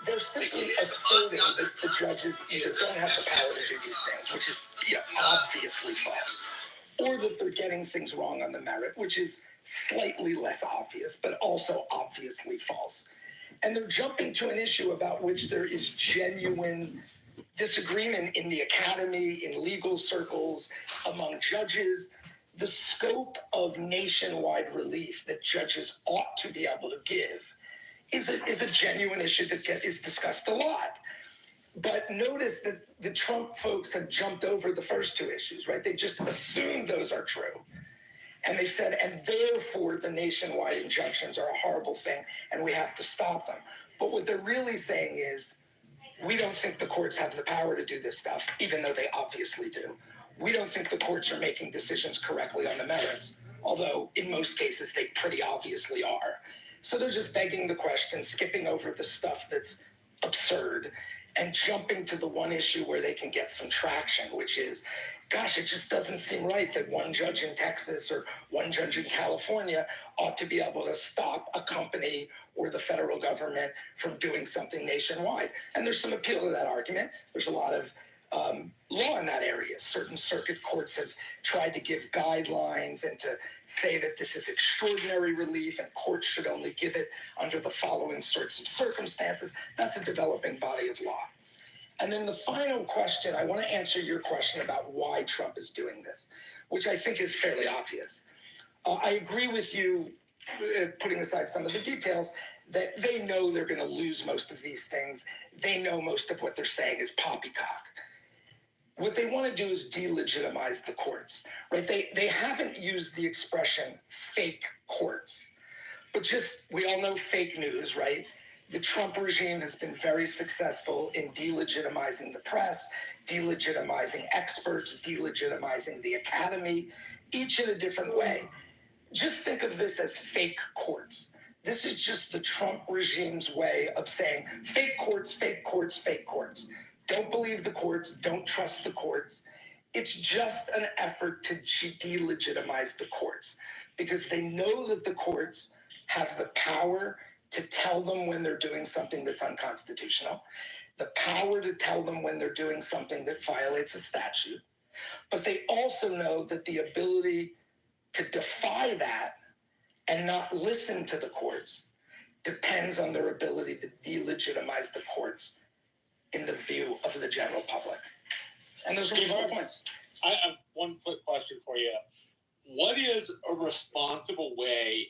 they're simply asserting that the judges either don't have the power to do these things, which is obviously false, or that they're getting things wrong on the merit, which is slightly less obvious, but also obviously false. And they're jumping to an issue about which there is genuine disagreement in the academy, in legal circles, among judges. The scope of nationwide relief that judges ought to be able to give is a genuine issue that is discussed a lot. But notice that the Trump folks have jumped over the first two issues, right? They just assumed those are true. And they said, and therefore the nationwide injunctions are a horrible thing and we have to stop them. But what they're really saying is, we don't think the courts have the power to do this stuff, even though they obviously do. We don't think the courts are making decisions correctly on the merits, although in most cases they pretty obviously are. So they're just begging the question, skipping over the stuff that's absurd, and jumping to the one issue where they can get some traction, which is, gosh, it just doesn't seem right that one judge in Texas or one judge in California ought to be able to stop a company or the federal government from doing something nationwide. And there's some appeal to that argument. There's a lot of law in that area. Certain circuit courts have tried to give guidelines and to say that this is extraordinary relief and courts should only give it under the following sorts of circumstances. That's a developing body of law. And then the final question, I want to answer your question about why Trump is doing this, which I think is fairly obvious. I agree with you, putting aside some of the details, that they know they're going to lose most of these things. They know most of what they're saying is poppycock. What they want to do is delegitimize the courts, right? They haven't used the expression fake courts, but just, we all know fake news, right? The Trump regime has been very successful in delegitimizing the press, delegitimizing experts, delegitimizing the academy, each in a different way. Just think of this as fake courts. This is just the Trump regime's way of saying fake courts, fake courts, fake courts. Don't believe the courts, don't trust the courts. It's just an effort to delegitimize the courts because they know that the courts have the power to tell them when they're doing something that's unconstitutional, the power to tell them when they're doing something that violates a statute, but they also know that the ability to defy that and not listen to the courts depends on their ability to delegitimize the courts in the view of the general public. And those are my points. I have one quick question for you. What is a responsible way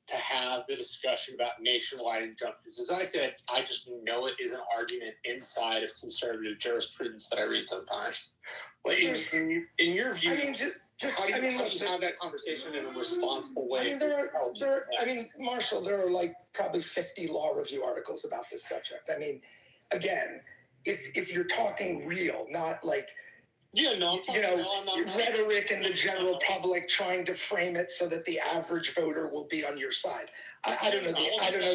to have the discussion about nationwide injunctions? As I said, I just know it is an argument inside of conservative jurisprudence that I read sometimes. But in your view, how do you have that conversation in a responsible way? Marshall, there are like probably 50 law review articles about this subject. I mean, again, if you're talking real, not like rhetoric in the general public trying to frame it so that the average voter will be on your side. I don't know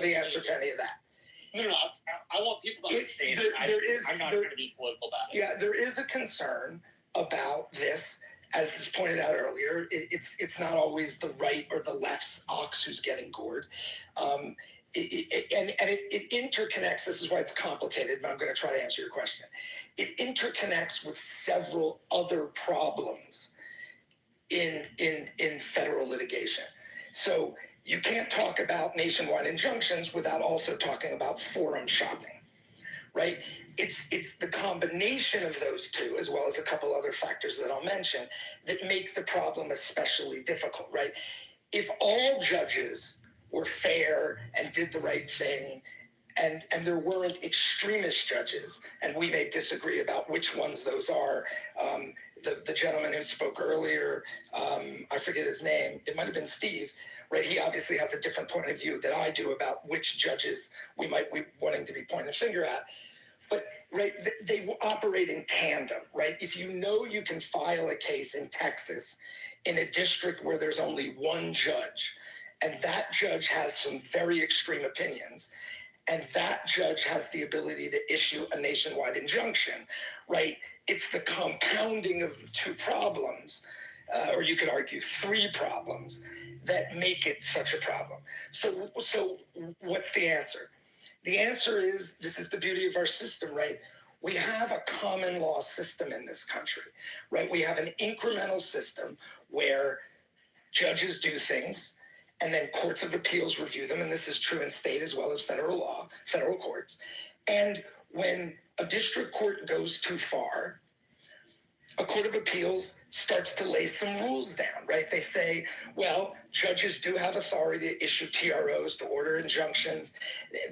the answer to any of that. No, I want people to understand. I'm not going to be political about it. Yeah, there is a concern about this. As is pointed out earlier, it's not always the right or the left's ox who's getting gored. It interconnects. This is why it's complicated, but I'm going to try to answer your question. It interconnects with several other problems in federal litigation. So you can't talk about nationwide injunctions without also talking about forum shopping, right? It's the combination of those two, as well as a couple other factors that I'll mention, that make the problem especially difficult, right? If all judges were fair and did the right thing, and there weren't extremist judges, and we may disagree about which ones those are. The gentleman who spoke earlier, I forget his name, it might have been Steve, right? He obviously has a different point of view than I do about which judges we might be wanting to be pointing a finger at. But right, they operate in tandem, right? If you know you can file a case in Texas in a district where there's only one judge, and that judge has some very extreme opinions, and that judge has the ability to issue a nationwide injunction, right? It's the compounding of the two problems, or you could argue three problems, that make it such a problem. So what's the answer? The answer is, this is the beauty of our system, right? We have a common law system in this country, right? We have an incremental system where judges do things and then courts of appeals review them. And this is true in state as well as federal law, federal courts. And when a district court goes too far, a court of appeals starts to lay some rules down, right? They say, well, judges do have authority to issue TROs, to order injunctions.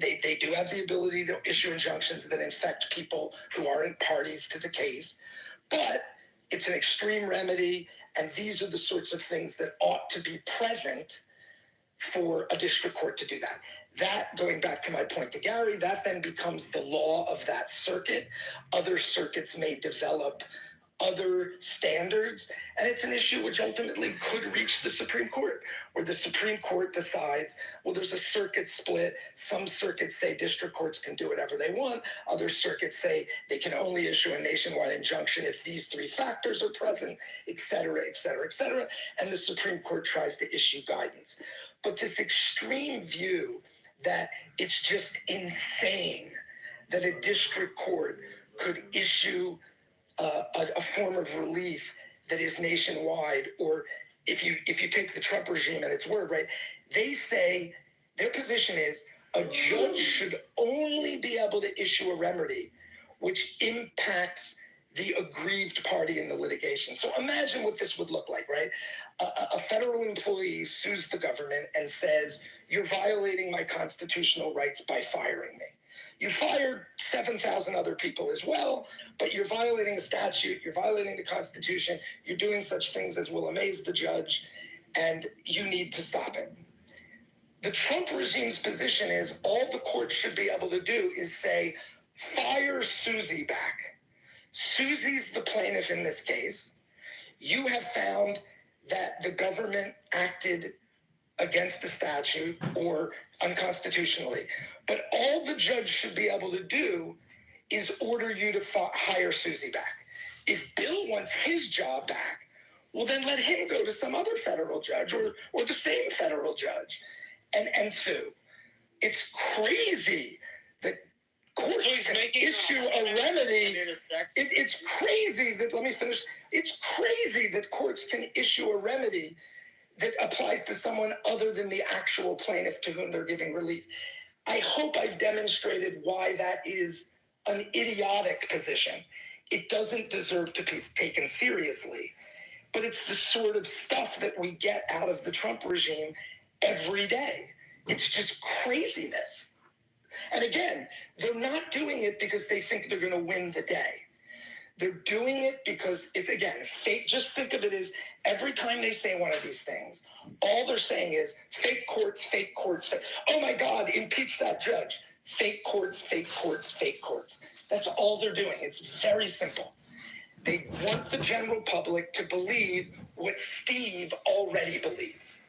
They do have the ability to issue injunctions that infect people who aren't parties to the case. But it's an extreme remedy, and these are the sorts of things that ought to be present for a district court to do that. That, going back to my point to Gary, that then becomes the law of that circuit. Other circuits may develop other standards, and it's an issue which ultimately could reach the Supreme Court, where the Supreme Court decides, well, there's a circuit split. Some circuits say district courts can do whatever they want. Other circuits say they can only issue a nationwide injunction if these three factors are present, et cetera, et cetera, et cetera. And the Supreme Court tries to issue guidance. But this extreme view that it's just insane that a district court could issue a form of relief that is nationwide, or if you take the Trump regime at its word, right? They say their position is a judge should only be able to issue a remedy which impacts the aggrieved party in the litigation. So imagine what this would look like, right? A federal employee sues the government and says, you're violating my constitutional rights by firing me. You fired 7,000 other people as well, but you're violating the statute, you're violating the Constitution, you're doing such things as will amaze the judge, and you need to stop it. The Trump regime's position is all the court should be able to do is say, fire Susie back. Susie's the plaintiff in this case. You have found that the government acted against the statute or unconstitutionally. But all the judge should be able to do is order you to hire Susie back. If Bill wants his job back, well, then let him go to some other federal judge or the same federal judge and sue. It's crazy that courts can issue a remedy. It's crazy that, let me finish. It's crazy that courts can issue a remedy that applies to someone other than the actual plaintiff to whom they're giving relief. I hope I've demonstrated why that is an idiotic position. It doesn't deserve to be taken seriously, but it's the sort of stuff that we get out of the Trump regime every day. It's just craziness. And again, they're not doing it because they think they're going to win the day. They're doing it because it's, again, fake. Just think of it as every time they say one of these things, all they're saying is fake courts, fake courts. Oh my God, impeach that judge. Fake courts, fake courts, fake courts. That's all they're doing. It's very simple. They want the general public to believe what Steve already believes.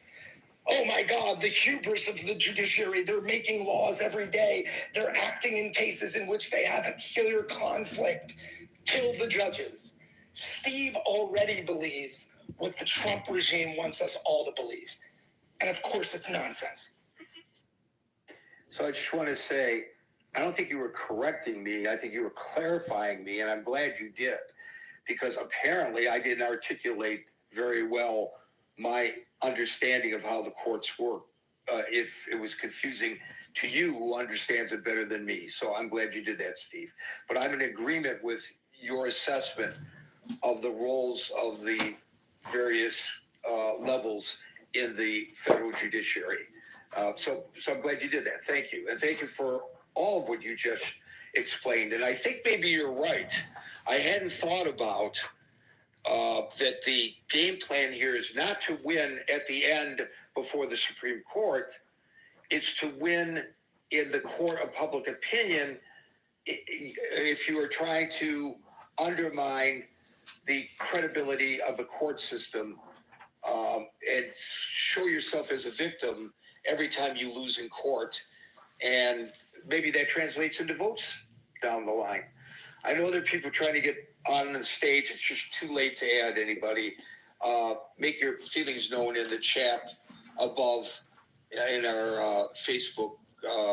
Oh my God, the hubris of the judiciary. They're making laws every day. They're acting in cases in which they have a clear conflict. Kill the judges. Steve already believes what the Trump regime wants us all to believe. And of course, it's nonsense. So I just want to say, I don't think you were correcting me. I think you were clarifying me, and I'm glad you did, because apparently I didn't articulate very well my understanding of how the courts work. If it was confusing to you, who understands it better than me. So I'm glad you did that, Steve. But I'm in agreement with your assessment of the roles of the various levels in the federal judiciary. So I'm glad you did that. Thank you. And thank you for all of what you just explained. And I think maybe you're right. I hadn't thought about that the game plan here is not to win at the end before the Supreme Court. It's to win in the court of public opinion if you are trying to undermine the credibility of the court system and show yourself as a victim every time you lose in court. And maybe that translates into votes down the line. I know there are people trying to get on the stage. It's just too late to add anybody. Make your feelings known in the chat above in our Facebook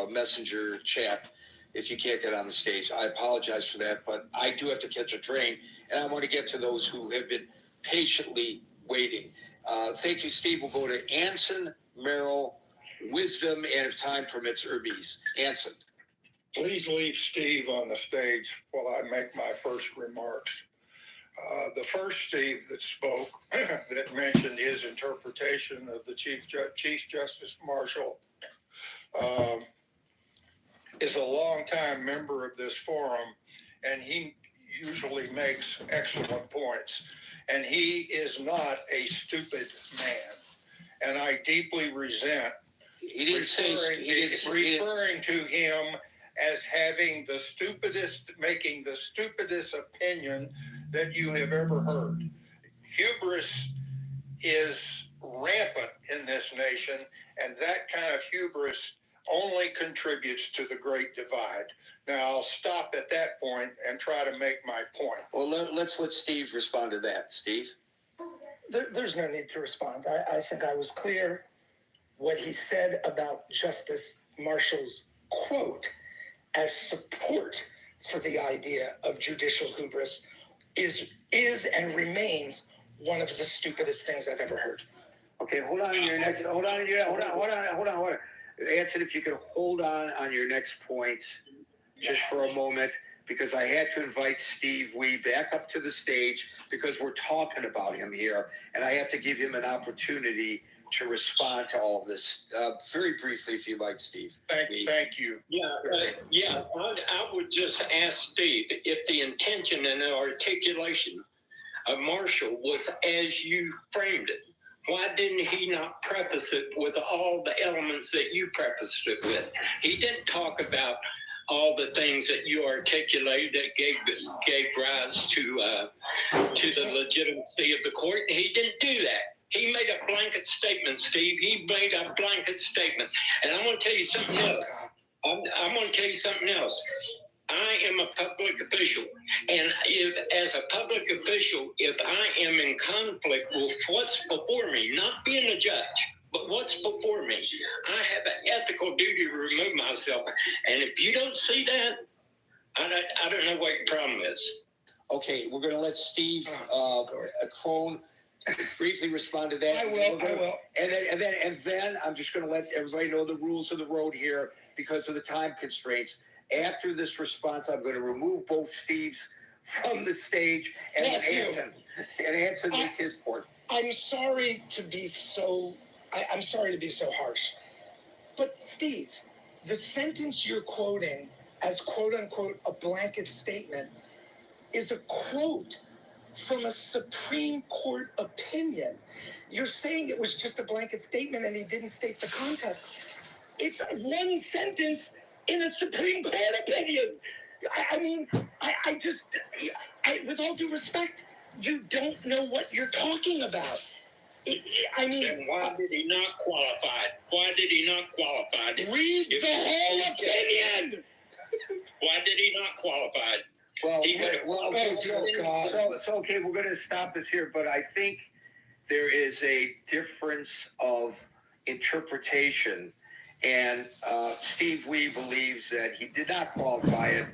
messenger chat if you can't get on the stage. I apologize for that, but I do have to catch a train, and I want to get to those who have been patiently waiting. Thank you, Steve. We'll go to Anson, Merrill, Wisdom, and if time permits, Urbies. Anson. Please leave Steve on the stage while I make my first remarks. The first Steve that spoke, that mentioned his interpretation of the Chief Justice Marshall, is a longtime member of this forum, and he usually makes excellent points. And he is not a stupid man. And I deeply resent referring to him as having the stupidest, making the stupidest opinion that you have ever heard. Hubris is rampant in this nation, and that kind of hubris only contributes to the Great Divide. Now, I'll stop at that point and try to make my point. Well, let's let Steve respond to that. Steve? There's no need to respond. I think I was clear. What he said about Justice Marshall's quote as support for the idea of judicial hubris is and remains one of the stupidest things I've ever heard. Okay, hold on. Hold on. Anson, if you could hold on your next point just for a moment, because I had to invite Steve Wee back up to the stage because we're talking about him here, and I have to give him an opportunity to respond to all of this. Very briefly, if you might, Steve. Thank you. I would just ask Steve if the intention and the articulation of Marshall was as you framed it. Why didn't he not preface it with all the elements that you prefaced it with? He didn't talk about all the things that you articulated that gave rise to the legitimacy of the court. He didn't do that. He made a blanket statement, Steve. He made a blanket statement. And I'm going to tell you something else. I'm going to tell you something else. I am a public official. And as a public official, if I am in conflict with what's before me, not being a judge, but what's before me, I have an ethical duty to remove myself. And if you don't see that, I don't know what your problem is. Okay, we're going to let Steve Crone briefly respond to that. I will. And then I'm just going to let everybody know the rules of the road here because of the time constraints. After this response, I'm going to remove both Steves from the stage and Anson make his point. I'm sorry to be so harsh. But Steve, the sentence you're quoting as quote unquote a blanket statement is a quote from a Supreme Court opinion. You're saying it was just a blanket statement and he didn't state the context. It's one sentence in a Supreme Court opinion. I just, with all due respect, you don't know what you're talking about. Then why did he not qualify? Why did he not qualify? Read the whole opinion. Why did he not qualify? Okay, we're going to stop this here, but I think there is a difference of interpretation, and Steve Wee believes that he did not qualify it,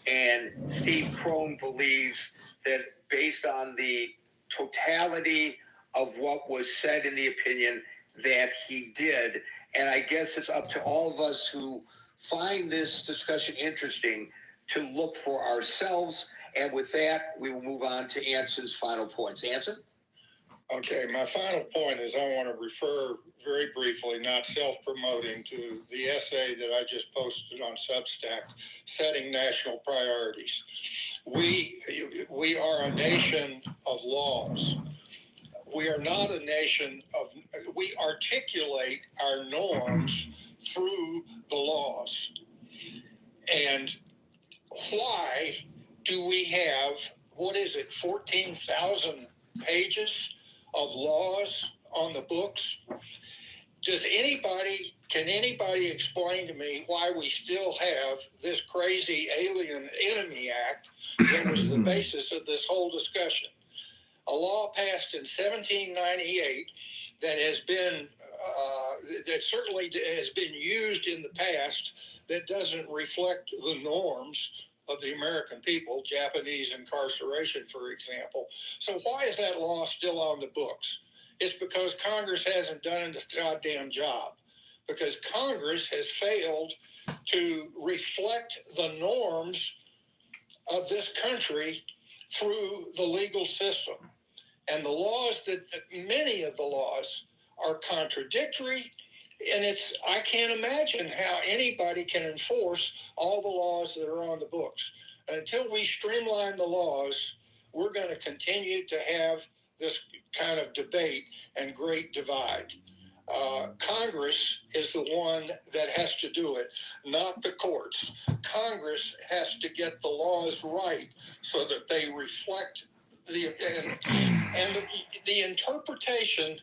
and Steve Crone believes that based on the totality of what was said in the opinion that he did, and I guess it's up to all of us who find this discussion interesting to look for ourselves. And with that, we will move on to Anson's final points. Anson? Okay, my final point is I want to refer very briefly, not self-promoting, to the essay that I just posted on Substack, Setting National Priorities. We are a nation of laws. We are not a nation of, we articulate our norms through the laws. And why do we have, 14,000 pages of laws on the books? Can anybody explain to me why we still have this crazy Alien Enemy Act that was the basis of this whole discussion? A law passed in 1798 that has been that certainly has been used in the past that doesn't reflect the norms of the American people, Japanese incarceration, for example. So why is that law still on the books? It's because Congress hasn't done a goddamn job. Because Congress has failed to reflect the norms of this country through the legal system. And the laws many of the laws are contradictory. And I can't imagine how anybody can enforce all the laws that are on the books. And until we streamline the laws, we're going to continue to have this kind of debate and great divide. Congress is the one that has to do it, not the courts. Congress has to get the laws right so that they reflect the interpretation.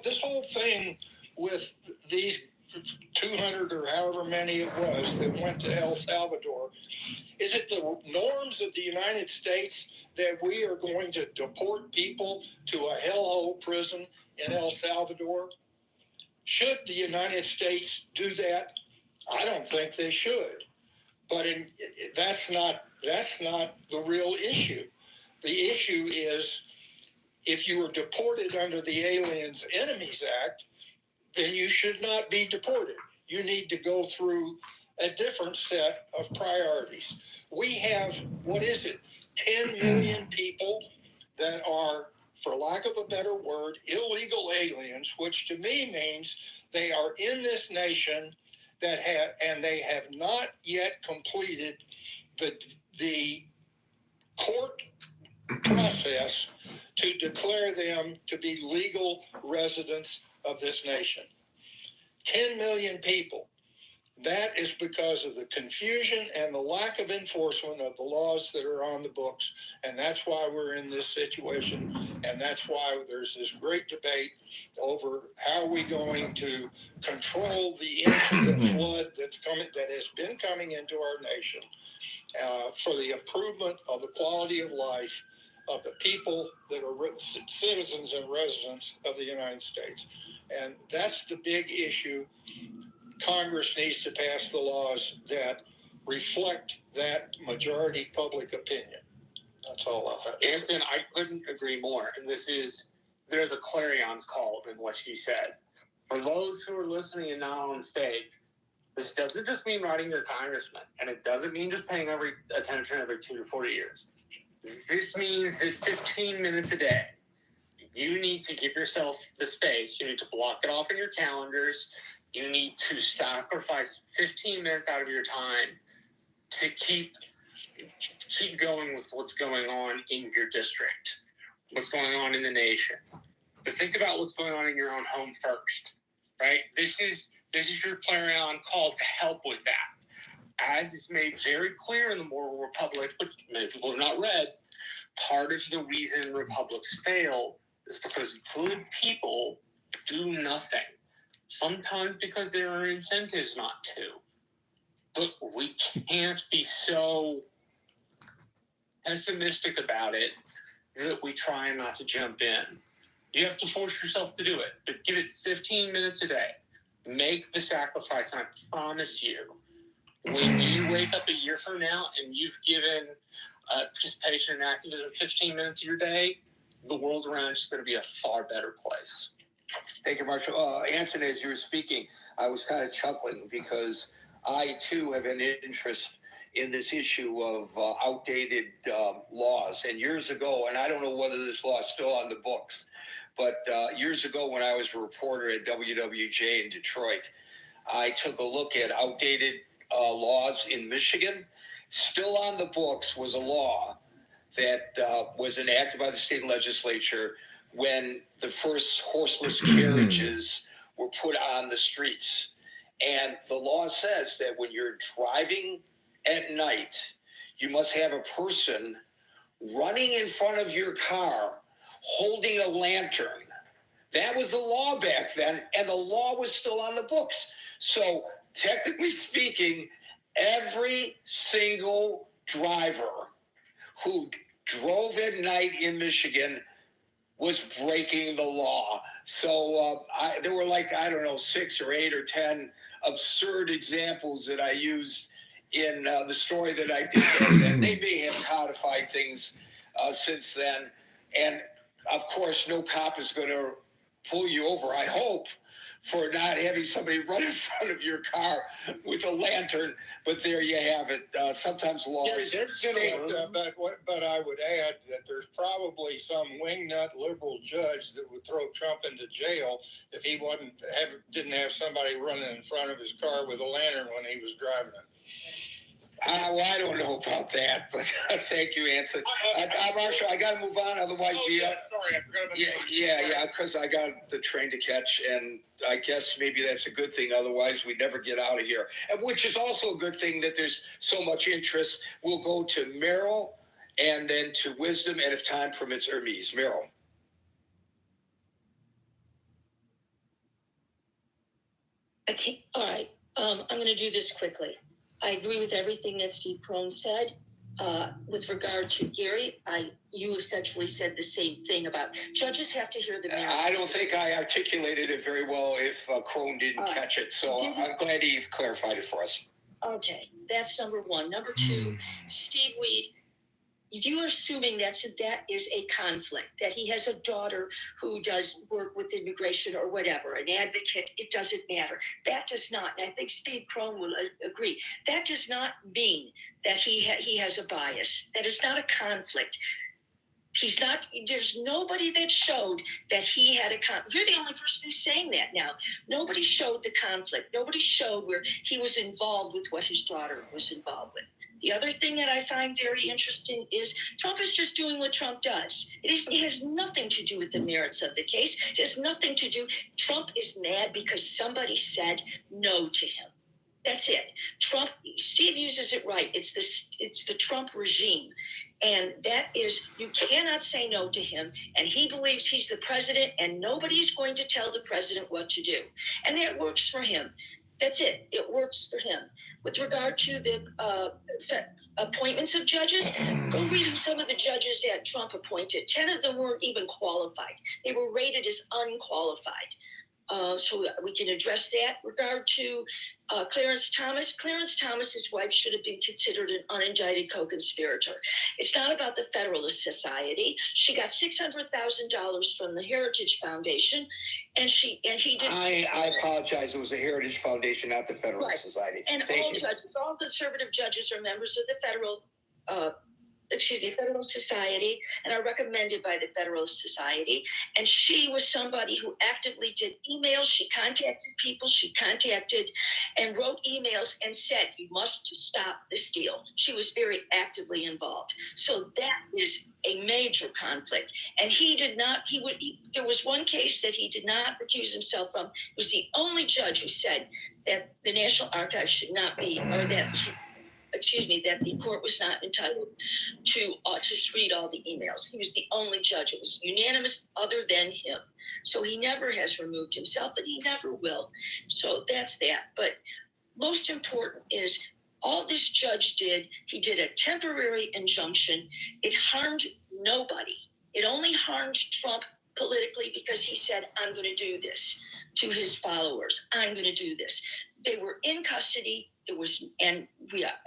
This whole thing with these 200 or however many it was that went to El Salvador, is it the norms of the United States that we are going to deport people to a hellhole prison in El Salvador? Should the United States do that? I don't think they should. But that's not the real issue. The issue is if you were deported under the Aliens Enemies Act, then you should not be deported. You need to go through a different set of priorities. We have, 10 million people that are, for lack of a better word, illegal aliens, which to me means they are in this nation and they have not yet completed the court process to declare them to be legal residents of this nation. 10 million people. That is because of the confusion and the lack of enforcement of the laws that are on the books. And that's why we're in this situation. And that's why there's this great debate over how are we going to control the flood that has been coming into our nation for the improvement of the quality of life of the people that are citizens and residents of the United States. And that's the big issue. Congress needs to pass the laws that reflect that majority public opinion. That's all I'll have. Anson, I couldn't agree more. And there's a clarion call in what you said. For those who are listening and not on stage, this doesn't just mean writing your congressman, and it doesn't mean just paying attention every 2 to 4 years. This means that 15 minutes a day, you need to give yourself the space. You need to block it off in your calendars. You need to sacrifice 15 minutes out of your time to keep going with what's going on in your district, what's going on in the nation. But think about what's going on in your own home first, right? This is your clarion call to help with that. As is made very clear in the Moral Republic, which many people have not read, part of the reason republics fail is because good people do nothing. Sometimes because there are incentives not to. But we can't be so pessimistic about it that we try not to jump in. You have to force yourself to do it, but give it 15 minutes a day. Make the sacrifice, and I promise you, when you wake up a year from now and you've given participation in activism 15 minutes of your day, the world around you is going to be a far better place. Thank you, Marshall. Anson, as you were speaking, I was kind of chuckling because I, too, have an interest in this issue of outdated laws. And years ago, and I don't know whether this law is still on the books, but years ago when I was a reporter at WWJ in Detroit, I took a look at outdated laws in Michigan. Still on the books was a law that was enacted by the state legislature when the first horseless carriages were put on the streets. And the law says that when you're driving at night, you must have a person running in front of your car holding a lantern. That was the law back then, and the law was still on the books. So technically speaking, every single driver who drove at night in Michigan was breaking the law So there were like, I don't know, 6 or 8 or 10 absurd examples that I used in the story that I did back then. They may have codified things since then. And of course, no cop is going to pull you over, I hope, for not having somebody run in front of your car with a lantern. But there you have it. Sometimes laws. But I would add that there's probably some wingnut liberal judge that would throw Trump into jail if he didn't have somebody running in front of his car with a lantern when he was driving it. Well, I don't know about that, but thank you, Anson. Marshall, I got to move on, otherwise sorry, I forgot about yeah, because I got the train to catch, and I guess maybe that's a good thing. Otherwise, we never get out of here. And which is also a good thing that there's so much interest. We'll go to Merrill, and then to Wisdom, and if time permits, Hermes. Merrill. Okay, all right. I'm going to do this quickly. I agree with everything that Steve Crone said. With regard to Gary, you essentially said the same thing about judges have to hear the merits. I don't think I articulated it very well if Crone didn't catch it, so I'm glad he clarified it for us. Okay, that's number one. Number two, Steve Weed, you are assuming that is a conflict, that he has a daughter who does work with immigration or whatever, an advocate, it doesn't matter. That does not, and I think Steve Crone will agree, that does not mean that he has a bias. That is not a conflict. There's nobody that showed that he had a conflict. You're the only person who's saying that now. Nobody showed the conflict. Nobody showed where he was involved with what his daughter was involved with. The other thing that I find very interesting is Trump is just doing what Trump does. It has nothing to do with the merits of the case. It has nothing to do. Trump is mad because somebody said no to him. That's it. Steve uses it right. It's the Trump regime. And that is, you cannot say no to him. And he believes he's the president and nobody's going to tell the president what to do. And that works for him. That's it. It works for him. With regard to the appointments of judges, go read who some of the judges that Trump appointed. 10 of them weren't even qualified. They were rated as unqualified. So we can address that. Regard to Clarence Thomas's wife should have been considered an unindicted co-conspirator. It's not about the Federalist Society. She got $600,000 from the Heritage Foundation, and he did. I apologize. It was the Heritage Foundation, not the Federalist Society. And all conservative judges are members of the Federal Society and are recommended by the Federalist Society. And she was somebody who actively did emails. She contacted people. She contacted and wrote emails and said, you must stop this deal. She was very actively involved. So that is a major conflict. And he did not, there was one case that he did not recuse himself from. It was the only judge who said that the National Archives should not be, or that the court was not entitled to just read all the emails. He was the only judge. It was unanimous other than him. So he never has removed himself, and he never will. So that's that. But most important is all this judge did, he did a temporary injunction. It harmed nobody. It only harmed Trump politically because he said, I'm going to do this to his followers. I'm going to do this. They were in custody.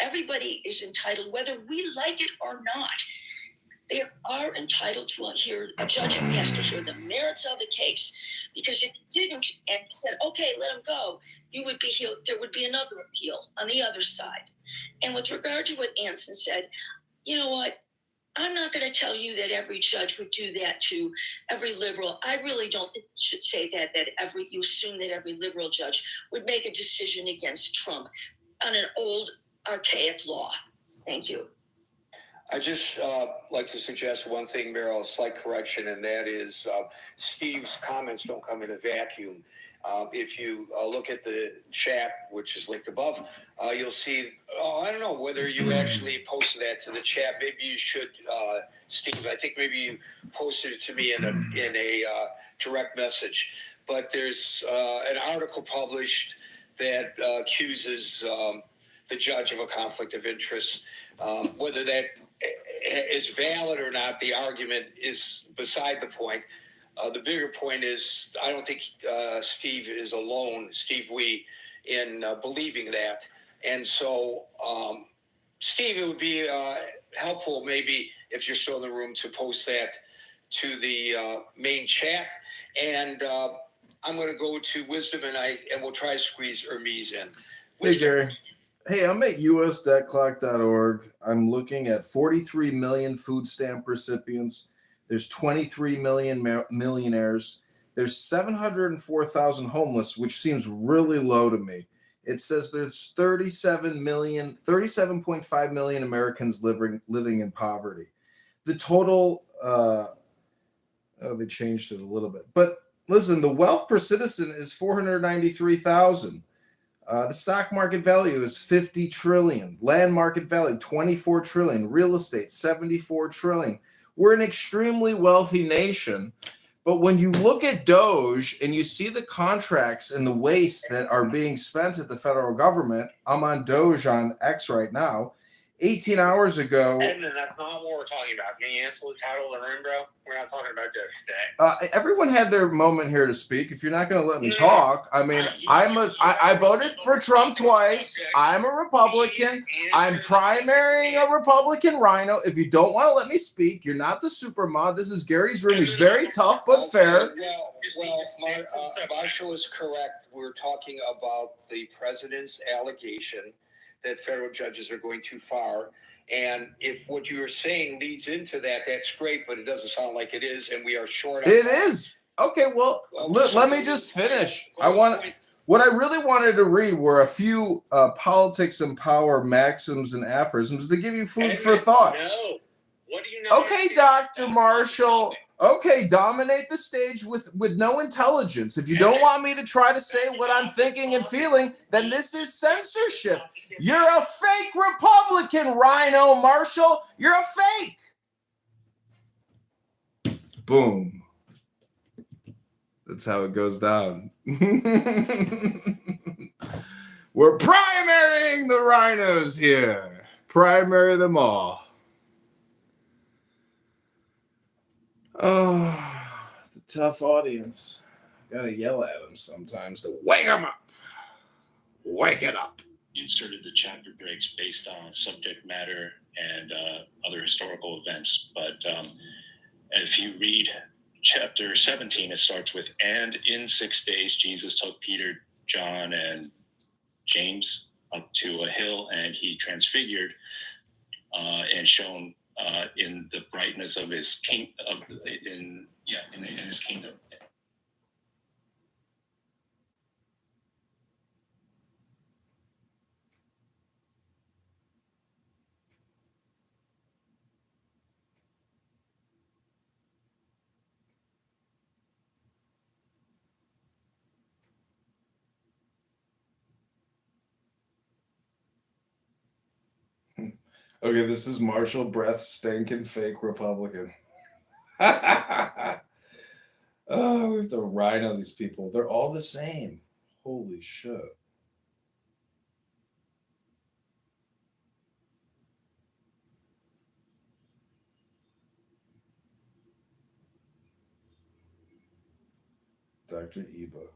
Everybody is entitled, whether we like it or not, they are entitled to hear, a judge has to hear the merits of the case. Because if you didn't and said, okay, let him go, there would be another appeal on the other side. And with regard to what Anson said, you know what? I'm not going to tell you that every judge would do that to every liberal. I really don't think you should say that you assume that every liberal judge would make a decision against Trump on an old, archaic law. Thank you. I just like to suggest one thing, Meryl, a slight correction, and that is Steve's comments don't come in a vacuum. If you look at the chat, which is linked above, you'll see, I don't know whether you actually posted that to the chat. Maybe you should, Steve. I think maybe you posted it to me in a direct message. But there's an article published that accuses the judge of a conflict of interest. Whether that is valid or not, the argument is beside the point. The bigger point is I don't think Steve is alone, Steve Wee, in believing that. And so, Steve, it would be helpful maybe if you're still in the room to post that to the main chat. And I'm going to go to Wisdom, and we'll try to squeeze Hermes in. Hey, Gary. Hey, I'm at usdebtclock.org. I'm looking at 43 million food stamp recipients. There's 23 million millionaires. There's 704,000 homeless, which seems really low to me. It says there's 37.5 million Americans living in poverty. The total, they changed it a little bit. But listen, the wealth per citizen is 493,000. The stock market value is 50 trillion. Land market value, 24 trillion. Real estate, 74 trillion. We're an extremely wealthy nation. But when you look at Doge and you see the contracts and the waste that are being spent at the federal government, I'm on Doge on X right now. 18 hours ago. Edmund, that's not what we're talking about. Can you answer the title of the room, bro? We're not talking about Doge today. Everyone had their moment here to speak. If you're not going to let me talk, I mean, I voted for Trump twice. I'm a Republican. I'm primarying a Republican rhino. If you don't want to let me speak, you're not the super mod. This is Gary's room. He's very tough but fair. Marshall is correct. We're talking about the president's allegation that federal judges are going too far. And if what you were saying leads into that, that's great, but it doesn't sound like it is, and we are short on It time. is. Okay, well, let me just finish. What I really wanted to read were a few politics and power maxims and aphorisms to give you food for thought. No. What do you know? Okay, Dr. Marshall. Okay, dominate the stage with no intelligence. If you don't want me to try to say what I'm thinking and feeling, then this is censorship. You're a fake Republican, Rhino Marshall. You're a fake. Boom. That's how it goes down. We're primarying the rhinos here. Primary them all. Oh, it's a tough audience. Gotta yell at them sometimes to wake them up. Wake it up. Inserted the chapter breaks based on subject matter and other historical events. But if you read chapter 17, it starts with, and in 6 days, Jesus took Peter, John, and James up to a hill, and he transfigured and shone in the brightness of his in his kingdom. Okay, this is Marshall Breath stinking fake Republican. Oh, we have to rhino these people. They're all the same. Holy shit. Dr. Eba.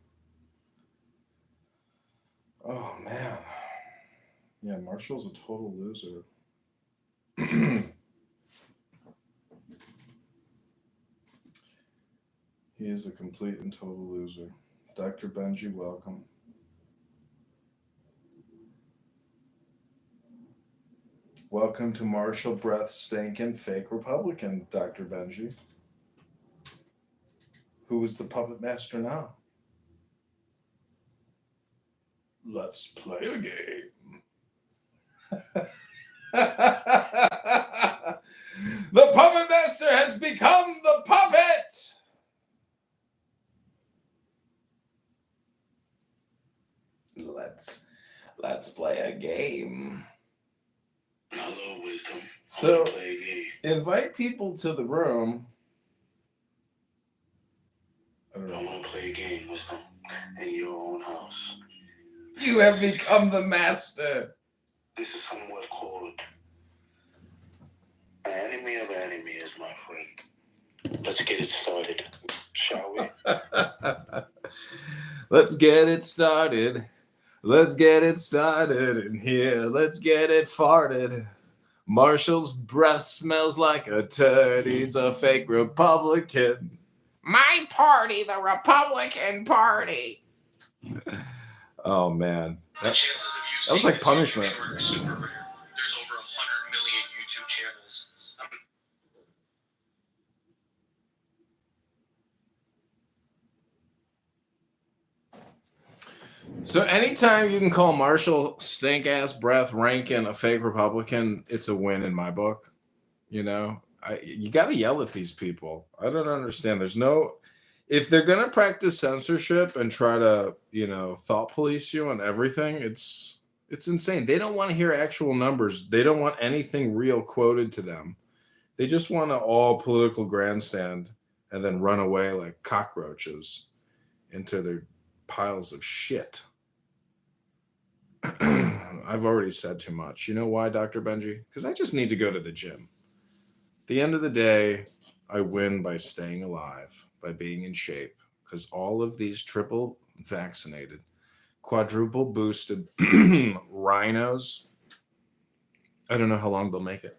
Oh, man. Yeah, Marshall's a total loser. He is a complete and total loser. Dr. Benji, welcome. Welcome to Marshall Breath Stinking Fake Republican, Dr. Benji. Who is the puppet master now? Let's play a game. The puppet master has become the puppet. Let's play a game. Hello, Wisdom. So, invite people to the room. I want to play a game, Wisdom, in your own house. You have become the master. This is somewhat called an enemy of enemies, my friend. Let's get it started, shall shall we? Let's get it started. Let's get it started in here. Let's get it farted. Marshall's breath smells like a turd. He's a fake Republican. My party, the Republican Party. Oh, man. That was like punishment. There's over 100 million YouTube channels. So anytime you can call Marshall stink ass breath Rankin a fake Republican, it's a win in my book. You know, you got to yell at these people. I don't understand. If they're gonna practice censorship and try to, thought police you on everything, it's insane. They don't want to hear actual numbers. They don't want anything real quoted to them. They just want to all political grandstand and then run away like cockroaches into their piles of shit. I've already said too much. You know why, Dr. Benji? Because I just need to go to the gym. At the end of the day, I win by staying alive, by being in shape, because all of these triple vaccinated, quadruple boosted rhinos, I don't know how long they'll make it.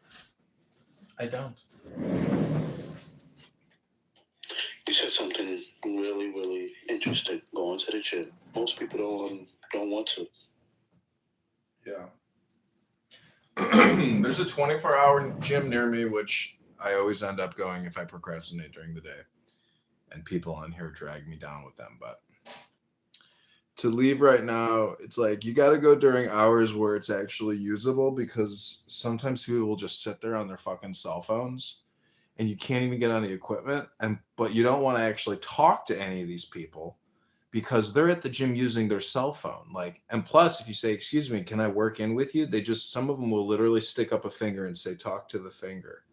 I don't. You said something really, really interesting. Going to the gym. Most people don't want to. Yeah. There's a 24-hour gym near me, which I always end up going if I procrastinate during the day. And people on here drag me down with them. But to leave right now, it's like you got to go during hours where it's actually usable, because sometimes people will just sit there on their fucking cell phones and you can't even get on the equipment. But you don't want to actually talk to any of these people because they're at the gym using their cell phone. And plus, if you say, "Excuse me, can I work in with you?" Some of them will literally stick up a finger and say, "Talk to the finger."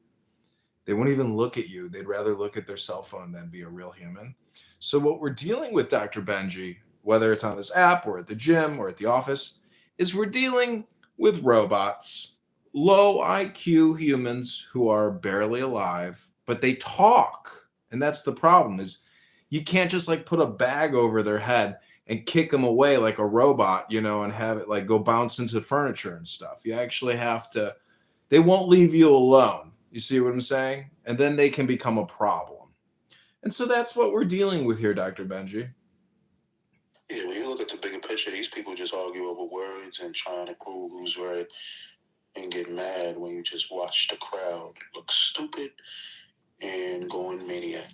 They won't even look at you. They'd rather look at their cell phone than be a real human. So what we're dealing with, Dr. Benji, whether it's on this app or at the gym or at the office, is we're dealing with robots, low IQ humans who are barely alive, but they talk. And that's the problem, is you can't just put a bag over their head and kick them away like a robot, and have it go bounce into furniture and stuff. You actually have to, they won't leave you alone. You see what I'm saying? And then they can become a problem. And so that's what we're dealing with here, Dr. Benji. Yeah, when you look at the bigger picture, these people just argue over words and trying to prove who's right and get mad when you just watch the crowd look stupid and going maniac.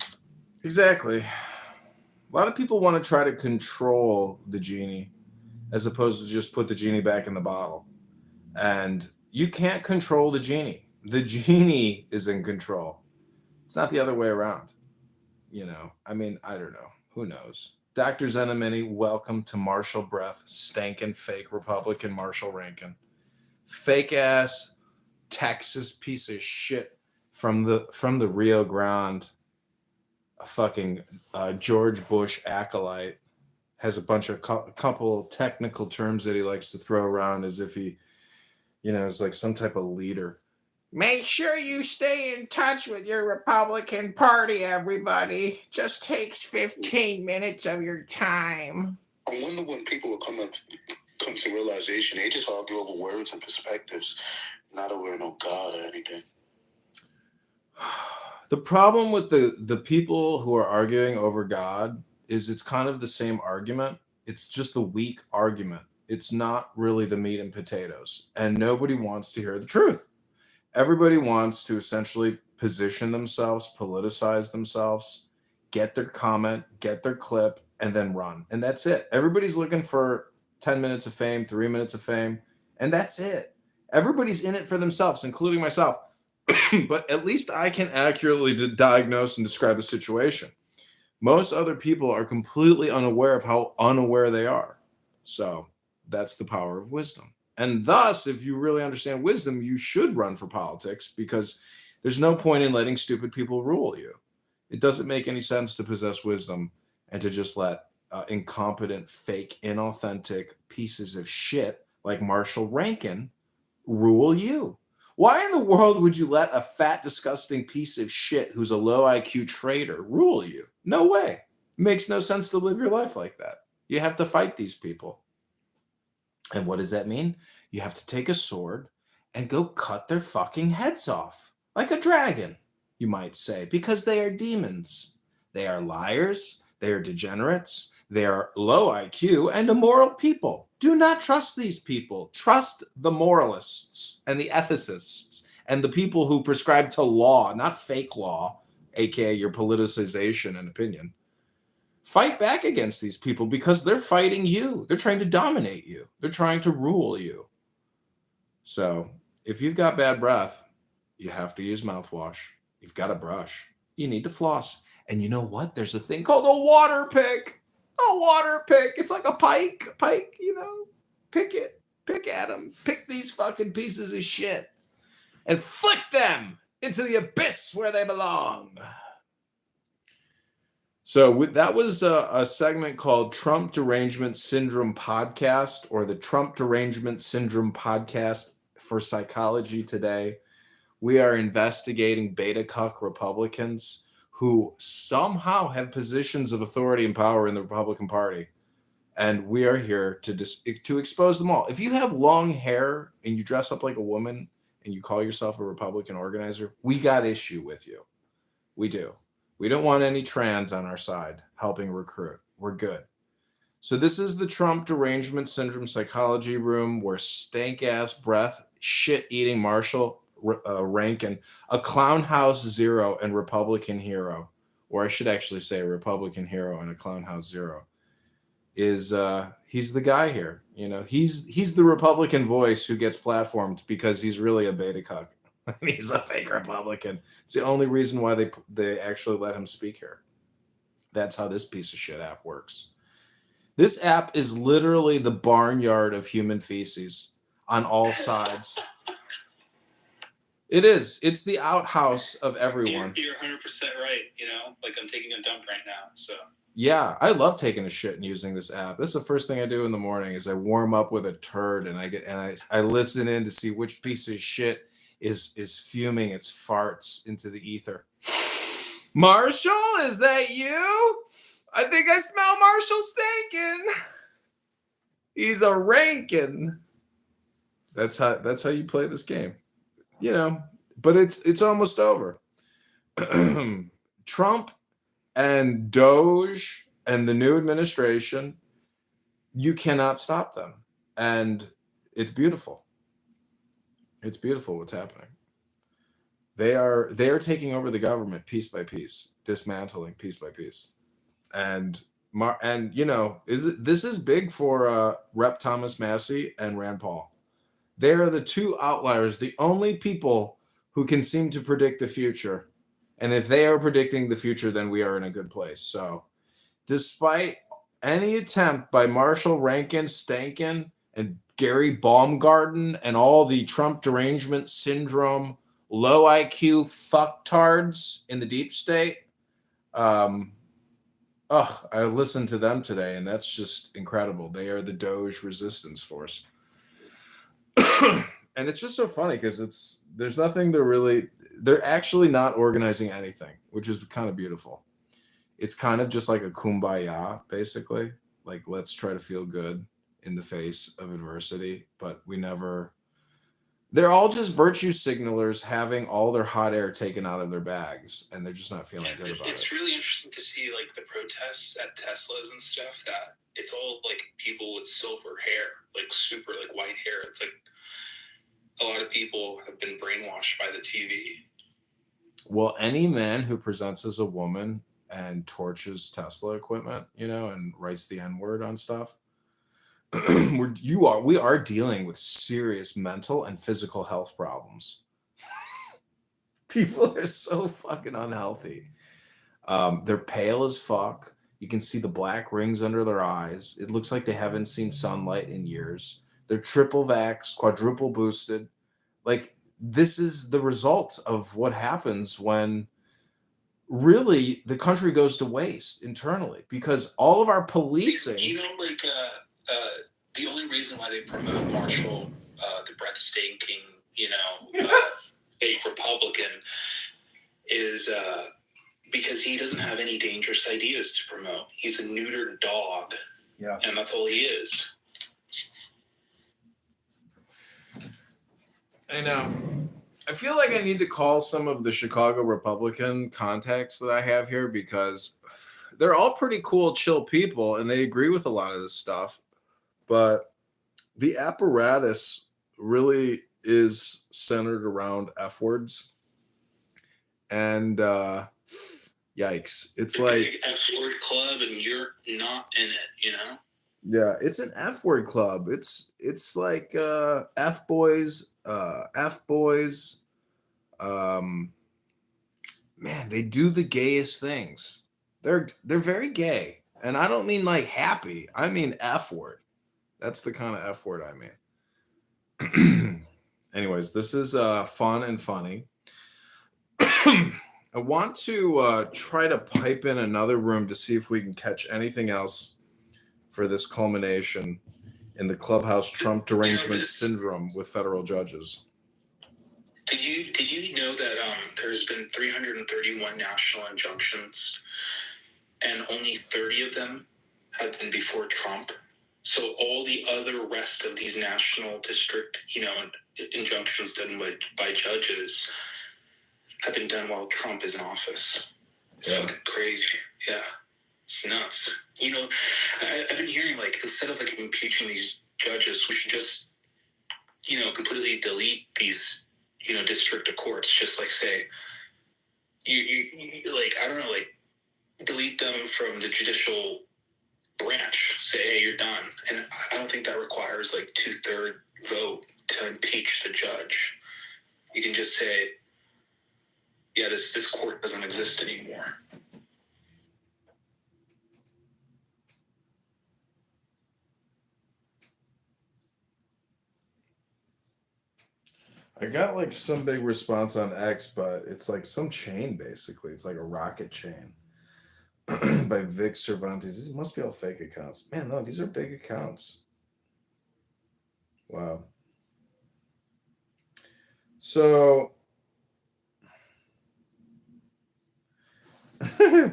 Exactly. A lot of people want to try to control the genie as opposed to just put the genie back in the bottle. And you can't control the genie. The genie is in control. It's not the other way around. I don't know. Who knows? Dr. Zenamini, welcome to Marshall Breath, stankin' fake Republican Marshall Rankin. Fake ass Texas piece of shit from the Rio Grande. A fucking George Bush acolyte, has a bunch of couple technical terms that he likes to throw around as if he, is like some type of leader. Make sure you stay in touch with your Republican Party, everybody. Just takes 15 minutes of your time. I wonder when people will come to realization they just argue over words and perspectives, not over no God or anything. The problem with the people who are arguing over God is it's kind of the same argument. It's just a weak argument. It's not really the meat and potatoes. And nobody wants to hear the truth. Everybody wants to essentially position themselves, politicize themselves, get their comment, get their clip, and then run. And that's it. Everybody's looking for 10 minutes of fame, 3 minutes of fame, and that's it. Everybody's in it for themselves, including myself. But at least I can accurately diagnose and describe the situation. Most other people are completely unaware of how unaware they are. So that's the power of wisdom. And thus, if you really understand wisdom, you should run for politics, because there's no point in letting stupid people rule you. It doesn't make any sense to possess wisdom and to just let incompetent, fake, inauthentic pieces of shit like Marshall Rankin rule you. Why in the world would you let a fat, disgusting piece of shit who's a low IQ traitor rule you? No way. It makes no sense to live your life like that. You have to fight these people. And what does that mean? You have to take a sword and go cut their fucking heads off. Like a dragon, you might say, because they are demons. They are liars. They are degenerates. They are low IQ and immoral people. Do not trust these people. Trust the moralists and the ethicists and the people who prescribe to law, not fake law, aka your politicization and opinion. Fight back against these people because they're fighting you. They're trying to dominate you. They're trying to rule you. So if you've got bad breath, you have to use mouthwash. You've got to brush. You need to floss. And you know what? There's a thing called a water pick. A water pick. It's like a pike, you know. Pick it. Pick at them. Pick these fucking pieces of shit. And flick them into the abyss where they belong. So that was a segment called Trump Derangement Syndrome Podcast, or the Trump Derangement Syndrome Podcast for Psychology Today. We are investigating beta cuck Republicans who somehow have positions of authority and power in the Republican Party. And we are here to expose them all. If you have long hair and you dress up like a woman and you call yourself a Republican organizer, we got issue with you. We do. We don't want any trans on our side helping recruit. We're good. So this is the Trump Derangement Syndrome Psychology Room, where stank-ass breath, shit-eating Marshall Rankin, a clown house zero and Republican hero, or I should actually say Republican hero and a clown house zero, is he's the guy here. You know, he's the Republican voice who gets platformed because he's really a beta cuck. He's a fake Republican. It's the only reason why they actually let him speak here. That's how this piece of shit app works. This app is literally the barnyard of human feces on all sides. It is. It's the outhouse of everyone. You're 100% right. You know, like I'm taking a dump right now. So yeah, I love taking a shit and using this app. This is the first thing I do in the morning is I warm up with a turd and I listen in to see which piece of shit is fuming its farts into the ether. Marshall, is that you? I think I smell Marshall stinking. He's a rankin'. That's how you play this game. You know, but it's almost over. Trump and Doge and the new administration, you cannot stop them. And it's beautiful. It's beautiful what's happening. They are taking over the government piece by piece, dismantling piece by piece. And you know, this is big for Rep. Thomas Massie and Rand Paul. They are the two outliers, the only people who can seem to predict the future. And if they are predicting the future, then we are in a good place. So despite any attempt by Marshall Rankin, Stankin, and Gary Baumgarten and all the Trump derangement syndrome, low IQ fucktards in the deep state, I listened to them today, and that's just incredible. They are the Doge resistance force. And it's just so funny because there's nothing they're actually not organizing anything, which is kind of beautiful. It's kind of just like a kumbaya, basically. Like, let's try to feel good in the face of adversity, but they're all just virtue signalers having all their hot air taken out of their bags, and they're just not feeling good about it. It's really interesting to see, like, the protests at Teslas and stuff, that it's all, like, people with silver hair, like, super, like, white hair. It's like a lot of people have been brainwashed by the TV. Well, any man who presents as a woman and torches Tesla equipment, you know, and writes the N-word on stuff, we are dealing with serious mental and physical health problems. People are so fucking unhealthy. They're pale as fuck. You can see the black rings under their eyes. It looks like they haven't seen sunlight in years. They're triple vax, quadruple boosted. Like, this is the result of what happens when really the country goes to waste internally, because all of our policing. You know, like, the only reason why they promote Marshall, the breath stinking, you know, fake Republican, is because he doesn't have any dangerous ideas to promote. He's a neutered dog. Yeah. And that's all he is. I know. I feel like I need to call some of the Chicago Republican contacts that I have here because they're all pretty cool, chill people, and they agree with a lot of this stuff. But the apparatus really is centered around F words. And yikes. It's like big F word club and you're not in it, you know? yeah, it's an F word club. It's like F boys, man, they do the gayest things. They're very gay. And I don't mean like happy. I mean F word. That's the kind of F word I mean. Anyways, this is fun and funny. I want to try to pipe in another room to see if we can catch anything else for this culmination in the clubhouse Trump derangement syndrome with federal judges. Did you know that there's been 331 national injunctions and only 30 of them have been before Trump? So all the other rest of these national district, injunctions done by judges have been done while Trump is in office. It's fucking crazy. Yeah. It's nuts. I've been hearing, like, instead of, like, impeaching these judges, we should just, completely delete these, district courts. Just, like, say, I don't know, like, delete them from the judicial branch. Say, hey, you're done. And I don't think that requires, like, 2/3 vote to impeach the judge. You can just say, yeah, this court doesn't exist anymore. I got like some big response on X, but it's like some chain basically. It's like a rocket chain by Vic Cervantes. These must be all fake accounts. Man, no, these are big accounts. Wow. So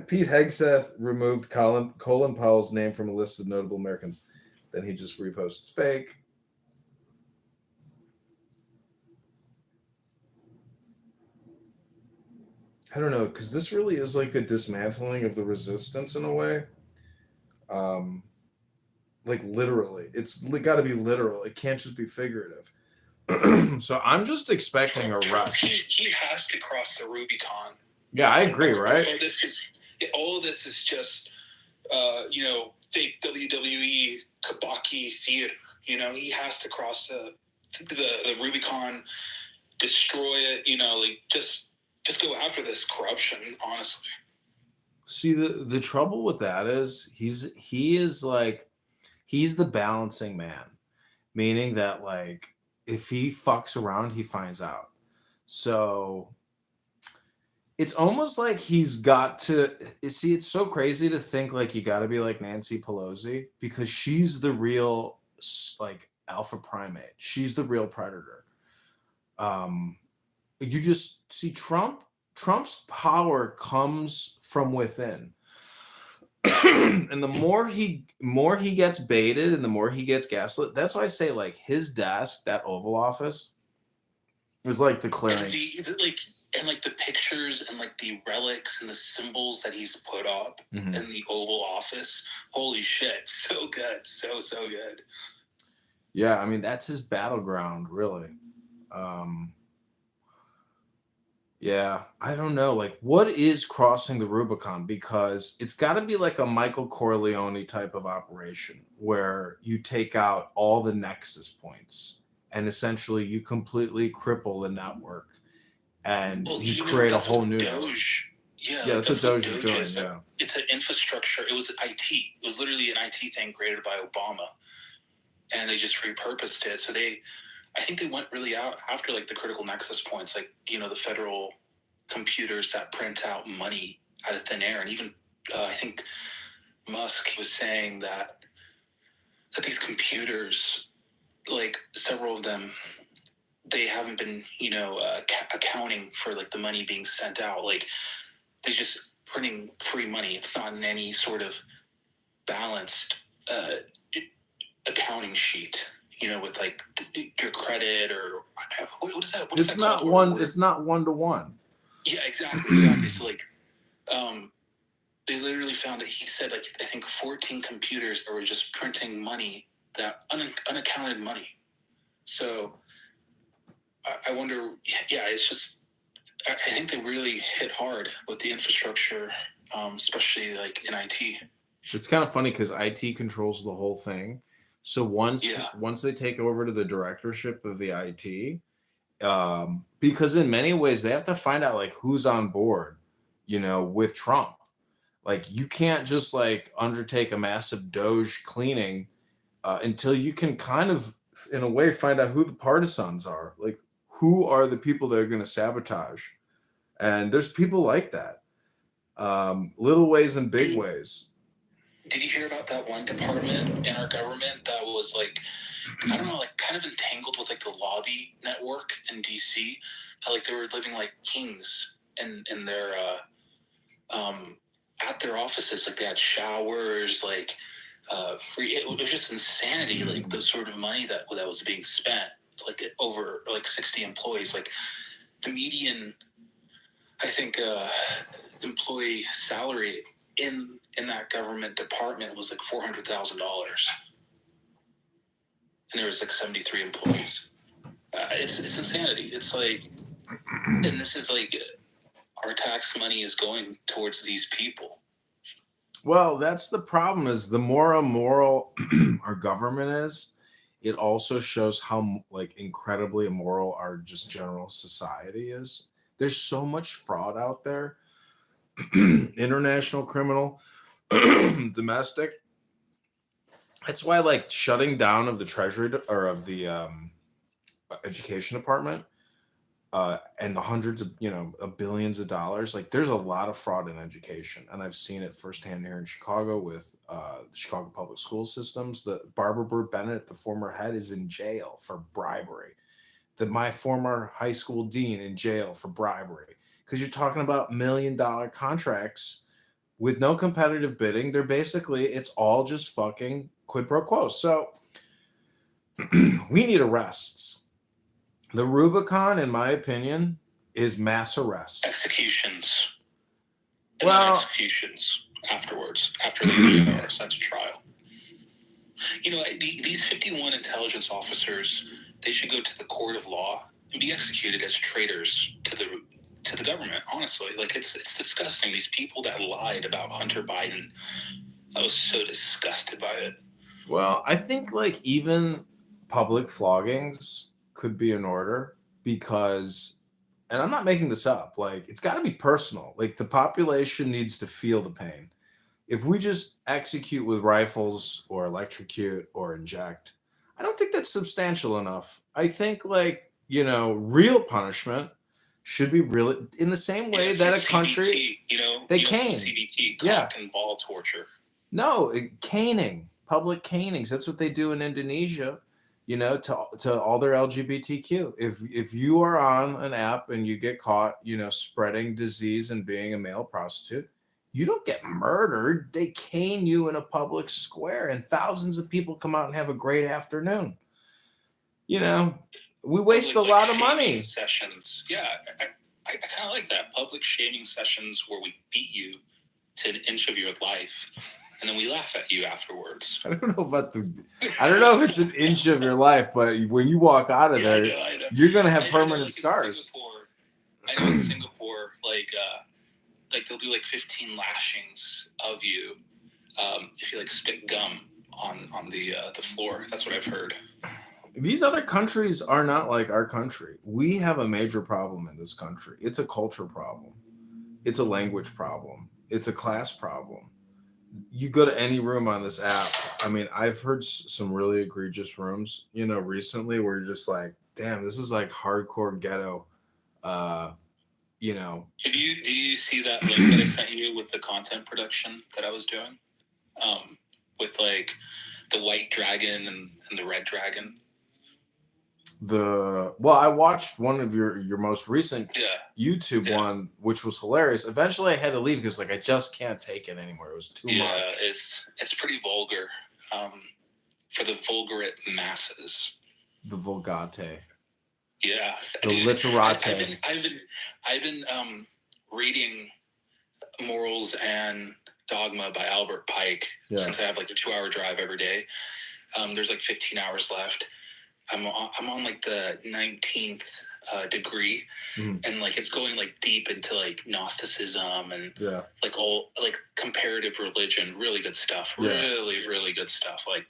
Pete Hegseth removed Colin Powell's name from a list of notable Americans. Then he just reposts fake. I don't know, because this really is like a dismantling of the resistance in a way. Like literally. It's got to be literal. It can't just be figurative. So I'm just expecting a rush. He has to cross the Rubicon. Yeah, I agree, right? All of this is just, fake WWE Kabaki theater. He has to cross the Rubicon, destroy it. Just go after this corruption. Honestly, see the trouble with that is he's the balancing man, meaning that like if he fucks around, he finds out. So it's almost like he's got to see. It's so crazy to think like you got to be like Nancy Pelosi because she's the real like alpha primate. She's the real predator. You just see Trump's power comes from within. And the more he gets baited and the more he gets gaslit, that's why I say like his desk, that Oval Office, is like the clearing. And the pictures and like the relics and the symbols that he's put up in the Oval Office. Holy shit. So good. So good. Yeah, I mean that's his battleground, really. Yeah, I don't know. Like, what is crossing the Rubicon? Because it's got to be like a Michael Corleone type of operation where you take out all the nexus points and essentially you completely cripple the network and you create a whole new network. Yeah, that's what Doge is doing. Yeah, it's an infrastructure. It was IT. It was literally an IT thing created by Obama, and they just repurposed it. So I think they went really out after like the critical nexus points, like, the federal computers that print out money out of thin air. And even I think Musk was saying that these computers, like several of them, they haven't been, accounting for like the money being sent out. Like they just printing free money. It's not in any sort of balanced accounting sheet, with like your credit or what is that? What is It's that not called? one. It's not 1-to-1. Yeah, exactly. So like, they literally found it. He said like I think 14 computers that were just printing money, that unaccounted money. So I wonder. Yeah, it's just. I think they really hit hard with the infrastructure, especially like in IT. It's kind of funny because IT controls the whole thing. So once they take over to the directorship of the IT, because in many ways they have to find out like who's on board, with Trump. Like you can't just like undertake a massive Doge cleaning until you can kind of, in a way, find out who the partisans are. Like who are the people that are going to sabotage. And there's people like that, little ways and big ways. Did you hear about that one department in our government that was like, I don't know, like kind of entangled with like the lobby network in DC? How like they were living like kings in their at their offices, like they had showers, like free. It was just insanity, like the sort of money that was being spent, like over like 60 employees, like the median. I think employee salary in that government department was like $400,000, and there was like 73 employees. It's insanity. It's like, and this is like our tax money is going towards these people. Well, that's the problem. Is the more immoral our government is, it also shows how like incredibly immoral our just general society is. There's so much fraud out there, international, criminal, domestic. That's why like shutting down of the treasury or of the education department and the hundreds of billions of dollars, like there's a lot of fraud in education, and I've seen it firsthand here in Chicago with the Chicago public school systems. The Barbara Bird Bennett, the former head, is in jail for bribery. My former high school dean in jail for bribery, because you're talking about $1 million contracts with no competitive bidding. They're basically, it's all just fucking quid pro quo. So we need arrests. The Rubicon, in my opinion, is mass arrests. Executions. And Well, then executions afterwards, after they are sent to trial. These 51 intelligence officers, they should go to the court of law and be executed as traitors to the government. Honestly, like it's disgusting. These people that lied about Hunter Biden, I was so disgusted by it. Well, I think like even public floggings could be in order because, and I'm not making this up, like it's got to be personal. Like the population needs to feel the pain. If we just execute with rifles or electrocute or inject, I don't think that's substantial enough. I think like, real punishment should be really in the same way that a country, they cane. CBT, Yeah. cock and ball torture. No, caning, public canings. That's what they do in Indonesia, to all their LGBTQ. If you are on an app and you get caught, spreading disease and being a male prostitute, you don't get murdered. They cane you in a public square, and thousands of people come out and have a great afternoon. We waste a lot of money. Sessions. Yeah, I kind of like that. Public shaming sessions where we beat you to an inch of your life, and then we laugh at you afterwards. I don't know if it's an inch of your life, but when you walk out of there, I know. you're gonna have permanent scars. I know in Singapore, like they'll do like 15 lashings of you if you like spit gum on the floor. That's what I've heard. These other countries are not like our country. We have a major problem in this country. It's a culture problem. It's a language problem. It's a class problem. You go to any room on this app. I mean, I've heard some really egregious rooms, recently where you're just like, damn, this is like hardcore ghetto. Did you see that link that I sent you with the content production that I was doing? With like the white dragon and the red dragon. I watched one of your most recent Yeah. YouTube one, which was hilarious. Eventually I had to leave because like I just can't take it anymore. It was too much. Yeah, it's pretty vulgar. For the vulgarate masses. The vulgate. Yeah. The Dude, literate. I've been reading Morals and Dogma by Albert Pike since I have like a 2-hour drive every day. There's like 15 hours left. I'm on like the 19th degree, and like it's going like deep into like Gnosticism and like all like comparative religion. Really good stuff. Really good stuff. Like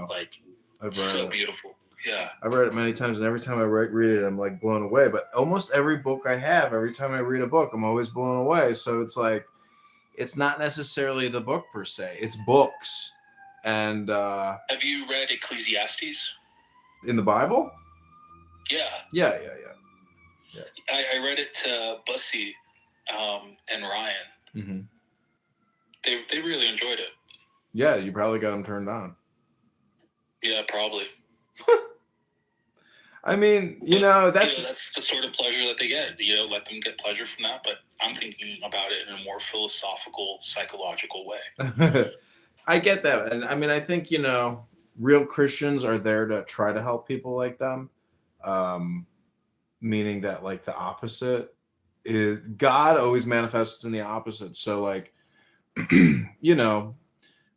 like I've read so it. beautiful. Yeah, I've read it many times, and every time I read it, I'm like blown away. But almost every book I have, every time I read a book, I'm always blown away. So it's like, it's not necessarily the book per se; it's books. And have you read Ecclesiastes? In the Bible? Yeah. Yeah. I read it to Bussy and Ryan. Mm-hmm. They really enjoyed it. Yeah, you probably got them turned on. Yeah, probably. I mean, that's that's the sort of pleasure that they get. Let them get pleasure from that. But I'm thinking about it in a more philosophical, psychological way. I get that. And I mean, I think, real Christians are there to try to help people like them. Meaning that like the opposite is God always manifests in the opposite. So like,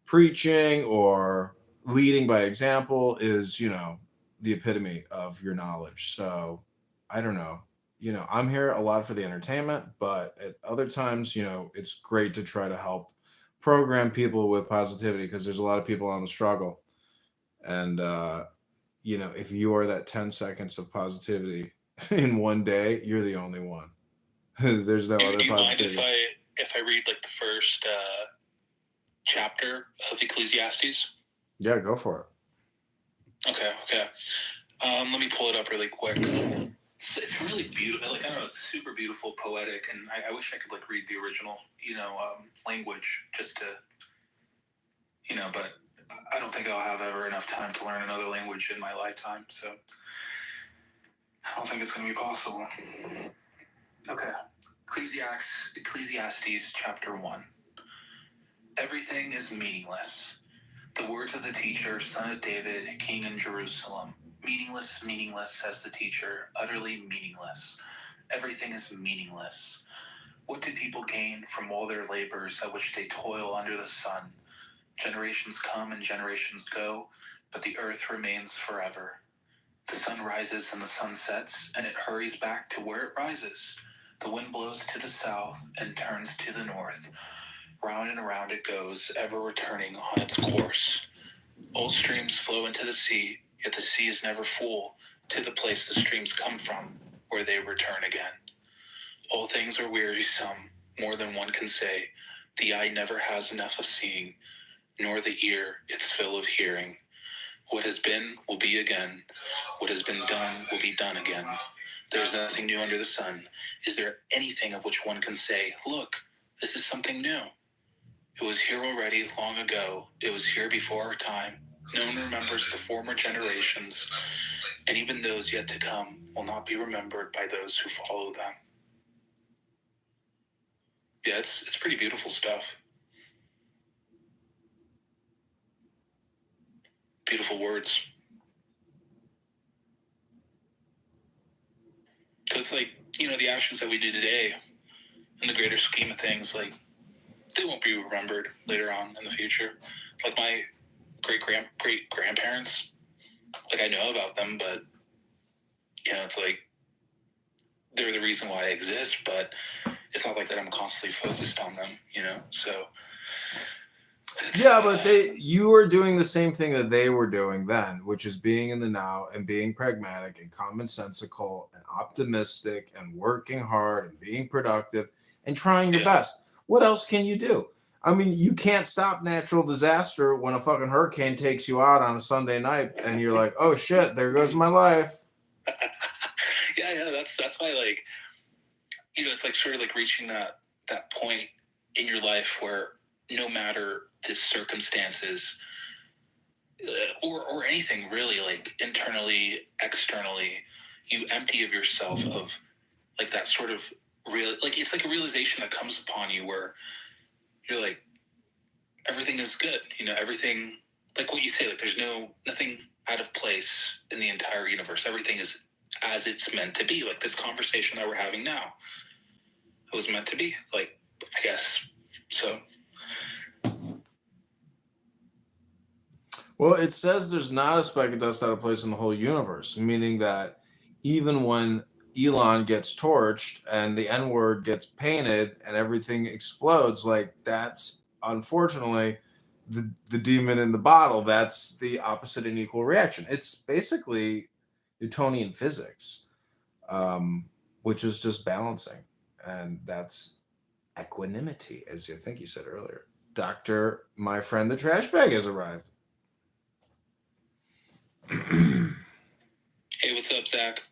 preaching or leading by example is, the epitome of your knowledge. So I don't know. I'm here a lot for the entertainment, but at other times, it's great to try to help program people with positivity because there's a lot of people on the struggle. And, if you are that 10 seconds of positivity in one day, you're the only one. There's no other positivity. Mind if I read like the first chapter of Ecclesiastes? Yeah, go for it. Okay. Let me pull it up really quick. It's really beautiful. Like, I don't know, it's super beautiful, poetic, and I wish I could like read the original, language just to, but I don't think I'll have ever enough time to learn another language in my lifetime, so I don't think it's going to be possible. Okay. Ecclesiastes chapter 1. Everything is meaningless. The words of the teacher, son of David, king in Jerusalem. Meaningless, meaningless, says the teacher, utterly meaningless. Everything is meaningless. What do people gain from all their labors at which they toil under the sun? Generations come and generations go, but the earth remains forever. The sun rises and the sun sets, and it hurries back to where it rises. The wind blows to the south and turns to the north. Round and around it goes, ever returning on its course. All streams flow into the sea, yet the sea is never full, to the place the streams come from, where they return again. All things are wearisome, more than one can say. The eye never has enough of seeing, nor the ear its fill of hearing. What has been will be again. What has been done will be done again. There is nothing new under the sun. Is there anything of which one can say, look, this is something new? It was here already long ago. It was here before our time. No one remembers the former generations, and even those yet to come will not be remembered by those who follow them. Yeah, it's pretty beautiful stuff. Beautiful words. So it's like, the actions that we do today in the greater scheme of things, like, they won't be remembered later on in the future. Like my great-grandparents, like I know about them, but, it's like, they're the reason why I exist, but it's not like that I'm constantly focused on them, so. Yeah, but you were doing the same thing that they were doing then, which is being in the now and being pragmatic and commonsensical and optimistic and working hard and being productive and trying your best. What else can you do? I mean, you can't stop natural disaster when a fucking hurricane takes you out on a Sunday night and you're like, oh shit, there goes my life. Yeah, that's why, like, it's like sort of like reaching that point in your life where no matter the circumstances, or anything really, like internally, externally, you empty of yourself of like that sort of real, like it's like a realization that comes upon you where you're like, everything is good, everything, like what you say, like there's nothing out of place in the entire universe. Everything is as it's meant to be. Like this conversation that we're having now, it was meant to be, like, I guess. So. Well, it says there's not a speck of dust out of place in the whole universe, meaning that even when Elon gets torched and the N-word gets painted and everything explodes, like that's unfortunately the demon in the bottle. That's the opposite and equal reaction. It's basically Newtonian physics, which is just balancing. And that's equanimity, as I think you said earlier. Doctor, my friend, the trash bag has arrived. Hey, what's up, Zach?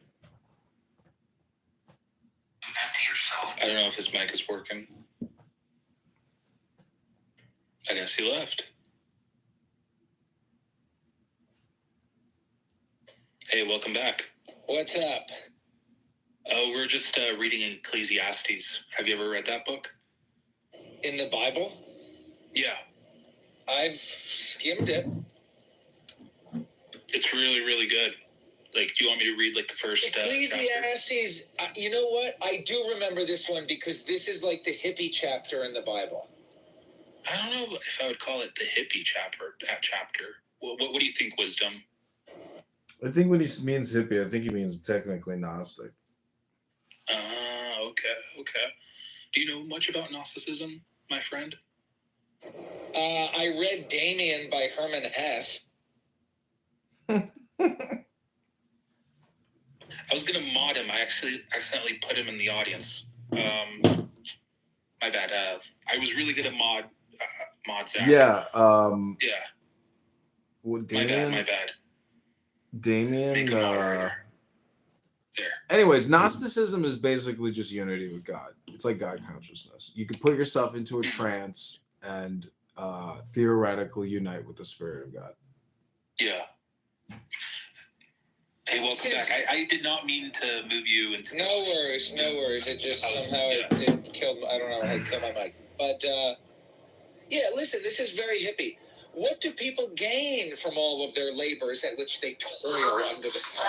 I don't know if his mic is working. I guess he left. Hey, welcome back. What's up? Oh, we're just reading Ecclesiastes. Have you ever read that book? In the Bible? Yeah. I've skimmed it. It's really, really good. Like, do you want me to read, like, the first Ecclesiastes, you know what? I do remember this one because this is like the hippie chapter in the Bible. I don't know if I would call it the hippie chapter. What do you think, Wisdom? I think when he means hippie, I think he means technically Gnostic. Okay. Do you know much about Gnosticism, my friend? I read Damien by Herman Hesse. I was gonna mod him. I actually accidentally put him in the audience. My bad. I was really good at mod Zach. Yeah. Yeah. Well, Damien, my bad. Damien. Make a moderator. There. Anyways, Gnosticism is basically just unity with God. It's like God consciousness. You can put yourself into a trance and theoretically unite with the Spirit of God. Yeah. Hey, welcome back. I did not mean to move you into... No worries. It just it killed... I don't know how it killed my mic. But, yeah, listen, this is very hippie. What do people gain from all of their labors at which they toil under the sun?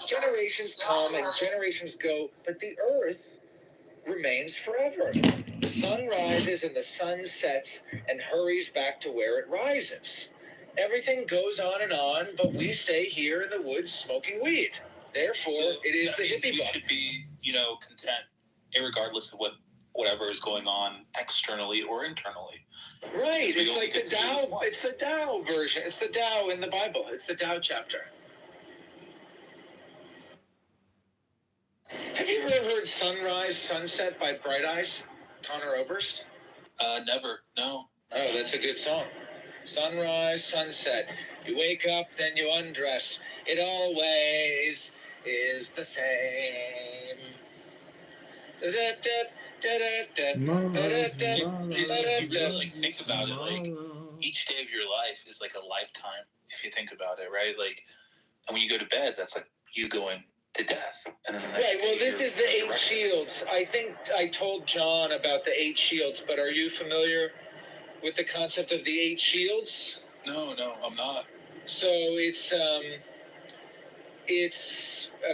Generations come and generations go, but the earth remains forever. The sun rises and the sun sets and hurries back to where it rises. Everything goes on, but we stay here in the woods smoking weed. Therefore, it is the hippie we book. Should be, content, irregardless of whatever is going on externally or internally. Right. It's like the Tao. It's the Tao version. It's the Tao in the Bible. It's the Tao chapter. Have you ever heard Sunrise, Sunset by Bright Eyes? Conor Oberst? Never. No. Oh, that's a good song. Sunrise, sunset. You wake up, then you undress. It always is the same. If you really think about it, like each day of your life is like a lifetime. If you think about it, right? Like, and when you go to bed, that's like you going to death. And then the next right. Well, this is the 8 shields. I think I told John about the 8 shields, but are you familiar with the concept of the 8 shields? No, I'm not. So it's a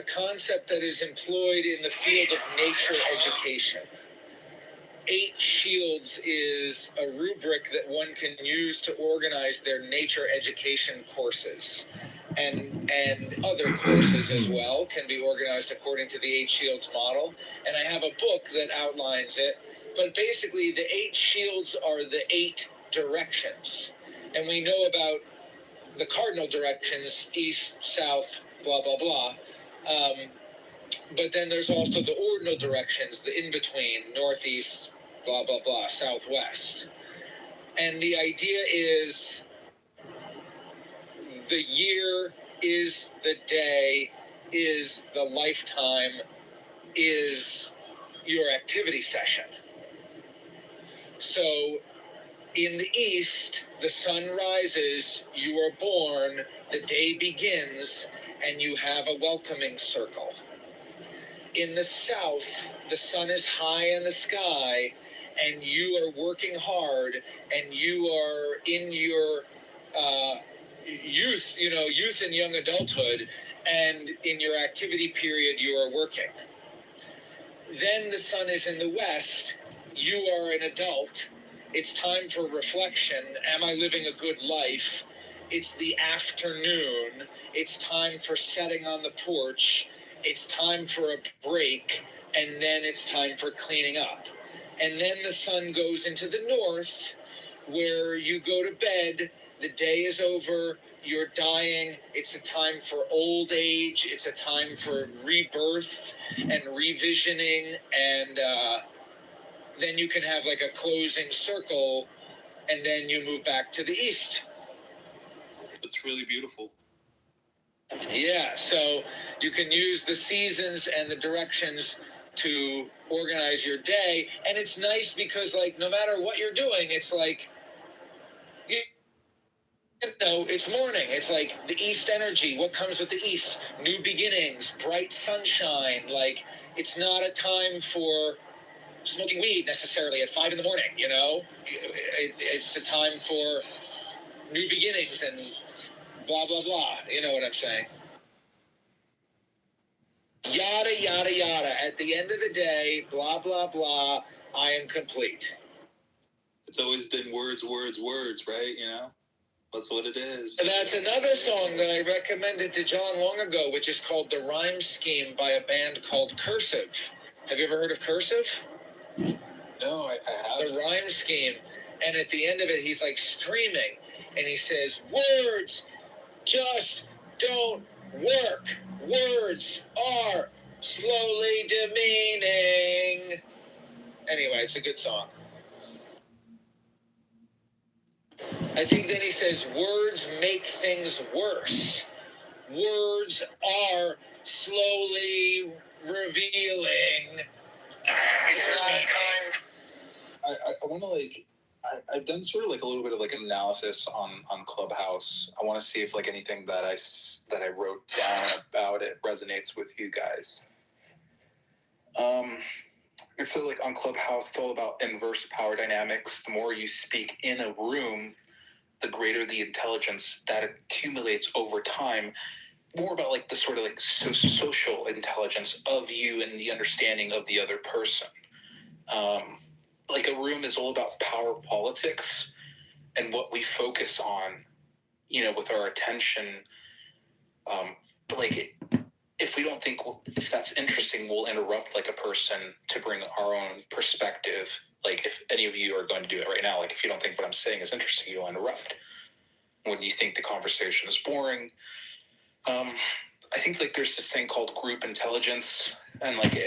concept that is employed in the field of nature education. 8 shields is a rubric that one can use to organize their nature education courses. And other courses as well can be organized according to the 8 shields model. And I have a book that outlines it. But basically, the 8 shields are the 8 directions. And we know about the cardinal directions, east, south, blah, blah, blah. But then there's also the ordinal directions, the in-between, northeast, blah, blah, blah, southwest. And the idea is the year is the day, is the lifetime, is your activity session. So in the east, the sun rises, you are born, the day begins, and you have a welcoming circle. In the south, the sun is high in the sky, and you are working hard, and you are in your youth and young adulthood, and in your activity period, you are working. Then the sun is in the west, you are an adult. It's time for reflection. Am I living a good life? It's the afternoon. It's time for sitting on the porch. It's time for a break. And then it's time for cleaning up. And then the sun goes into the north, where you go to bed. The day is over. You're dying. It's a time for old age. It's a time for rebirth and revisioning. And then you can have like a closing circle, and then you move back to the east. It's really beautiful. Yeah, so you can use the seasons and the directions to organize your day. And it's nice because, like, no matter what you're doing, it's like, you know, it's morning. It's like the east energy. What comes with the east? New beginnings, bright sunshine. Like, it's not a time for smoking weed necessarily at 5 a.m, you know? It's a time for new beginnings and blah, blah, blah. You know what I'm saying? Yada, yada, yada. At the end of the day, blah, blah, blah, I am complete. It's always been words, words, words, right? You know? That's what it is. And that's another song that I recommended to John long ago, which is called The Rhyme Scheme by a band called Cursive. Have you ever heard of Cursive? No, I haven't. The Rhyme Scheme. And at the end of it, he's like screaming. And he says, words just don't work. Words are slowly demeaning. Anyway, it's a good song. I think then he says, words make things worse. Words are slowly revealing. It's not time. I want to I've done sort of like a little bit of like analysis on Clubhouse. I want to see if like anything that I wrote down about it resonates with you guys. And so like on Clubhouse, it's all about inverse power dynamics. The more you speak in a room, the greater the intelligence that accumulates over time. More about like the sort of like social intelligence of you and the understanding of the other person. Like a room is all about power politics and what we focus on, you know, with our attention. If we don't think, if that's interesting, we'll interrupt like a person to bring our own perspective. Like if any of you are going to do it right now, like if you don't think what I'm saying is interesting, you'll interrupt. When you think the conversation is boring, I think like there's this thing called group intelligence, and like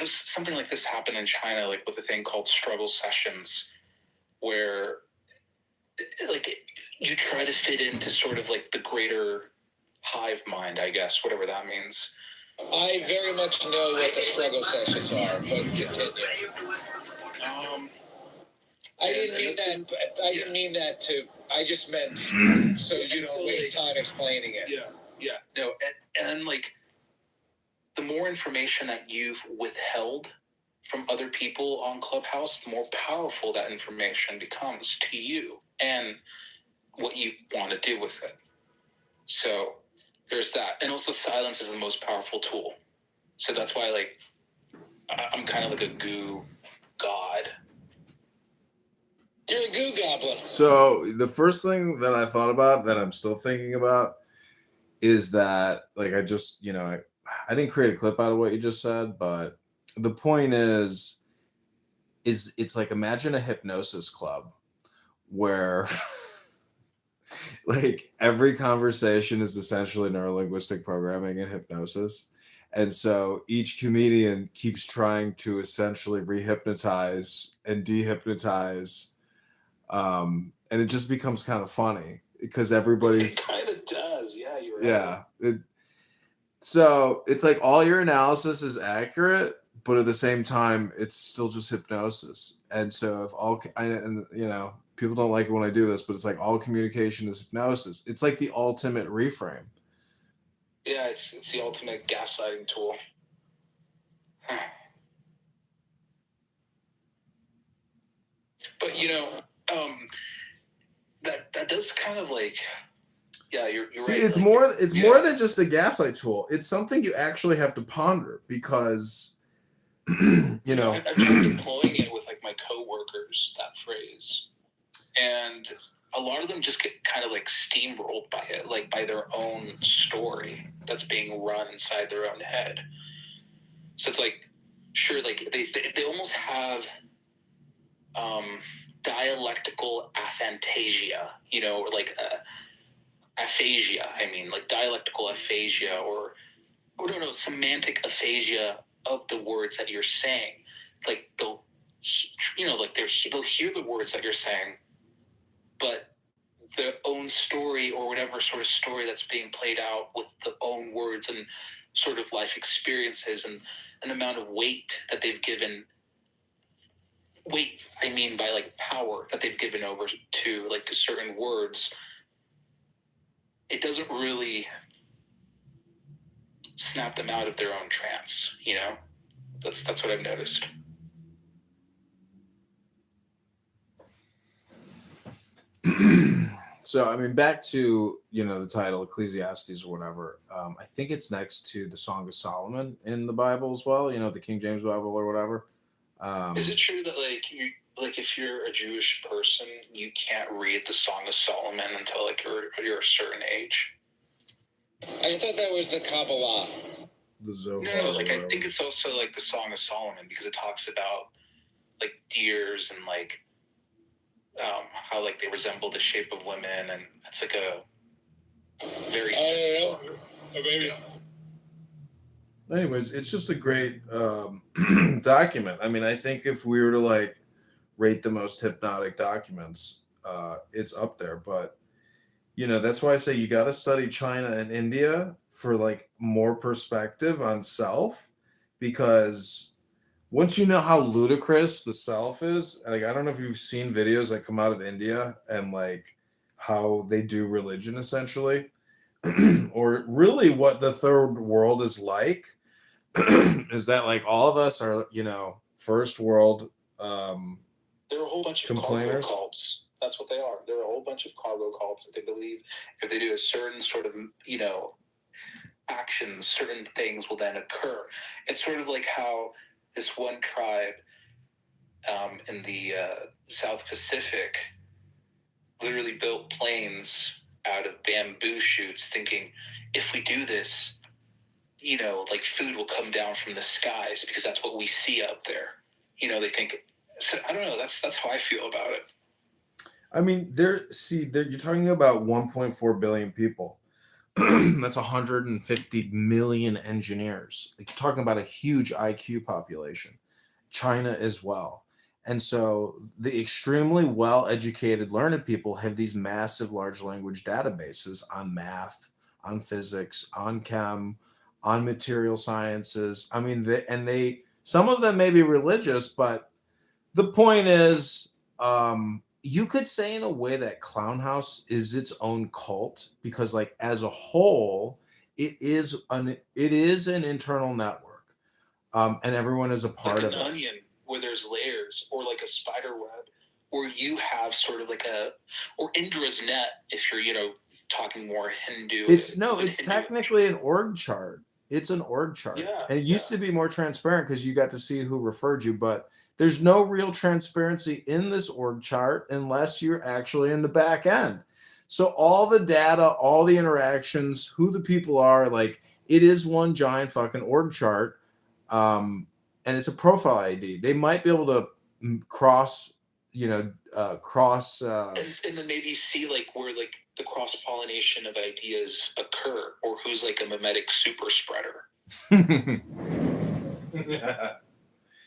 something like this happened in China, like with a thing called struggle sessions, where like you try to fit into sort of like the greater hive mind, I guess, whatever that means. I very much know what the struggle sessions are, but continue. I didn't mean that to. I just meant so you don't waste time explaining it. Yeah. No, and like the more information that you've withheld from other people on Clubhouse, the more powerful that information becomes to you and what you want to do with it. So there's that. And also silence is the most powerful tool. So that's why like I'm kind of like a goo god. You're a goo goblin. So the first thing that I thought about that I'm still thinking about is that like I just, you know, I didn't create a clip out of what you just said, but the point is it's like imagine a hypnosis club where like every conversation is essentially neurolinguistic programming and hypnosis. And so each comedian keeps trying to essentially rehypnotize and dehypnotize. And it just becomes kind of funny because everybody's It kind of does. Yeah, you're right. yeah. So it's like all your analysis is accurate, but at the same time, it's still just hypnosis. And so if all, and you know, people don't like it when I do this, but it's like all communication is hypnosis. It's like the ultimate reframe. Yeah, it's the ultimate gaslighting tool. But that does kind of like, yeah, you're See, right. it's like, more than just a gaslight tool. It's something you actually have to ponder because I've tried deploying it with like my coworkers, that phrase, and a lot of them just get kind of like steamrolled by it, like by their own story that's being run inside their own head. So it's like, sure, like they almost have dialectical aphantasia, or like aphasia. I mean, like dialectical aphasia, or no, semantic aphasia of the words that you're saying. Like they'll hear the words that you're saying, but their own story or whatever sort of story that's being played out with the own words and sort of life experiences and an amount of weight that they've given. Weight, I mean by like power that they've given over to like to certain words. It doesn't really snap them out of their own trance, That's what I've noticed. So, I mean, back to, the title, Ecclesiastes or whatever. I think it's next to the Song of Solomon in the Bible as well, the King James Bible or whatever. Is it true that if you're a Jewish person, you can't read the Song of Solomon until like you're a certain age? I thought that was the Kabbalah. The Zohar. No, I think it's also like the Song of Solomon because it talks about like deers and like how like they resemble the shape of women, and it's like a very maybe. Anyways, it's just a great document. I mean, I think if we were to like rate the most hypnotic documents, it's up there. But that's why I say you got to study China and India for like more perspective on self, because once you know how ludicrous the self is, like I don't know if you've seen videos that come out of India and like how they do religion essentially, or really what the third world is like. Is that like all of us are, first world There are a whole bunch of complainers? cargo cults. That's what they are. There are a whole bunch of cargo cults that they believe if they do a certain sort of, actions, certain things will then occur. It's sort of like how this one tribe in the South Pacific literally built planes out of bamboo shoots thinking, if we do this, like food will come down from the skies because that's what we see out there. They think, so I don't know. That's how I feel about it. I mean, you're talking about 1.4 billion people. That's 150 million engineers. Like, you're talking about a huge IQ population. China as well. And so the extremely well-educated, learned people have these massive large language databases on math, on physics, on chem, on material sciences. I mean, some of them may be religious, but the point is, you could say in a way that Clown House is its own cult because, like, as a whole, it is an internal network, and everyone is a part of it. Like an onion where there's layers, or like a spider web, where you have sort of like or Indra's net if you're talking more Hindu. It's technically an org chart. It's an org chart. Yeah, and it used to be more transparent because you got to see who referred you, but there's no real transparency in this org chart unless you're actually in the back end. So all the data, all the interactions, who the people are, like, it is one giant fucking org chart. And it's a profile ID. They might be able to cross. And then maybe see like where like the cross-pollination of ideas occur, or who's like a mimetic super spreader.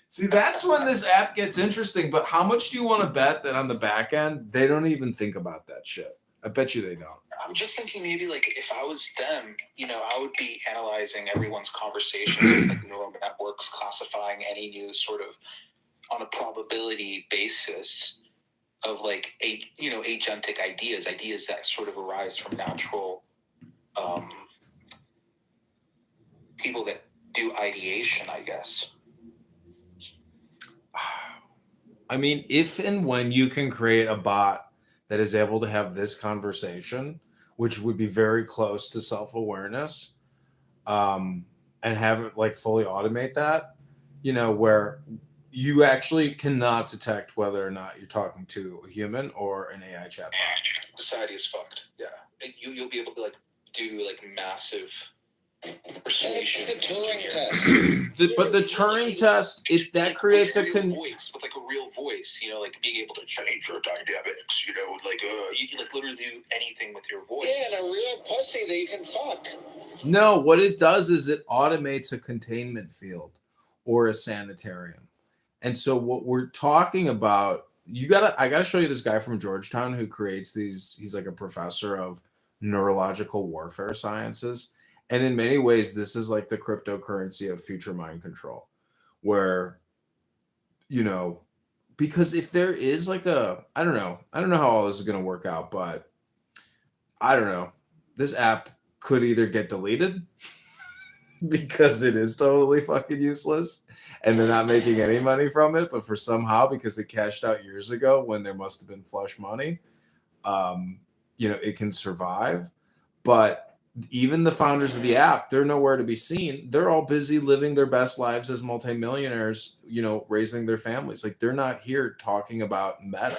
See, that's when this app gets interesting. But how much do you want to bet that on the back end they don't even think about that shit? I bet you they don't. I'm just thinking maybe like if I was them, I would be analyzing everyone's conversations with like neural networks, classifying any news sort of on a probability basis, of like agentic ideas that sort of arise from natural people that do ideation, I guess. I mean, if and when you can create a bot that is able to have this conversation, which would be very close to self-awareness, and have it like fully automate that, where you actually cannot detect whether or not you're talking to a human or an AI chatbot. Society is fucked. Yeah, you'll be able to like do like massive persuasion. That's the Turing test. But the Turing test, that creates a voice with like a real voice. Like being able to change your dynamics. You like literally do anything with your voice. Yeah, and a real pussy that you can fuck. No, what it does is it automates a containment field or a sanitarium. And so what we're talking about, I gotta show you this guy from Georgetown who creates these. He's like a professor of neurological warfare sciences. And in many ways, this is like the cryptocurrency of future mind control, where, because if there is like I don't know how all this is going to work out, but I don't know, this app could either get deleted because it is totally fucking useless and they're not making any money from it, but for somehow, because it cashed out years ago when there must have been flush money, it can survive. But even the founders of the app, they're nowhere to be seen. They're all busy living their best lives as multimillionaires, raising their families. Like, they're not here talking about Meta.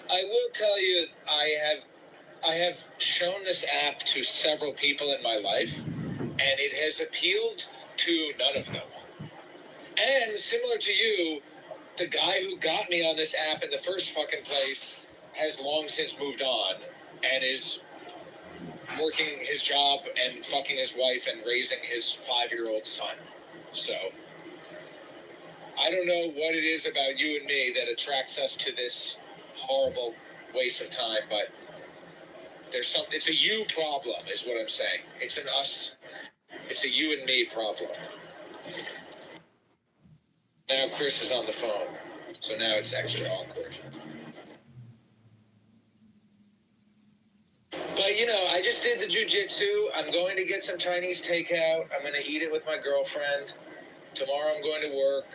I will tell you, I have shown this app to several people in my life, and it has appealed to none of them. And similar to you, the guy who got me on this app in the first fucking place has long since moved on and is working his job and fucking his wife and raising his 5-year-old son. So I don't know what it is about you and me that attracts us to this horrible waste of time, but it's a you problem is what I'm saying. It's an us, it's a you and me problem. Now Chris is on the phone, so now it's extra awkward. But I just did the jiu-jitsu. I'm going to get some Chinese takeout. I'm going to eat it with my girlfriend. Tomorrow I'm going to work.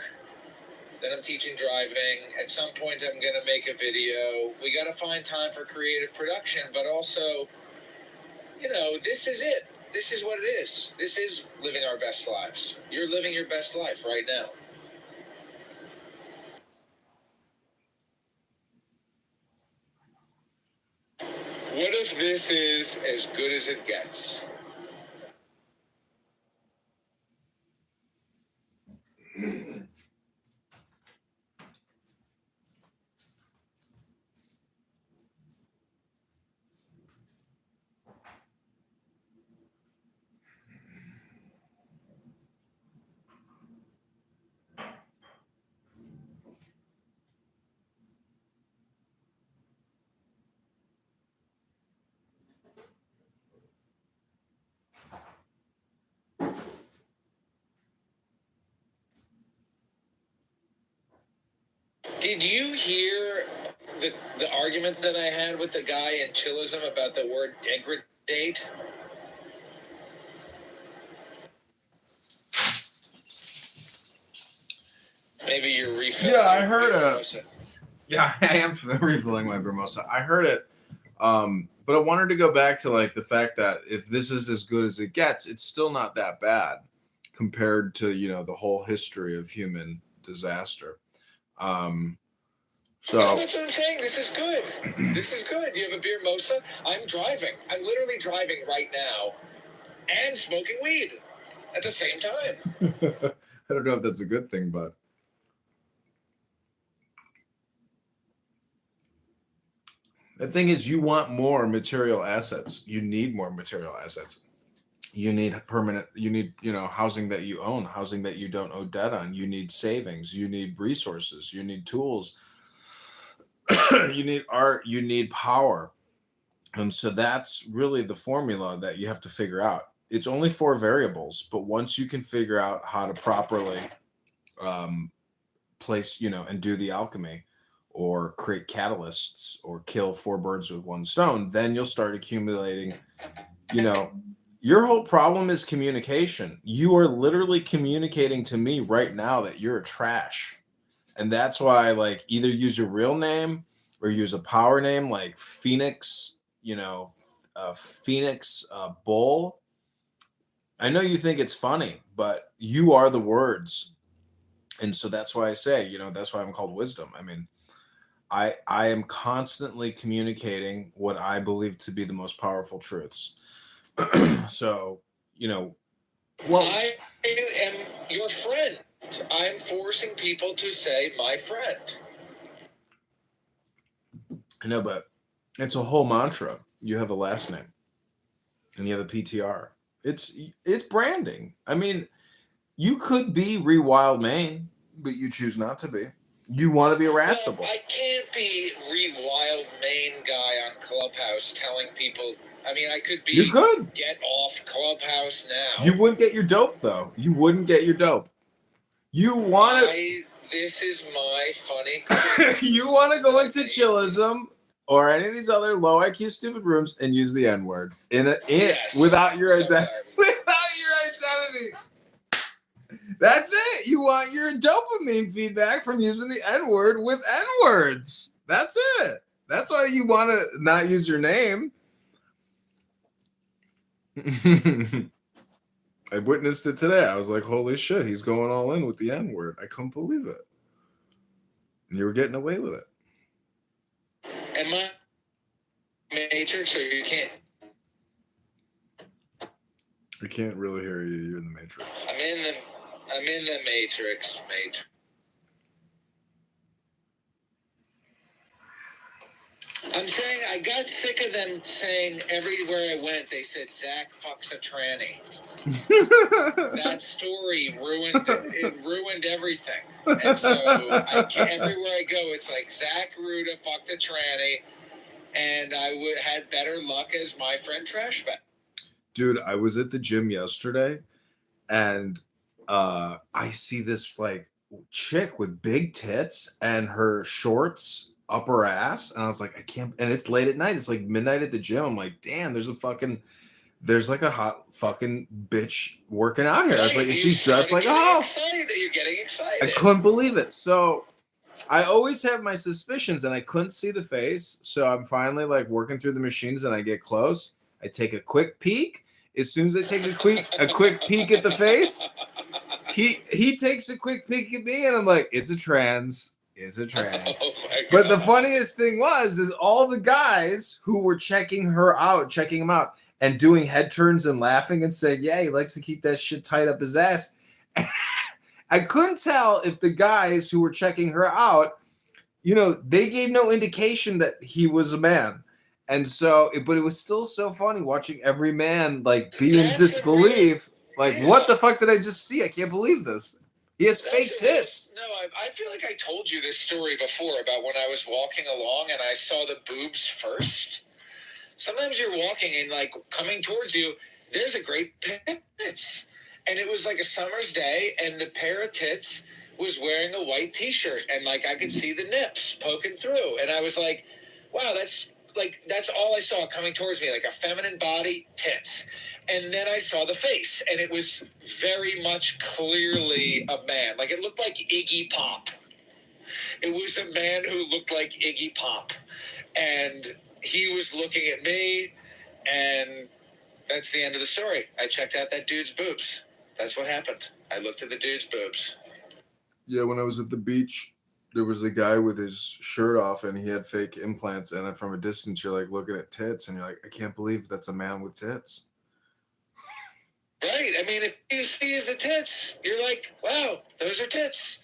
Then I'm teaching driving. At some point I'm going to make a video. We got to find time for creative production, but also, this is it. This is what it is. This is living our best lives. You're living your best life right now. What if this is as good as it gets? Did you hear the argument that I had with the guy in Chillism about the word degradate? Maybe you're refilling. Yeah, I heard Yeah, I am refilling my Vermosa. I heard it, but I wanted to go back to like the fact that if this is as good as it gets, it's still not that bad compared to the whole history of human disaster. So that's what I'm saying. This is good. This is good. You have a beer mosa. I'm driving. I'm literally driving right now and smoking weed at the same time. I don't know if that's a good thing, but the thing is, you want more material assets. You need more material assets. You need housing that you own, housing that you don't owe debt on. You need savings. You need resources. You need tools. You need art. You need power. And so that's really the formula that you have to figure out. It's only 4 variables, but once you can figure out how to properly place, and do the alchemy, or create catalysts or kill 4 birds with 1 stone, then you'll start accumulating, you know, your whole problem is communication. You are literally communicating to me right now that you're a trash. And that's why, like, either use your real name or use a power name like Phoenix, Phoenix Bull. I know you think it's funny, but you are the words. And so that's why I say, that's why I'm called wisdom. I mean, I am constantly communicating what I believe to be the most powerful truths. So, well, I am your friend. I'm forcing people to say my friend. I know, but it's a whole mantra. You have a last name and you have a PTR. It's branding. I mean, you could be Rewild Maine, but you choose not to be. You want to be irascible. No, I can't be Rewild Maine guy on Clubhouse telling people. I mean, I could be. You could get off Clubhouse now. You wouldn't get your dope though. You wouldn't get your dope. You want to. This is my funny. You want to go into chillism or any of these other low IQ stupid rooms and use the N word without your identity. Without your identity. That's it. You want your dopamine feedback from using the N word with N words. That's it. That's why you want to not use your name. I witnessed it today. I was like, holy shit, he's going all in with the N word. I couldn't believe it. And you were getting away with it. Am I Matrix or you can't? I can't really hear you. You're in the Matrix. I'm in the Matrix. I'm saying I got sick of them saying everywhere I went, they said Zach fucks a tranny. That story ruined everything. And so everywhere I go, it's like Zach Ruda fucked a tranny, and I had better luck as my friend Trashback. Dude, I was at the gym yesterday, and I see this like chick with big tits and her shorts up her ass, and I was like, I can't. And it's late at night. It's like midnight at the gym. I'm like, damn, there's like a hot fucking bitch working out here. I was like, and she's dressed like, You're getting excited. I couldn't believe it. So I always have my suspicions, and I couldn't see the face. So I'm finally like working through the machines, and I get close. I take a quick peek. As soon as I take a quick peek at the face, he takes a quick peek at me, and I'm like, it's a trans. It's a trans. Oh but the funniest thing is all the guys who were checking him out, and doing head turns and laughing and saying, yeah, he likes to keep that shit tight up his ass. I couldn't tell if the guys who were checking her out, they gave no indication that he was a man. And so, but it was still so funny watching every man like be in disbelief. Like, what the fuck did I just see? I can't believe this. He has fake tits. No, I feel like I told you this story before about when I was walking along and I saw the boobs first. Sometimes you're walking and like coming towards you, there's a great pair of tits. And it was like a summer's day and the pair of tits was wearing a white t-shirt and like I could see the nips poking through. And I was like, wow, that's all I saw coming towards me, like a feminine body, tits. And then I saw the face, and it was very much clearly a man. Like, it looked like Iggy Pop. It was a man who looked like Iggy Pop. And he was looking at me, and that's the end of the story. I checked out that dude's boobs. That's what happened. I looked at the dude's boobs. Yeah, when I was at the beach, there was a guy with his shirt off, and he had fake implants. And from a distance, you're like looking at tits, and you're like, I can't believe that's a man with tits. Right. I mean, if you see the tits, you're like, wow, those are tits.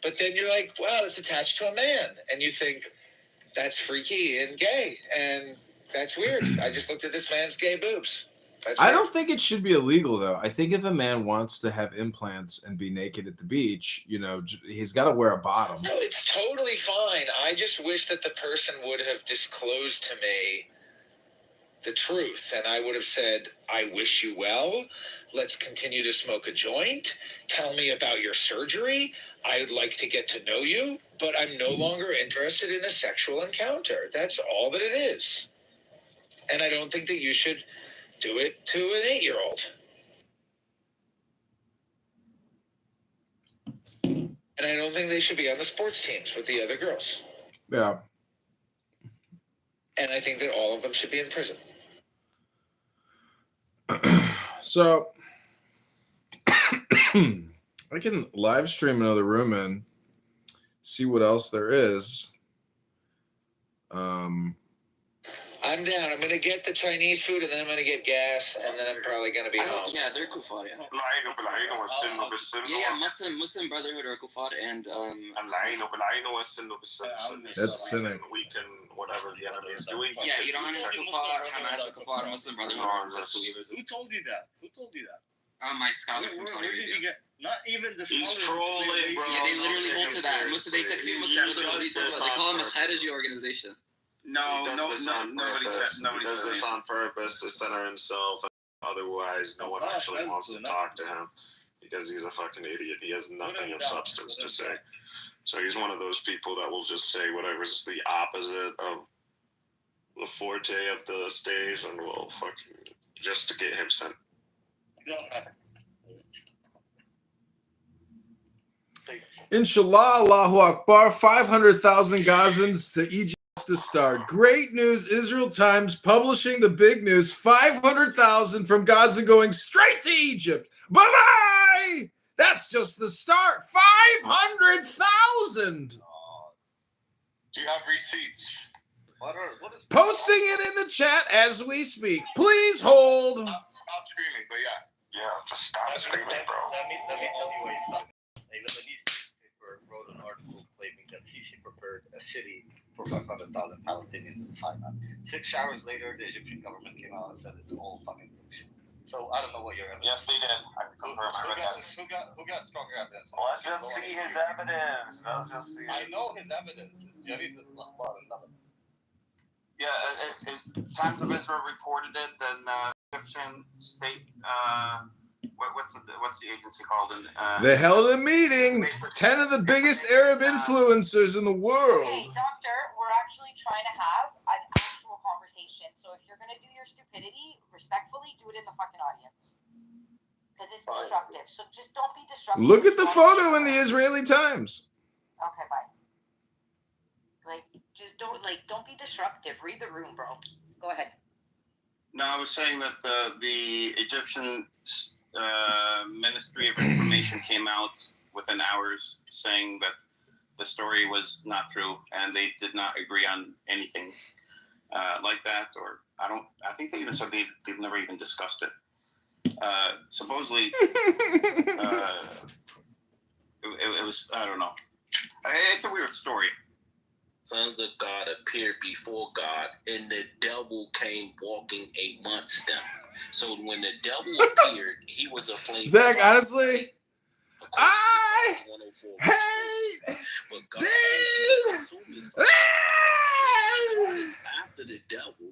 But then you're like, wow, it's attached to a man. And you think, that's freaky and gay. And that's weird. I just looked at this man's gay boobs. I don't think it should be illegal, though. I think if a man wants to have implants and be naked at the beach, he's got to wear a bottom. No, it's totally fine. I just wish that the person would have disclosed to me the truth. And I would have said, I wish you well. Let's continue to smoke a joint. Tell me about your surgery. I'd like to get to know you, but I'm no longer interested in a sexual encounter. That's all that it is. And I don't think that you should do it to an 8-year-old. And I don't think they should be on the sports teams with the other girls. Yeah. And I think that all of them should be in prison. So I can live stream another room and see what else there is. I'm down. I'm going to get the Chinese food, and then I'm going to get gas, and then I'm probably going to be home. Yeah, they're Kufar, yeah. Yeah, Muslim Brotherhood or Kufar, and That's cynic. We can whatever the enemy is doing. Yeah, Iran is Kufar, Hamas is Kufar, Muslim Brotherhood is believers. Who told you that? My scholar from Saudi Arabia. Not even the He's trolling, bro. Yeah, they literally hold to that. They call them a Khariji organization. Nobody does this on purpose to center himself. Otherwise, no one actually wants to talk to him because he's a fucking idiot. He has nothing of substance to say. So he's one of those people that will just say whatever's the opposite of the forte of the stage and will fucking just to get him sent. Inshallah, Allahu Akbar, 500,000 Gazans to Egypt to start. Great news, Israel Times publishing the big news, 500,000 from Gaza going straight to Egypt. Bye-bye! That's just the start, 500,000! Do you have receipts? Posting it in the chat as we speak. Please hold. Stop screaming, but yeah. Yeah, just stop screaming, bro. Let me tell you what he said. A Lebanese newspaper wrote an article claiming that Sisi prepared a city for 500,000 Palestinians in Sinai. 6 hours later, the Egyptian government came out and said it's all fucking bullshit. So I don't know what you're. Yes, they did. I can confirm. Who got stronger evidence? Let's just see his evidence. Let's just see. I know his evidence. It's Jarid al-Akhbar and Lebanon. Yeah, Times of Israel reported it, then Egyptian state. What's the agency called? They held a meeting. 10 of the biggest Arab influencers in the world. Okay, doctor, we're actually trying to have an actual conversation. So if you're going to do your stupidity, respectfully, do it in the fucking audience. Because it's destructive. So just don't be destructive. Look at the photo in the Israeli Times. Okay, bye. Don't be disruptive. Read the room, bro. Go ahead. No, I was saying that the Egyptian Ministry of Information came out within hours saying that the story was not true and they did not agree on anything like that. Or I think they even said they've never even discussed it. Supposedly, it was, I don't know. It's a weird story. Sons of God appeared before God, and the devil came walking amongst them. So when the devil appeared, he was a flame. Zach, honestly, I hate this. After the devil,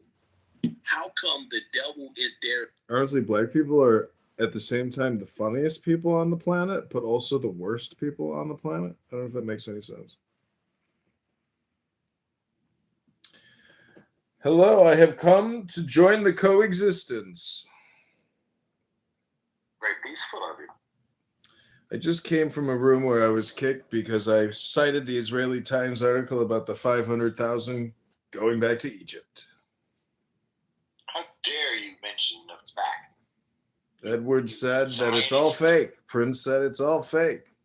how come the devil is there? Honestly, black people are at the same time the funniest people on the planet, but also the worst people on the planet. I don't know if that makes any sense. Hello, I have come to join the coexistence. Very peaceful of you. I just came from a room where I was kicked because I cited the Israeli Times article about the 500,000 going back to Egypt. How dare you mention it's back? Edward said that it's all fake. Prince said it's all fake.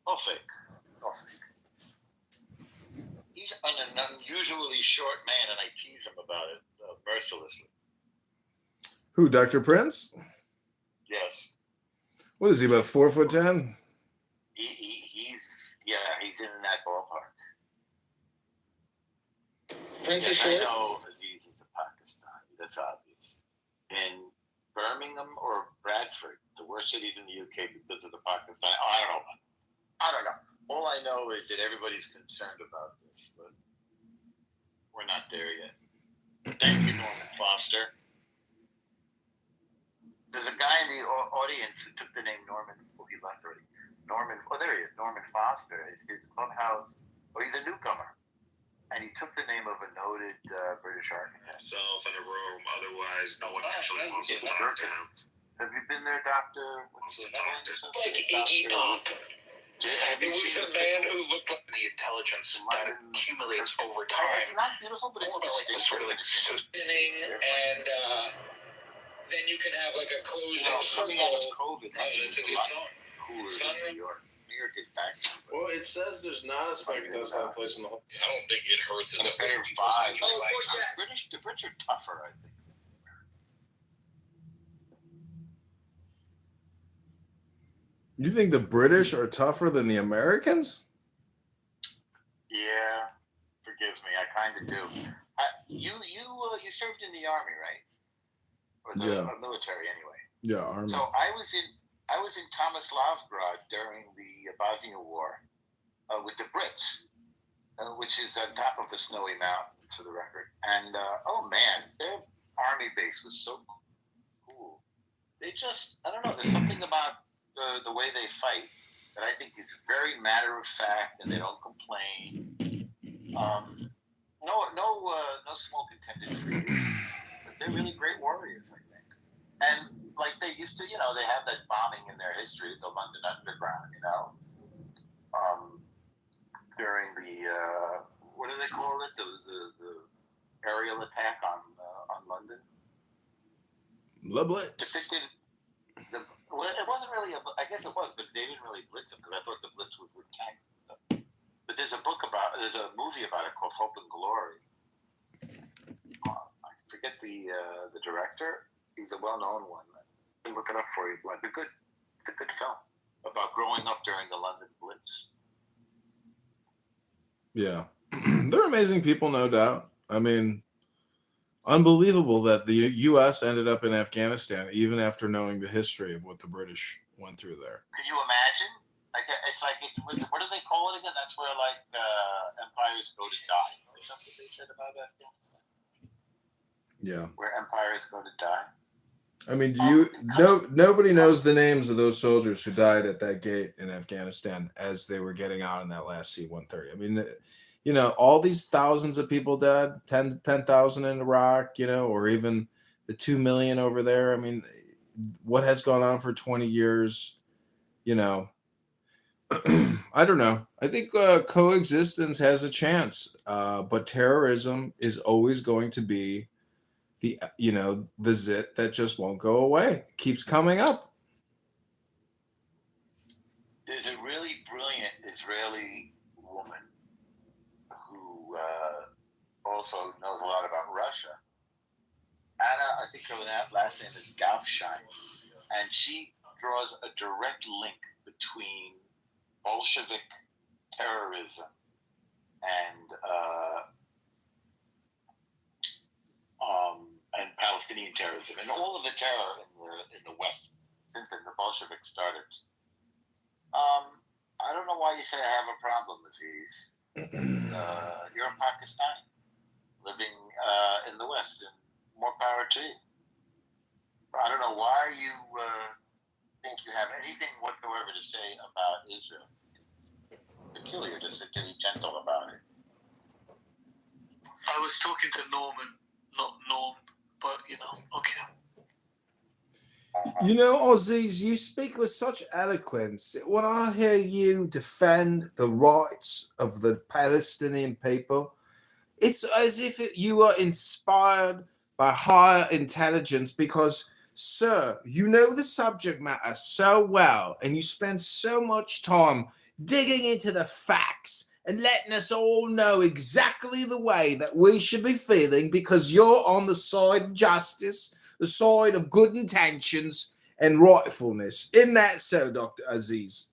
All fake. All fake. He's an unusually short man, and I tease him about it mercilessly. Who, Dr. Prince? Yes. What is he, about 4'10"? He's in that ballpark. Prince is I short? know Aziz is a Pakistani. That's obvious. In Birmingham or Bradford, the worst cities in the UK because of the Pakistani. I don't know. All I know is that everybody's concerned about this, but we're not there yet. Thank you, Norman Foster. There's a guy in the audience who took the name Norman. Well, he left already. Norman. Oh, there he is. Norman Foster. It's his clubhouse. Oh, he's a newcomer. And he took the name of a noted British architect. Himself in a room, otherwise no one actually wants to talk to him. Have you been there, Doctor? Wants to talk to him. Like Iggy Pop. It was a man who looked like the intelligence that accumulates over time. It's not beautiful, but it's Like this sort of like And then you can have like a closing coming out of circle. COVID. That's a good song. Cooler than New York. New York is back. Well, it says there's not a spec that doesn't have a place in the whole. I don't think it hurts as much. The British are tougher, I think. You think the British are tougher than the Americans? Yeah, forgives me. I kind of do. You served in the army, right? Or the military, anyway. Yeah, army. So I was in Tomislavgrad during the Bosnia War with the Brits, which is on top of a snowy mountain, for the record. And oh man, their army base was so cool. They just, I don't know. There's something about the way they fight that I think is very matter of fact, and they don't complain. No smoke intended for you, but they're really great warriors, I think. And like they used to, they have that bombing in their history, the London Underground, during the what do they call it? The aerial attack on London. The Blitz. Well, it wasn't really I guess it was, but they didn't really blitz them because I thought the Blitz was with tanks and stuff. But there's a movie about it called Hope and Glory. I forget the director. He's a well-known one. You can look it up for you. It's a good film about growing up during the London Blitz. Yeah. They're amazing people, no doubt. I mean, unbelievable that the U.S. ended up in Afghanistan, even after knowing the history of what the British went through there. Could you imagine? It's like, what do they call it again? That's where, empires go to die. Is that what they said about Afghanistan? Yeah. Where empires go to die? I mean, nobody knows the names of those soldiers who died at that gate in Afghanistan as they were getting out in that last C-130. I mean, all these thousands of people dead, 10,000 in Iraq, or even the 2 million over there. I mean, what has gone on for 20 years, I don't know. I think coexistence has a chance, but terrorism is always going to be the zit that just won't go away. It keeps coming up. There's a really brilliant Israeli woman who also knows a lot about Russia. Anna, I think her last name is Gaufsheim, and she draws a direct link between Bolshevik terrorism and Palestinian terrorism and all of the terror in the West since then the Bolsheviks started. I don't know why you say I have a problem, Aziz. You're a Pakistani living in the West, and more power to you. I don't know why you think you have anything whatsoever to say about Israel. It's peculiar to be gentle about it. I was talking to Norman, not Norm, but okay. Aziz, you speak with such eloquence. When I hear you defend the rights of the Palestinian people, it's as if you are inspired by higher intelligence because, sir, you know the subject matter so well and you spend so much time digging into the facts and letting us all know exactly the way that we should be feeling because you're on the side of justice, the side of good intentions and rightfulness. Isn't that so, Dr. Aziz?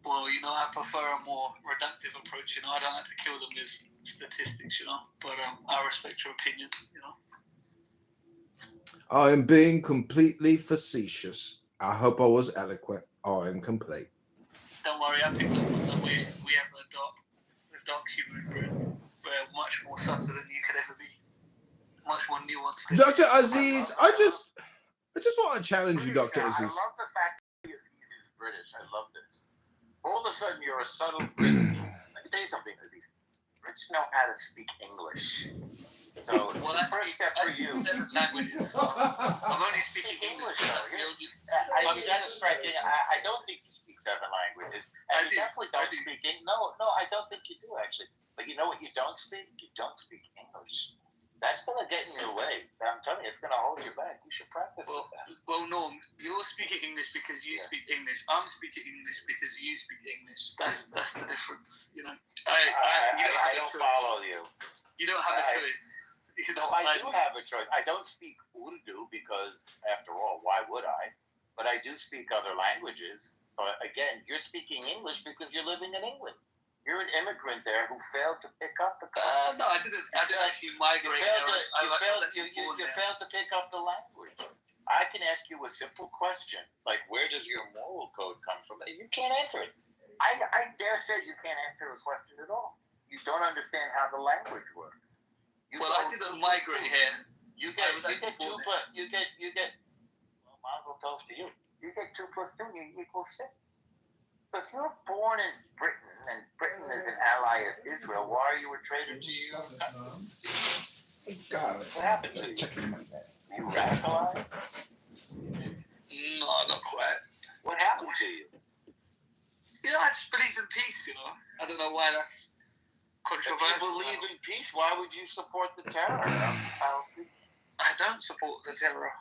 Well, I prefer a more reductive approach. I don't like to kill them with statistics, but I respect your opinion, I am being completely facetious. I hope I was eloquent. I am complete. Don't worry, I picked up on that. We have a dark humor in Britain. But they're much more subtle than you could ever be. Much more nuanced. Dr. Aziz, I just want to challenge you, Dr. I Aziz. love the fact that Aziz is British. I love this. All of a sudden, you're a subtle British. Let me tell you something, Aziz. Brits know how to speak English. So, well, the first step for you. 7 languages. I'm only speaking English. I'm just striking. I don't think you speak 7 languages. And you definitely don't speak English. No, I don't think you do, actually. But you know what you don't speak? You don't speak English. That's going to get in your way. I'm telling you, it's going to hold you back. You should practice with that. Well, Norm, you're speaking English because you speak English. I'm speaking English because you speak English. That's the difference, you know. I don't follow you. You don't have a choice. You know, I do have a choice. I don't speak Urdu because, after all, why would I? But I do speak other languages. But again, you're speaking English because you're living in England. You're an immigrant there who failed to pick up the culture. No, I didn't actually migrate. You failed to pick up the language. I can ask you a simple question, like where does your moral code come from? You can't answer it. I dare say you can't answer a question at all. You don't understand how the language works. I didn't migrate here. You get well, mazel tov to you. You get 2 + 2 equals 6. But if you're born in Britain and Britain is an ally of Israel, why are you a traitor to your country? What happened to you? You radicalized? No, not quite. What happened to you? You know, I just believe in peace, you know. I don't know why that's controversial. If you believe in peace, why would you support the terror? I don't support the terror.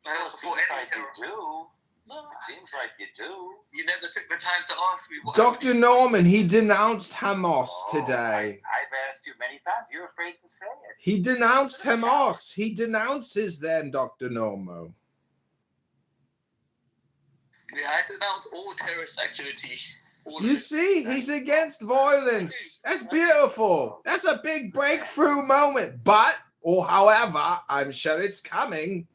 I don't support any terror. You do. No, it seems like you do. You never took the time to ask me what. Dr. Norman, he denounced Hamas today. I've asked you many times. You're afraid to say it. He denounced Hamas. He denounces them, Dr. Normo. Yeah, I denounce all terrorist activity. You see, he's against violence. That's beautiful. That's a big breakthrough moment. But, or however, I'm sure it's coming.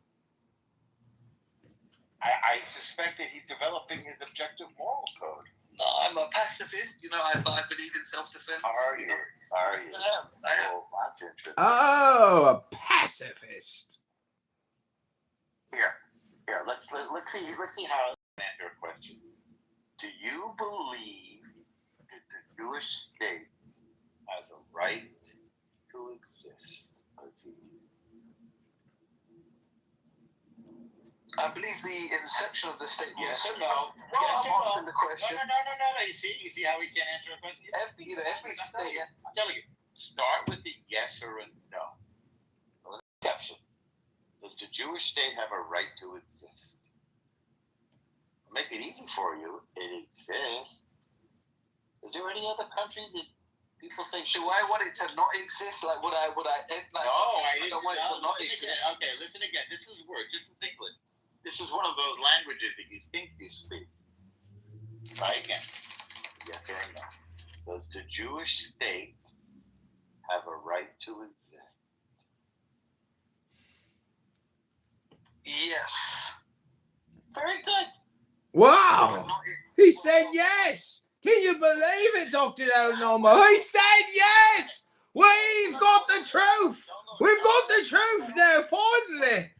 I suspect that he's developing his objective moral code. No, I'm a pacifist. You know, I believe in self-defense. Are you? I am. Oh, that's interesting. Oh, a pacifist. Here. Let's see how I answer a question. Do you believe that the Jewish state has a right to exist? Let's see. I believe the inception of the state was. Yes or no? I'm answering the question. No. You see how we can't answer a question? Every state. I'm telling you. Start with the yes or a no. Well, exception. Does the Jewish state have a right to exist? I'll make it easy for you. It exists. Is there any other country that people say? Do I want it to not exist? Like, would I end like? No, I don't want it to not exist. Okay, listen again. This is words. This is English. This is one of those languages that you think you speak. Try again. Yes or no? Does the Jewish state have a right to exist? Yes. Very good. Wow. He said yes. Can you believe it, Dr. Normo? He said yes. We've got the truth. We've got the truth now, finally.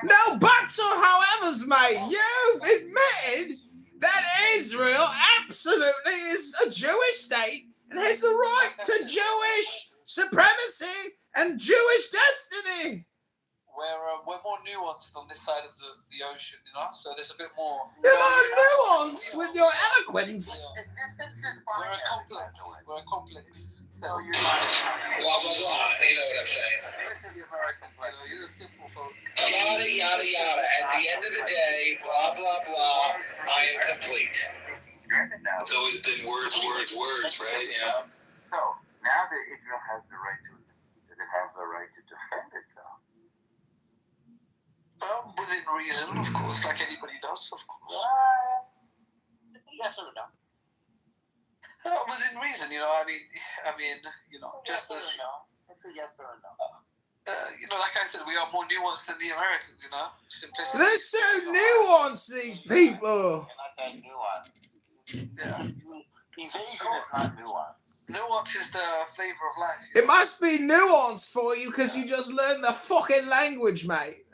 No buts or howevers, mate. You've admitted that Israel absolutely is a Jewish state and has the right to Jewish supremacy and Jewish destiny. We're more nuanced on this side of the ocean, you know. So there's a bit more. You're more nuanced with your eloquence. We're a complex. Blah, blah, blah. You know what I'm saying. Especially the Americans, you know, you're a simple folk. Yada, yada, yada. At the end of the day, blah, blah, blah. I am complete. It's always been words, right? You know? So, now that Israel has the right to exist, does it have the right to defend itself? Within reason, of course, like anybody does, of course. Yes or no? Within reason, you know. I mean, you know, just as no. It's a yes or a no. you know, like I said, we are more nuanced than the Americans, you know. Simplicity. They're so nuanced, these people. They're not that nuanced. Yeah. Evasion is not nuanced. Nuance is the flavor of life. It must be nuanced for you because you just learned the fucking language, mate.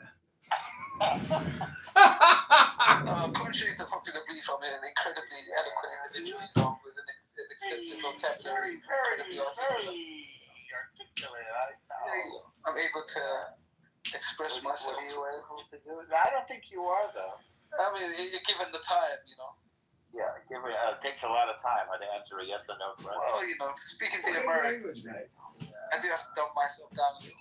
Contrary to popular belief, I'm an incredibly eloquent individual, you know, with an extensive vocabulary, incredibly articulate. I'm able to express myself. I don't think you are, though. I mean, given the time, you know. Yeah, it takes a lot of time to answer a yes or no question. Well, you know, speaking to the Americans, I do have to dumb myself down a little.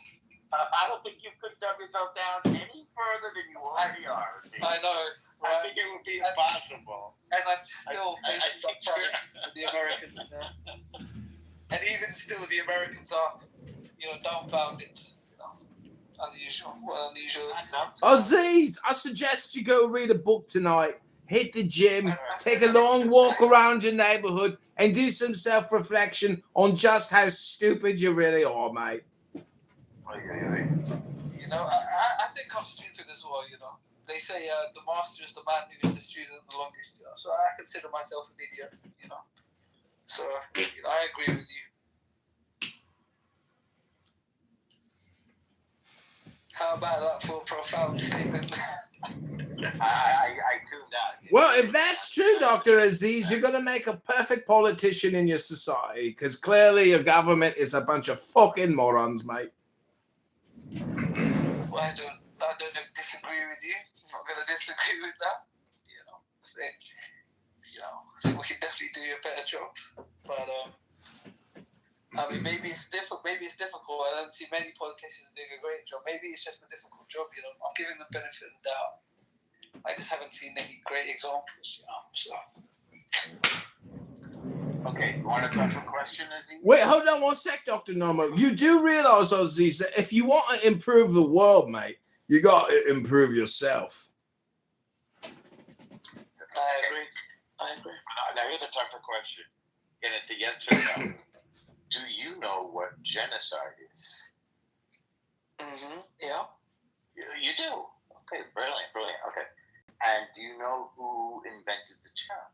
I don't think you could dumb yourself down any further than you already are. I know. Right? I think it would be impossible. And I'm still facing up problems with the Americans. You know? And even still, the Americans are, you know, dumbfounded. You know, unusual. Well, unusual. Aziz, I suggest you go read a book tonight, hit the gym, take a long walk around your neighborhood, and do some self-reflection on just how stupid you really are, mate. You know, I think I'm stupid as well, you know. They say the master is the man who is the student the longest, you know. So I consider myself an idiot, you know. So, you know, I agree with you. How about that for a profound statement? I tuned out. Well, if that's true, Dr. Aziz, you're going to make a perfect politician in your society because clearly your government is a bunch of fucking morons, mate. Well, I don't disagree with you. I'm not going to disagree with that. You know, I think we can definitely do a better job. But I mean, maybe it's difficult. I don't see many politicians doing a great job. Maybe it's just a difficult job. You know, I'm giving them the benefit of the doubt. I just haven't seen any great examples. You know, so. Okay, you want a tougher question, Aziz? Wait, hold on one sec, Dr. Normo. You do realize, Aziz, that if you want to improve the world, mate, you got to improve yourself. I agree. Now, here's a tougher question. And it's a yes or no. Do you know what genocide is? Mm-hmm. Yeah. You do? Okay, brilliant. Okay. And do you know who invented the term?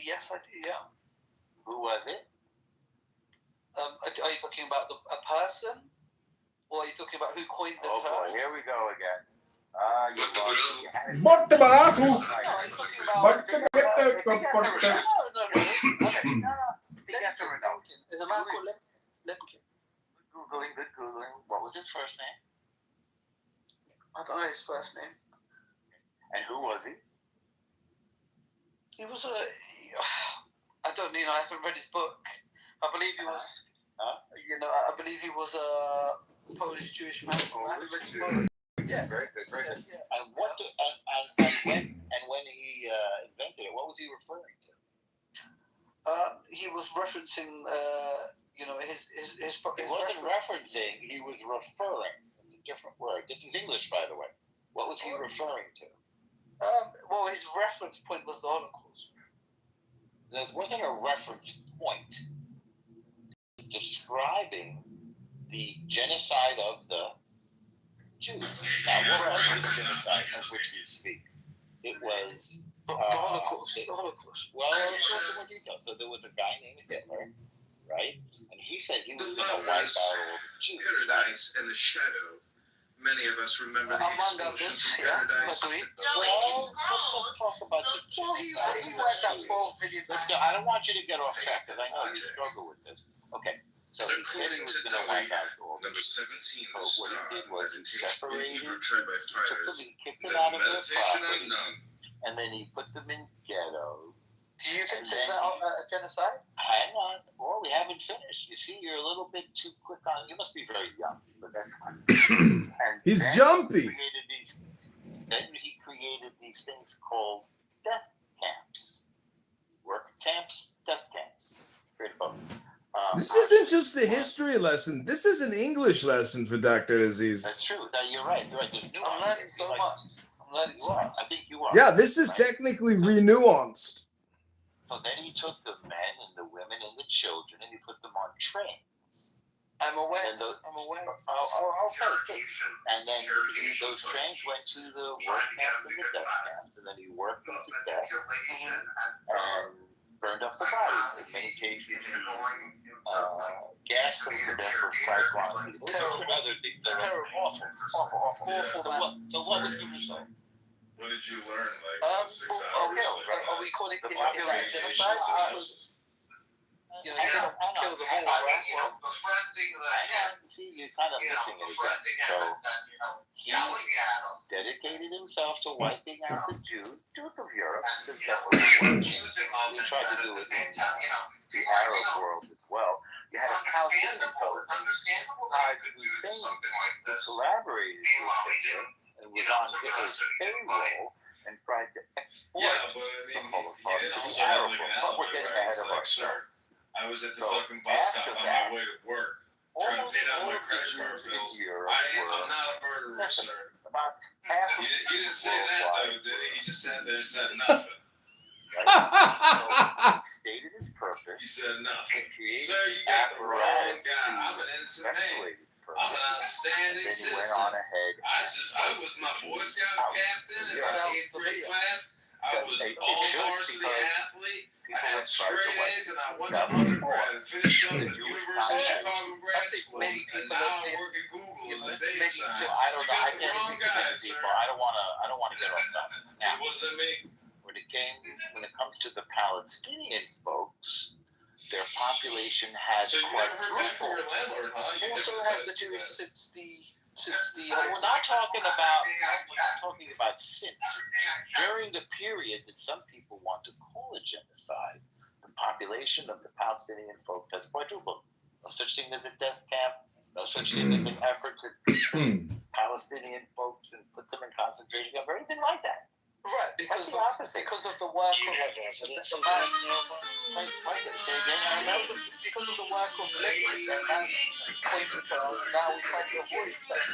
Yes, I do, yeah. Who was it? Are you talking about a person? Or are you talking about who coined the term? Oh boy, here we go again. You lost. What the Baraku? No, are you talking about... No. There's a man called Lemkin. Good Googling. What was his first name? I don't know his first name. And who was he? He was I don't know, I haven't read his book. I believe he was, I believe he was a Polish Jewish man. Yeah, very good. Yeah. And when he invented it, what was he referring to? He was referencing, his He wasn't referencing, he was referring. It's a different word. This is English, by the way. What was he referring to? Well, his reference point was the Holocaust. There wasn't a reference point describing the genocide of the Jews. Now, what was the genocide of which we speak? It was the Holocaust. The Holocaust. Well, let's go into more detail. So there was a guy named Hitler, right? And he said he was going to wipe out all the Jews. Paradise and the shadow. Many of us remember the explosion from Paradise. Well, let's talk about the he wiped out 12 million. I don't want you to get off track because I know you struggle with this. Okay. So he said he was going to wipe out all the Jews. But what he did was he separated, he took them, he kicked them out of their property, and then he put them in ghettos. Do you consider that a genocide? Hang on. Well, we haven't finished. You see, you're a little bit too quick on. You must be very young, but that's fine. He's jumpy. Then he created these things called death camps. Work camps, death camps. Great book. This isn't just a history lesson. This is an English lesson for Dr. Aziz. That's true. No, you're right. There's new I'm learning so much. You are. I think you are. Yeah, this is technically re-nuanced. So then he took the men and the women and the children and he put them on trains. I'm aware. I'm aware. Okay. And then those trains went to the work camps and the death camps, and then he worked them to death. And cases, gas them to death with cyclone. Terrible. Other things. Terrible. Awful. So what was the result? What did you learn? Like 6 hours later? Are we calling is that a genocide? You know, he didn't kill them all, right? Well, see, you're kind of missing it again. So he dedicated himself to wiping out the Jews of Europe. He tried to do it in the Arab world as well. You had a Palestinian Hussein who collaborated with Hitler and was on Hitler's payroll and tried to export the Holocaust to the Arab world. But we're getting ahead of ourselves. I was at the fucking bus stop on my way to work, trying to pay down my credit card bills. I'm not a murderer, sir. About half He didn't say that though, did he? He just said there's nothing. He stated his purpose. He said nothing. Sir, you got the wrong guy. I'm an innocent man. I'm an outstanding citizen. I was my Boy Scout captain in my 8th grade class. I was an all-varsity athlete. I had straight A's and I went to undergrad and finished up at the University of Chicago grad school. And now I work at Google as a data scientist. I don't know. I got the wrong guy, sir. I don't want to get off that. It wasn't me. When it comes to the Palestinian folks, their population has So you never heard back from quadrupled. your landlord, huh? You Also never has said- the Jews since the We're not talking about since. During the period that some people want to call a genocide, the population of the Palestinian folks has quadrupled. No such thing as a death camp. No such thing as an effort to take Palestinian folks and put them in concentration camps or anything like that. right because of the work of because of the work of Legacy and pointing to now we try to avoid that.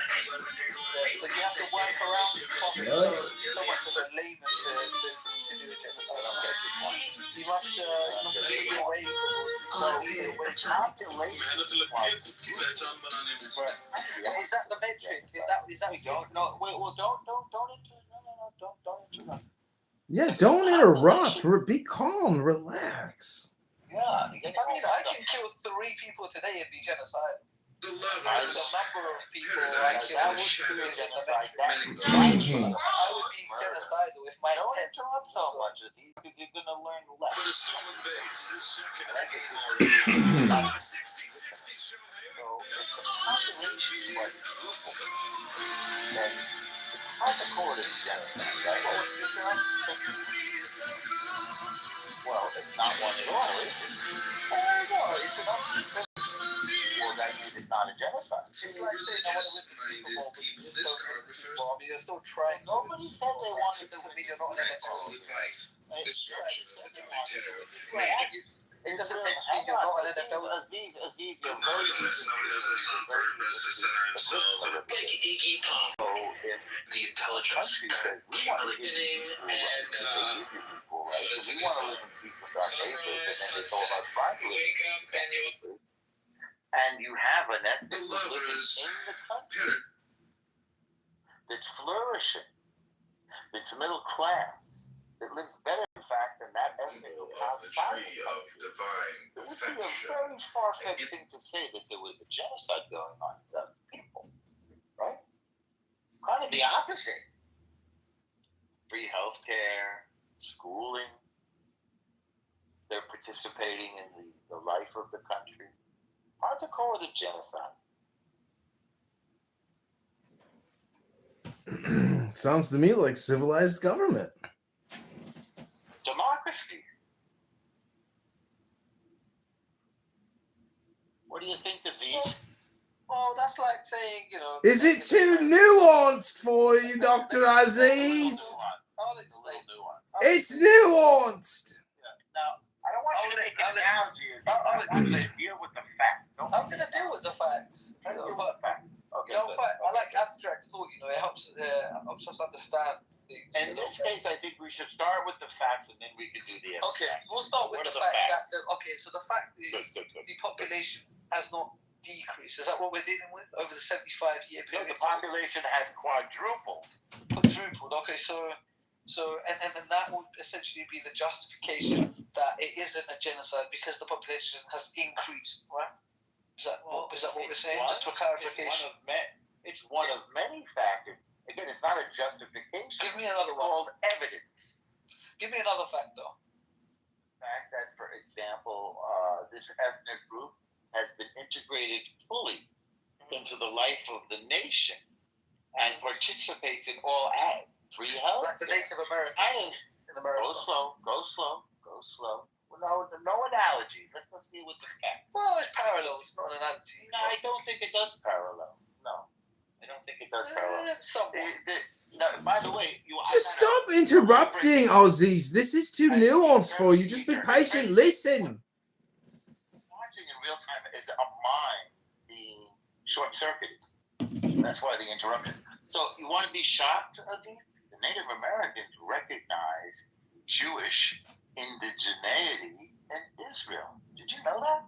So you have to work around it so much as a layman to do the genocide. You must lead your way towards Is that the metric? Is that don't interrupt. Yeah, don't interrupt. Be calm. Relax. Yeah, I mean, I can kill 3 people today and be genocidal. The number of people I kill is in the metric. I would be genocidal if my Don't intent. interrupt so much, because you're going to learn less. Hard to call it a genocide, right? Well, it's not one at all, is it? No, it's an option. Well, that means it's not a genocide. It's like saying I want to win the Super Bowl, but you just don't win the Super Bowl. I mean, you're still trying. Nobody said they wanted It doesn't mean you're not an NFL. It doesn't mean you're not an NFL. Aziz, you're very So if the intelligence says we want to give people right, we want to live in peace with our neighbors, and then they told us privately, and you have an ethnic living in the country that's flourishing, that's middle class, that lives better, in fact, than that ethnic outside the country. It would be a very far-fetched thing to say that there was a genocide going on with those people, right? Kind of the opposite. Free healthcare, schooling. They're participating in the life of the country. Hard to call it a genocide. Sounds to me like civilized government. Democracy. What do you think, Aziz? Oh, that's like saying, Is it too nuanced for you, Dr. Aziz? I'll explain. It's nuanced. Now, I don't want you to make an analogy. I'll explain. Deal with the facts. I'm going to deal with the facts. I like abstract thought, it helps us understand things. In this case, I think we should start with the facts and then we can do the abstract. Okay, we'll start with the fact that, so the fact is the population has not decreased. Is that what we're dealing with over the 75-year period? The population has quadrupled. Quadrupled, okay, so So, and that would essentially be the justification that it isn't a genocide because the population has increased, right? Is that what we're saying? Just for clarification. It's one of many factors. Again, it's not a justification. Give me another it's one. Called evidence. Give me another fact, though. The fact that, for example, this ethnic group has been integrated fully into the life of the nation and participates in all acts. Free health. Like the Native Americans in America. Go slow. Well, no analogies. Let's deal with the facts. Well, it's parallels, not an analogy. No, I don't think it does parallel. No, I don't think it does parallel. No, by the way, Just stop interrupting, Aussies. This is too nuanced for you. Just be patient. Listen. Watching in real time is a mind being short-circuited. That's why the interruptions. So you want to be shocked, Aziz? The Native Americans recognize Jewish indigeneity in Israel. Did you know that?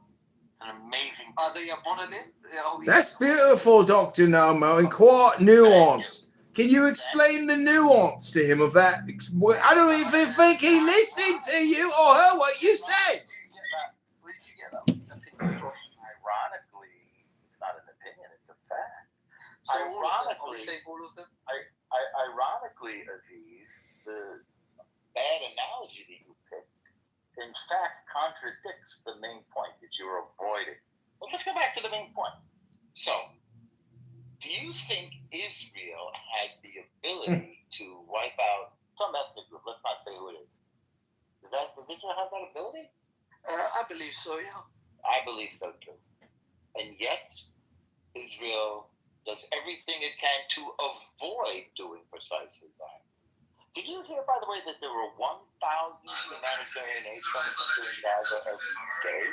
It's an amazing. Are they a monolith? That's beautiful, Dr. Nomo, and quite nuanced. Can you explain the nuance to him of that? I don't even think he listened to you or heard what you said. Where did you get that opinion from? Ironically, it's not an opinion, it's a fact. So all of them? Ironically, Aziz, the bad analogy that you picked, in fact, contradicts the main point that you're avoiding. Well, let's go back to the main point. So, do you think Israel has the ability to wipe out some ethnic group? Let's not say who it is. Does Israel have that ability? I believe so, yeah. I believe so too. And yet, Israel does everything it can to avoid doing precisely that. Did you hear, by the way, that there were 1,000 humanitarian aid trucks entering Gaza every day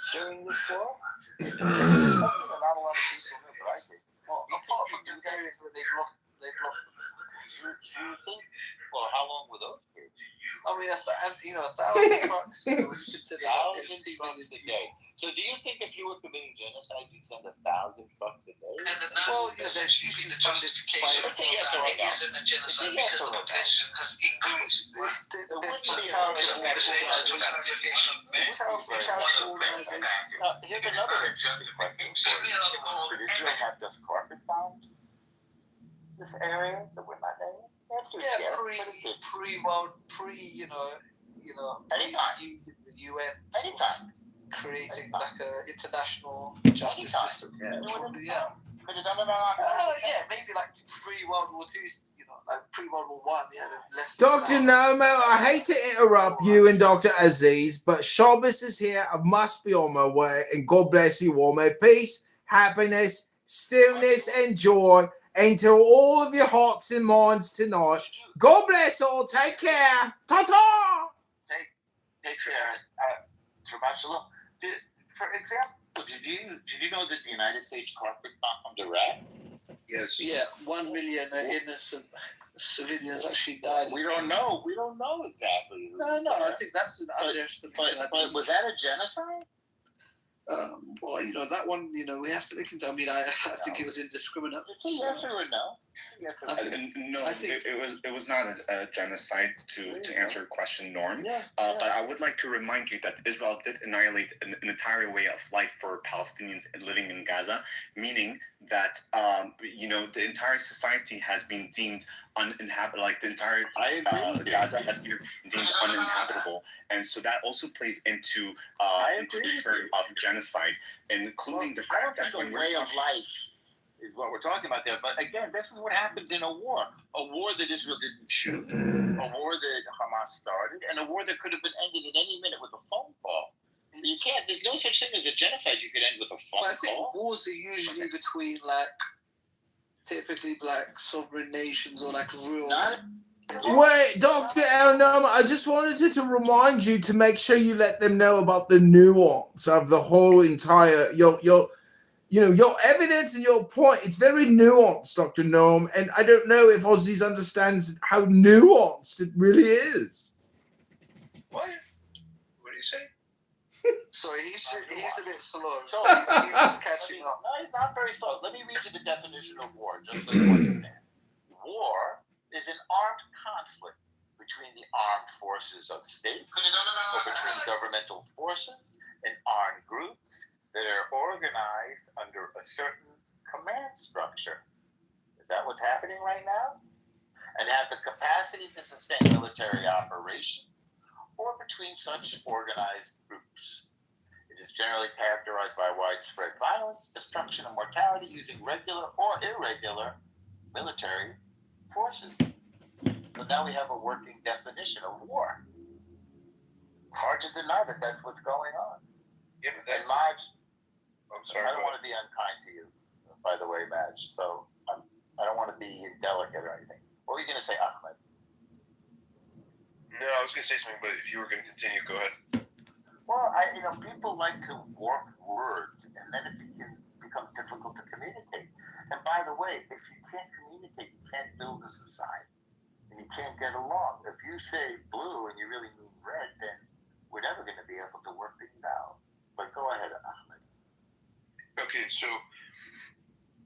during this war? Something that not a lot of people knew, but I did. Well, apart from the areas where they blocked. Do you think? Well, how long were those periods? I mean, 1,000 trucks. Would you consider that as 2 million a day? So, do you think if you were committing genocide, you'd send 1,000 trucks a day? Well, there's usually the justification for yes that it isn't a genocide because the population has increased. Here's another interesting question. Could Israel have just carpet bombed this area that we're not naming? UN creating like a international justice system. Could have done it Maybe like pre-World War II, like pre-World War I, less. Dr. Nomo, I hate to interrupt you and Dr. Aziz, but Shabbos is here. I must be on my way, and God bless you all. May peace, happiness, stillness, and joy enter all of your hearts and minds tonight. God bless all. Take care. Ta-ta! Take care. Shabbat shalom. For example, did you know that the United States carpet bombed Iraq? Yes. Yeah, 1 million innocent civilians actually died. We don't know. We don't know exactly. No, I think that's an underestimation. But was that a genocide? Well, that one, we have to look into. I mean, I think it was indiscriminate. It's a yes or a no. It was not a genocide to answer your question, Norm. But I would like to remind you that Israel did annihilate an entire way of life for Palestinians living in Gaza, meaning that the entire society has been deemed uninhabitable. Like the entire Gaza has been deemed uninhabitable, and so that also plays into the term of genocide, including the fact that when way of life is what we're talking about there. But again, this is what happens in a war that Israel didn't shoot, a war that Hamas started, and a war that could have been ended at any minute with a phone call. You can't. There's no such thing as a genocide you could end with a phone call. I think wars are usually between typically sovereign nations or real. Wait, Dr. El Noma, I just wanted to remind you to make sure you let them know about the nuance of the whole entire your evidence and your point. It's very nuanced, Dr. Noam, and I don't know if Aussies understands how nuanced it really is. What? What do you say? Sorry, he's a bit slow. He's just catching up. No, he's not very slow. Let me read you the definition of war, just so you understand. War is an armed conflict between the armed forces of states or between governmental forces and armed groups that are organized under a certain command structure. Is that what's happening right now? And have the capacity to sustain military operation, or between such organized groups. It is generally characterized by widespread violence, destruction, and mortality using regular or irregular military forces. So now we have a working definition of war. Hard to deny that that's what's going on. Yeah, but that's... I'm sorry. I don't want to be unkind to you, by the way, Madge. So I don't want to be indelicate or anything. What were you going to say, Ahmed? No, I was going to say something, but if you were going to continue, go ahead. Well, people like to warp words, and then it becomes difficult to communicate. And by the way, if you can't communicate, you can't build a society. And you can't get along. If you say blue and you really mean red, then we're never going to be able to work things out. But go ahead, Ahmed. Okay, so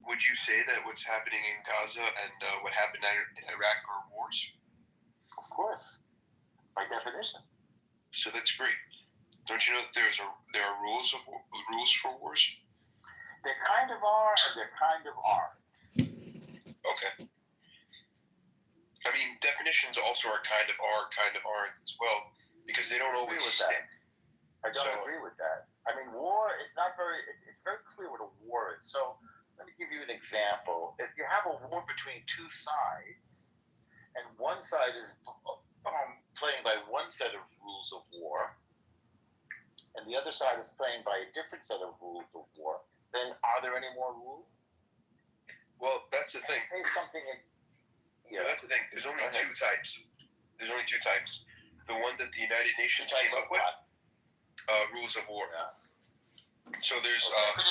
would you say that what's happening in Gaza and what happened in Iraq are wars? Of course, by definition. So that's great. Don't you know that there are rules for wars? There kind of are, and there kind of aren't. Okay. I mean, definitions also are kind of aren't as well, because they don't always stick. I don't agree with that. I mean, war, it's very clear what a war is. So let me give you an example. If you have a war between two sides, and one side is playing by one set of rules of war, and the other side is playing by a different set of rules of war, then are there any more rules? Well, that's the thing. Hey, something in... Yeah, that's the thing. There's only two types. The one that the United Nations came up with, rules of war. Yeah. So there's one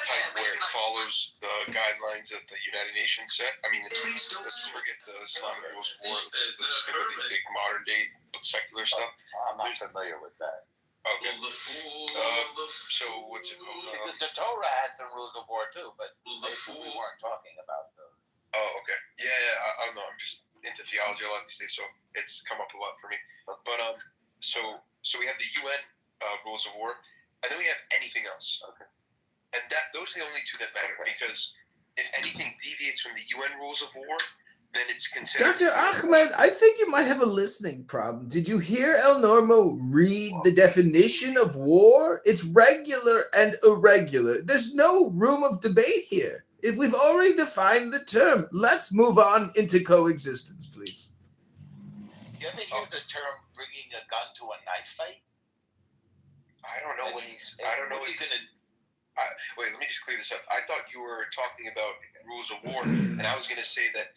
type where it follows the guidelines that the United Nations set. I mean, let's forget the Islamic rules of war. Let's stick with the big modern day secular stuff. I'm not familiar with that. Okay. So what's it called? Because the Torah has some rules of war too, but we weren't talking about those. Oh, okay. Yeah, I don't know. I'm just into theology a lot these days, so it's come up a lot for me. But so we have the UN rules of war, and then we have anything else. Okay. And those are the only two that matter, because if anything deviates from the UN rules of war, then it's considered... Dr. Ahmed, I think you might have a listening problem. Did you hear El Normo read the definition of war? It's regular and irregular. There's no room of debate here. We've already defined the term. Let's move on into coexistence, please. You ever hear the term bringing a gun to a knife fight? I don't know what he's... Wait, let me just clear this up. I thought you were talking about rules of war, and I was going to say that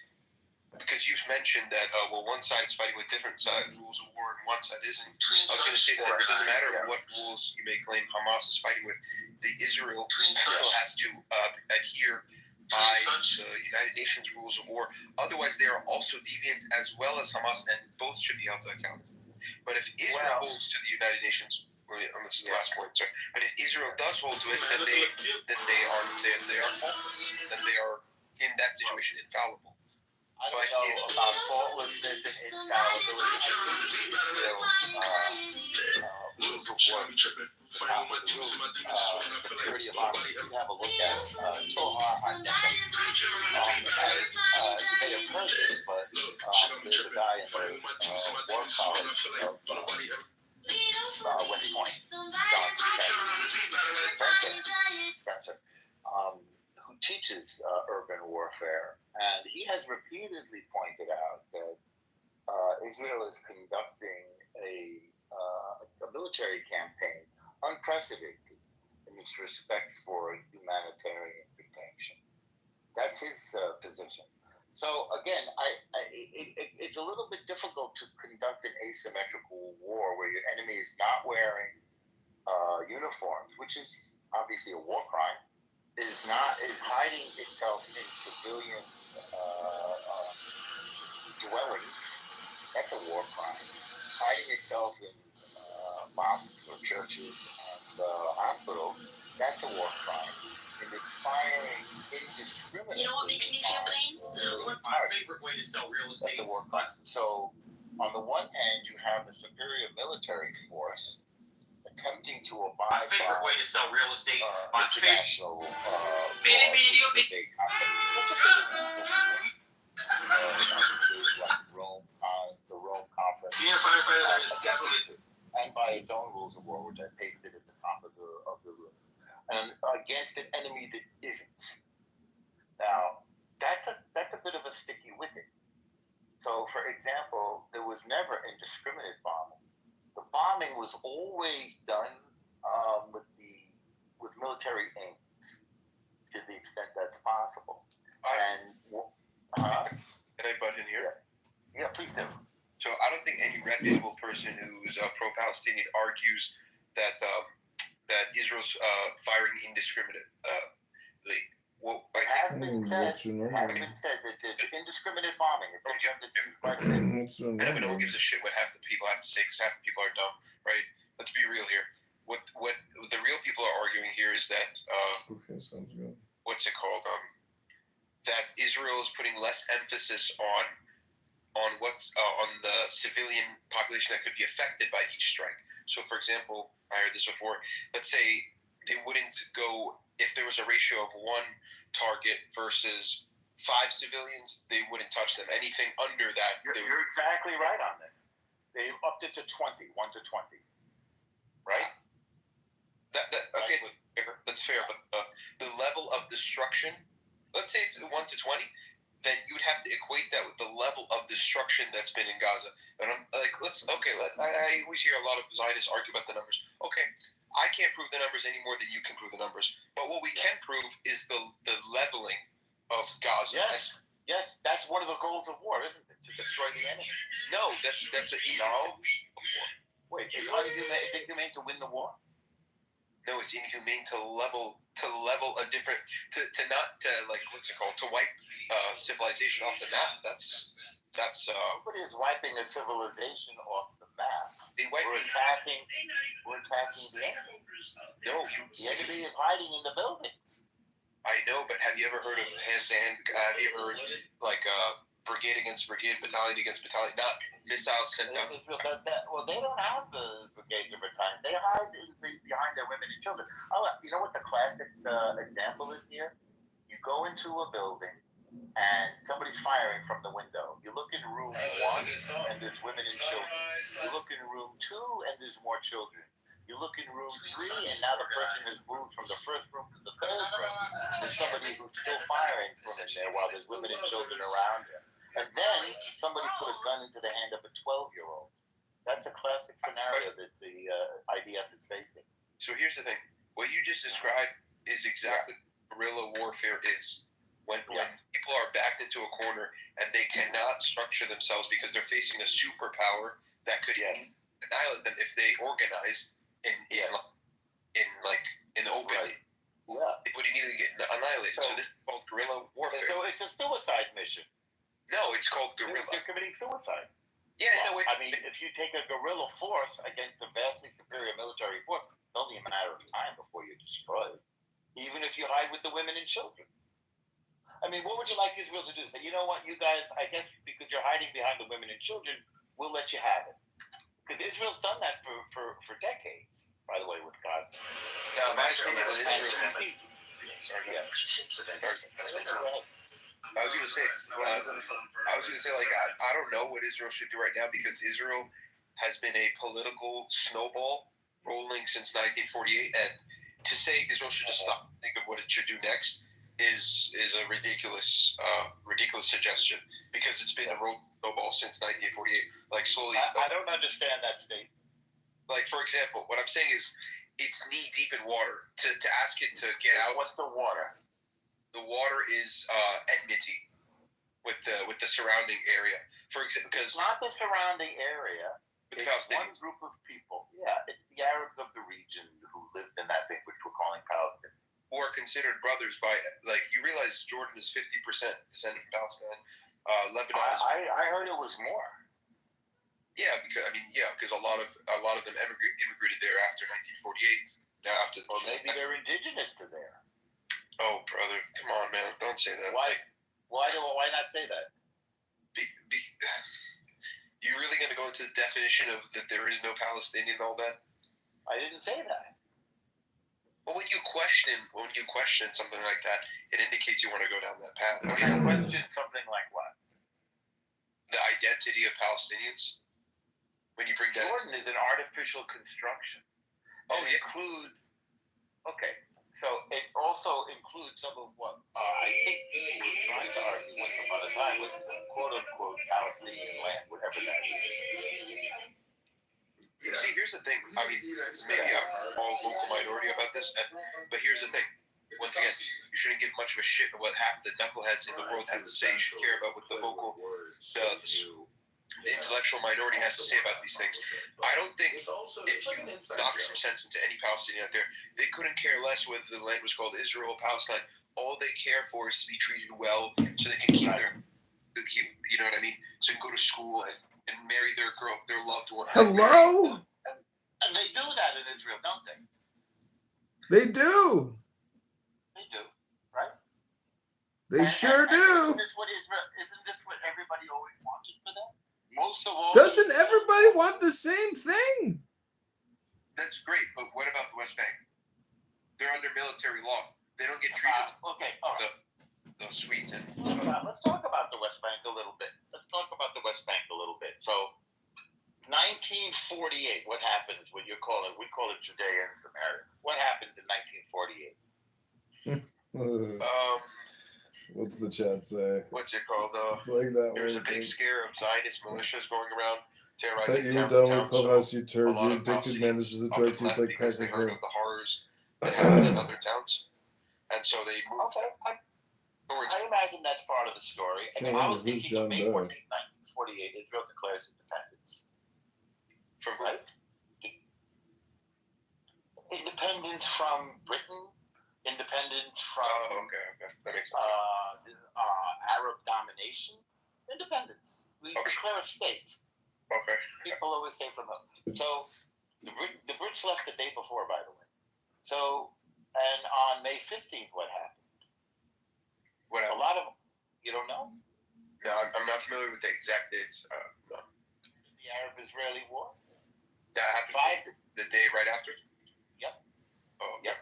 because you mentioned that, one side's fighting with different rules of war and one side isn't. I was going to say that it doesn't matter what rules you may claim Hamas is fighting with. Israel still has to adhere by the United Nations rules of war. Otherwise, they are also deviant as well as Hamas, and both should be held to account. But if Israel holds to the United Nations, this is the last point, sorry. But if Israel does hold to it, then they are faultless. Then they are in that situation infallible. I don't know about faultlessness and infallibility. Rules of war. Security of options. You have a look at Tohar Hadekam. You may have heard this, but there's a guy in the war college of West Point, Spencer, who teaches urban warfare. And he has repeatedly pointed out that Israel is conducting a military campaign unprecedented in its respect for humanitarian protection. That's his position. So again, it's a little bit difficult to conduct an asymmetrical war where your enemy is not wearing uniforms, which is obviously a war crime, is hiding itself in civilian dwellings. That's a war crime. Hiding itself in mosques or churches and hospitals. That's a war crime. And is firing indiscriminately. You know what makes me feel pain? My favorite way to sell real estate. That's a war crime. So On the one hand, you have a superior military force attempting to abide by way to sell real estate. international laws, which is a big concept. Let's just say the rules of war. Like the Rome Conference. And by its own rules of war, which I pasted at the top of the room. And against an enemy that isn't. Now, that's a bit of a sticky wicket. So, for example, there was never indiscriminate bombing. The bombing was always done with military aims, to the extent that's possible. Can I butt in here? Yeah, please do. So I don't think any reputable person who's pro-Palestinian argues that that Israel's firing indiscriminately. It has been said that it's indiscriminate bombing. It's no one gives a shit what half the people have to say because half the people are dumb, right? Let's be real here. What the real people are arguing here is that okay, sounds good. What's it called? That Israel is putting less emphasis on what's on the civilian population that could be affected by each strike. So, for example, I heard this before. Let's say they wouldn't go if there was a ratio of 1 target versus 5 civilians. They wouldn't touch them. Anything under that, you're exactly right on this. They upped it to 20, 1 to 20, right? Okay, that's fair. But the level of destruction, let's say it's 1 to 20. Then you would have to equate that with the level of destruction that's been in Gaza. And I'm like, I always hear a lot of Zionists argue about the numbers. Okay, I can't prove the numbers any more than you can prove the numbers. But what we can prove is the leveling of Gaza. Yes, that's one of the goals of war, isn't it? To destroy the enemy. No, that's no. Wait, it's inhumane to win the war? No, it's inhumane to level a different to wipe civilization off the map. That's nobody is wiping a civilization off the map. We're attacking the enemy. No, the enemy is hiding in the buildings. I know, but have you ever heard of hand-to-hand? Have you ever heard brigade against brigade, battalion against battalion, not missiles sent out? Israel does that. Well, they don't have the brigades or battalions. They hide behind their women and children. Oh, you know what the classic example is here? You go into a building and somebody's firing from the window. You look in room 1 and there's women and children. You look in room 2 and there's more children. You look in room 3 and now the person has moved from the first room to the third room. There's somebody who's still firing from in there while there's women and children around him. And then somebody put a gun into the hand of a 12-year-old. That's a classic scenario that the IDF is facing. So here's the thing. What you just described is exactly what guerrilla warfare is. When people are backed into a corner and they cannot structure themselves because they're facing a superpower that could annihilate them if they organized in the open. Right. It would immediately get annihilated. So this is called guerrilla warfare. So it's a suicide mission. No, it's called guerrilla. They're committing suicide. Yeah, I mean, if you take a guerrilla force against a vastly superior military force, it's only a matter of time before you're destroyed. Even if you hide with the women and children. I mean, what would you like Israel to do? Say, you know what, you guys, I guess because you're hiding behind the women and children, we'll let you have it. Because Israel's done that for decades, by the way, with Gaza. Now, imagine I was going to say, I don't know what Israel should do right now because Israel has been a political snowball rolling since 1948, and to say Israel should just stop and think of what it should do next is a ridiculous suggestion because it's been a snowball since 1948. Like slowly. I don't understand that statement. Like for example, what I'm saying is it's knee deep in water. To ask it to get out. What's the water? The water is enmity with the surrounding area. For example, because not the surrounding area. It's one group of people. Yeah, it's the Arabs of the region who lived in that thing which we're calling Palestine. Who are considered brothers by you realize Jordan is 50% descended from Palestine. Lebanon. I heard it was more. Yeah, because a lot of them immigrated there after 1948. Or maybe they're indigenous to there. Oh, brother, come on, man! Don't say that. Why not say that? You really going to go into the definition of that there is no Palestinian and all that? I didn't say that. Well, when you question something like that, it indicates you want to go down that path. When I question something like what? The identity of Palestinians. When you bring that Jordan is an artificial construction. Oh, it includes. Okay, so it also includes some of what I think people were trying to argue once upon a time was quote unquote Palestinian land, whatever that is. See, here's the thing. I mean, maybe I'm all vocal minority about this, but here's the thing. Once again, you shouldn't give much of a shit what half the knuckleheads in the world have to say. You should care about what the vocal, the intellectual minority has to say about these things. I don't think if you knock some sense into any Palestinian out there, they couldn't care less whether the land was called Israel or Palestine. All they care for is to be treated well, so they can keep you know what I mean? So they can go to school and marry their loved one. Hello? And they do that in Israel, don't they? They do. They do, right? They sure do. Isn't this what everybody always wanted for them? Most of all. Doesn't everybody want the same thing? That's great, but what about the West Bank? They're under military law. They don't get treated. Okay, all right. The sweet and. Let's talk about the West Bank a little bit. So, 1948. What happens? What you call it? We call it Judea and Samaria. What happens in 1948? What's the chat say? What's it called? It's like that There's a one big thing. scare of Zionist militias going around I terrorizing thought you were done with towns. Clubhouse, you turd. A lot You of addicted man. This is a drug team. It's like because they heard practically. of the horrors that happened in other towns, and so they moved. Okay, I imagine that's part of the story. Can't I remember was who's thinking John of May Doe. 14th, 1948, Israel declares independence. From right? Independence from Britain, independence from okay, that makes sense. Arab domination, independence. We declare a state. Okay. People always say from them. So the Brits left the day before, by the way. So, and on May 15th, what happened? A lot of you don't know. No, I'm not familiar with the exact dates. No. The Arab-Israeli War. That happened the day right after. Yep. Oh. Yep.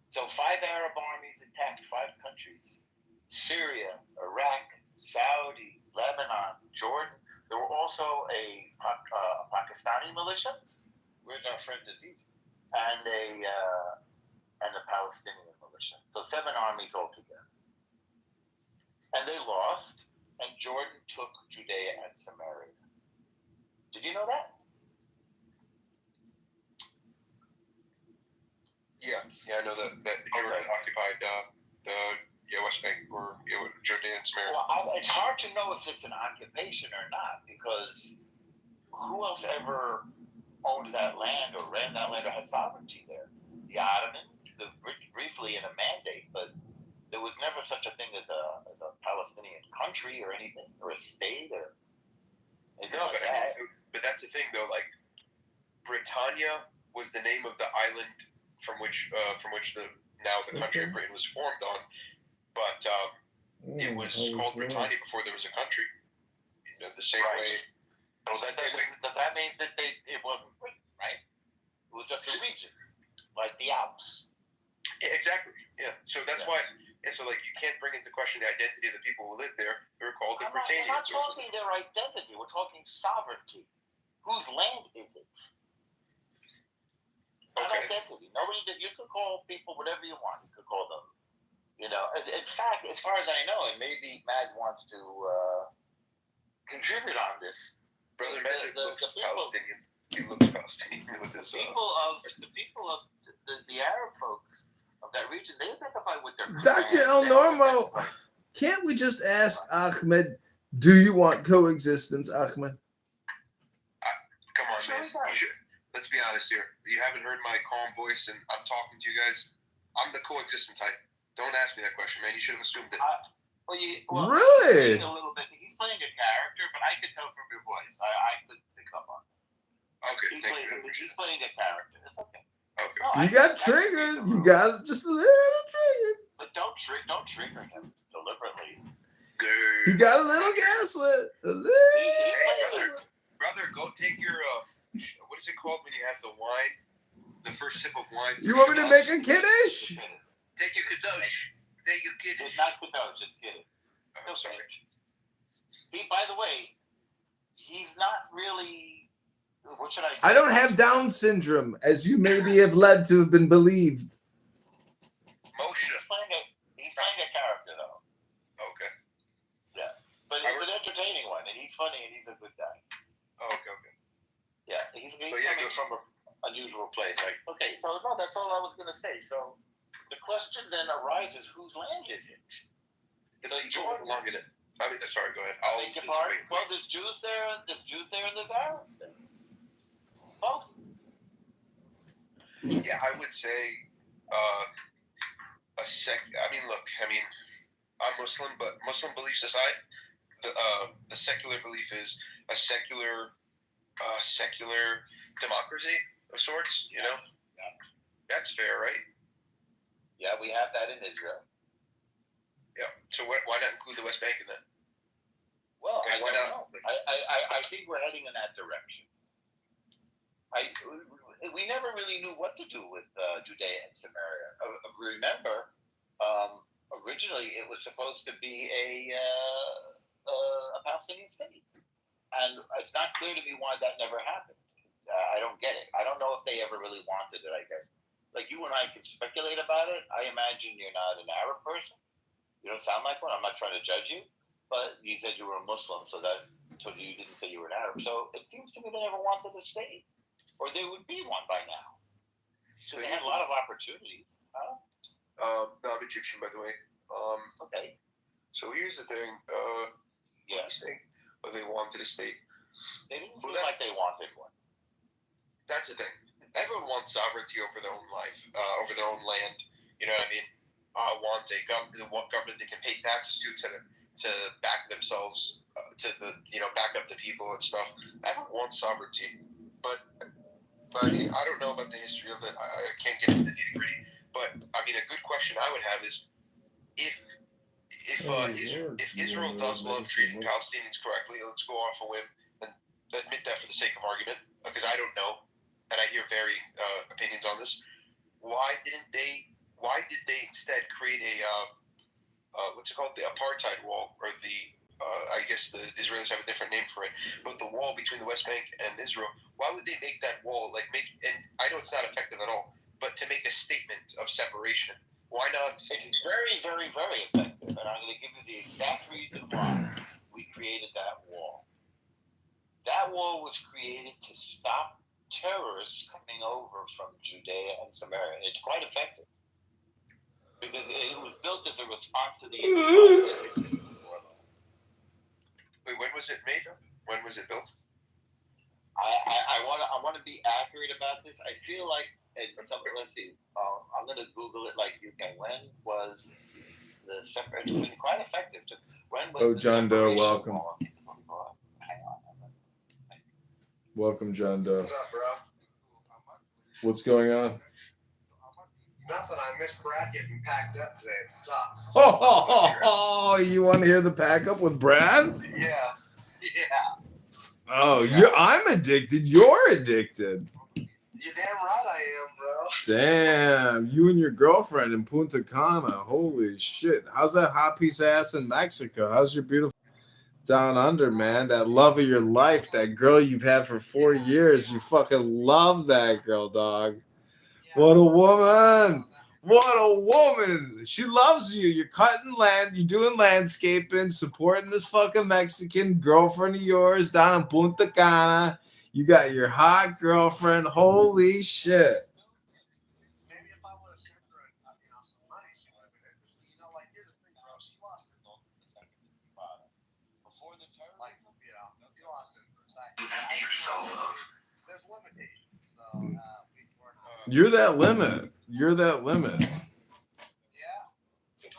So 5 Arab armies attacked 5 countries: Syria, Iraq, Saudi, Lebanon, Jordan. There were also a Pakistani militia. Where's our friend Aziz? And a Palestinian militia. So 7 armies altogether. And they lost, and Jordan took Judea and Samaria. Did you know that? Yeah, I know that Jordan occupied the West Bank or Judea and Samaria. Well, it's hard to know if it's an occupation or not, because who else ever owned that land or ran that land or had sovereignty there? The Ottomans, briefly in a mandate, but there was never such a thing as a Palestinian country or anything, or a state or anything like that. But that's the thing, though. Like, Britannia was the name of the island from which the country of Britain was formed on, but it was called Britannia before there was a country. You know, the same way. So does that mean that it wasn't Britain, right? It was just a region, like the Alps. Yeah, exactly. Yeah. So that's why. Yeah, so like you can't bring into question the identity of the people who lived there. They were called the Britannians. We're not talking their identity. We're talking sovereignty. Whose land is it? Not identity. Nobody did. You could call people whatever you want. You could call them. You know. In fact, as far as I know, and maybe Mads wants to contribute on this. Brother Magick looks Palestinian. He looks Palestinian with his. The people of the Arab folks of that region, they identify with their. Dr. El Normo, can't we just ask Ahmed, do you want coexistence, Ahmed? Come on, man. Let's be honest here. You haven't heard my calm voice, and I'm talking to you guys. I'm the coexistent type. Don't ask me that question, man. You should have assumed it. Really? A little bit. He's playing a character, but I could tell from your voice. I could pick up on it. Okay. He's playing a character. It's okay. Okay. No, You got triggered. You got just a little triggered. But don't trigger him deliberately. You got a little gaslit. A little. Brother, go take your what is it called when you have the wine? The first sip of wine. You want me to make a kiddish? Take your kadosh. Take your kiddish. It's not kadosh, it's kiddish. I'm sorry. By the way, he's not really. What should I say? I don't have Down syndrome, as you maybe have led to have been believed. Moshe. He's playing a character, though. Okay. Yeah. But it's an entertaining one, and he's funny, and he's a good guy. Oh, okay. Yeah, he's coming from an unusual place. Like, okay, so no, that's all I was going to say. So the question then arises, whose land is it? It's like Jordan. Sorry, go ahead. Well, there's Jews there, and there's Arabs there. Both. Yeah, I would say I'm Muslim, but Muslim beliefs aside, the secular belief is a secular democracy of sorts. You know, that's fair, right? Yeah, we have that in Israel. Yeah. So why not include the West Bank in that? Well, I don't know. I think we're heading in that direction. We never really knew what to do with Judea and Samaria. Remember, originally it was supposed to be a Palestinian state, and it's not clear to me why that never happened. I don't get it. I don't know if they ever really wanted it. I guess, like you and I can speculate about it. I imagine you're not an Arab person. You don't sound like one. I'm not trying to judge you, but you said you were a Muslim, so you didn't say you were an Arab. So it seems to me they never wanted a state, or there would be one by now. So they had a lot of opportunities. Huh? No, I'm Egyptian, by the way. Okay. So here's the thing. Yeah. But they wanted a state. They didn't seem like they wanted one. That's the thing. Everyone wants sovereignty over their own life, over their own land. You know what I mean? Want a government they can pay taxes to back themselves, back up the people and stuff. Everyone wants sovereignty, but I mean, I don't know about the history of it. I can't get into the nitty gritty. But I mean, a good question I would have is if Israel does love treating Palestinians correctly, let's go off a whim and admit that for the sake of argument, because I don't know, and I hear varying opinions on this. Why did they instead create what's it called, the apartheid wall, or I guess the Israelis have a different name for it, but the wall between the West Bank and Israel? Why would they make that wall, and I know it's not effective at all, but to make a statement of separation? Why not? It's very, very, very effective, and I'm going to give you the exact reason why we created that wall. That wall was created to stop terrorists coming over from Judea and Samaria. It's quite effective, because it was built as a response to the Wait, when was it made? When was it built? I want to be accurate about this. I feel like, let's see. I'm going to Google it like you can. When was the separation? It's been quite effective. When was John Doe, welcome. Hang on. Welcome, John Doe. What's up, bro? What's going on? Nothing. I missed Brad getting packed up today. It sucks. Oh, you want to hear the pack up with Brad? Yeah. Oh, I'm addicted. You're addicted. You're damn right I am, bro. Damn, you and your girlfriend in Punta Cana. Holy shit. How's that hot piece of ass in Mexico? How's your beautiful down under, man? That love of your life, that girl you've had for 4 years. You fucking love that girl, dog. What a woman. What a woman. She loves you. You're cutting land. You're doing landscaping, supporting this fucking Mexican girlfriend of yours down in Punta Cana. You got your hot girlfriend. Holy shit. Maybe if I would have sent her some money, she would have been interested. Here's the thing, bro. She lost it before the term. She lost it for a second. There's limitations. So, You're that limit. You're that limit. Yeah.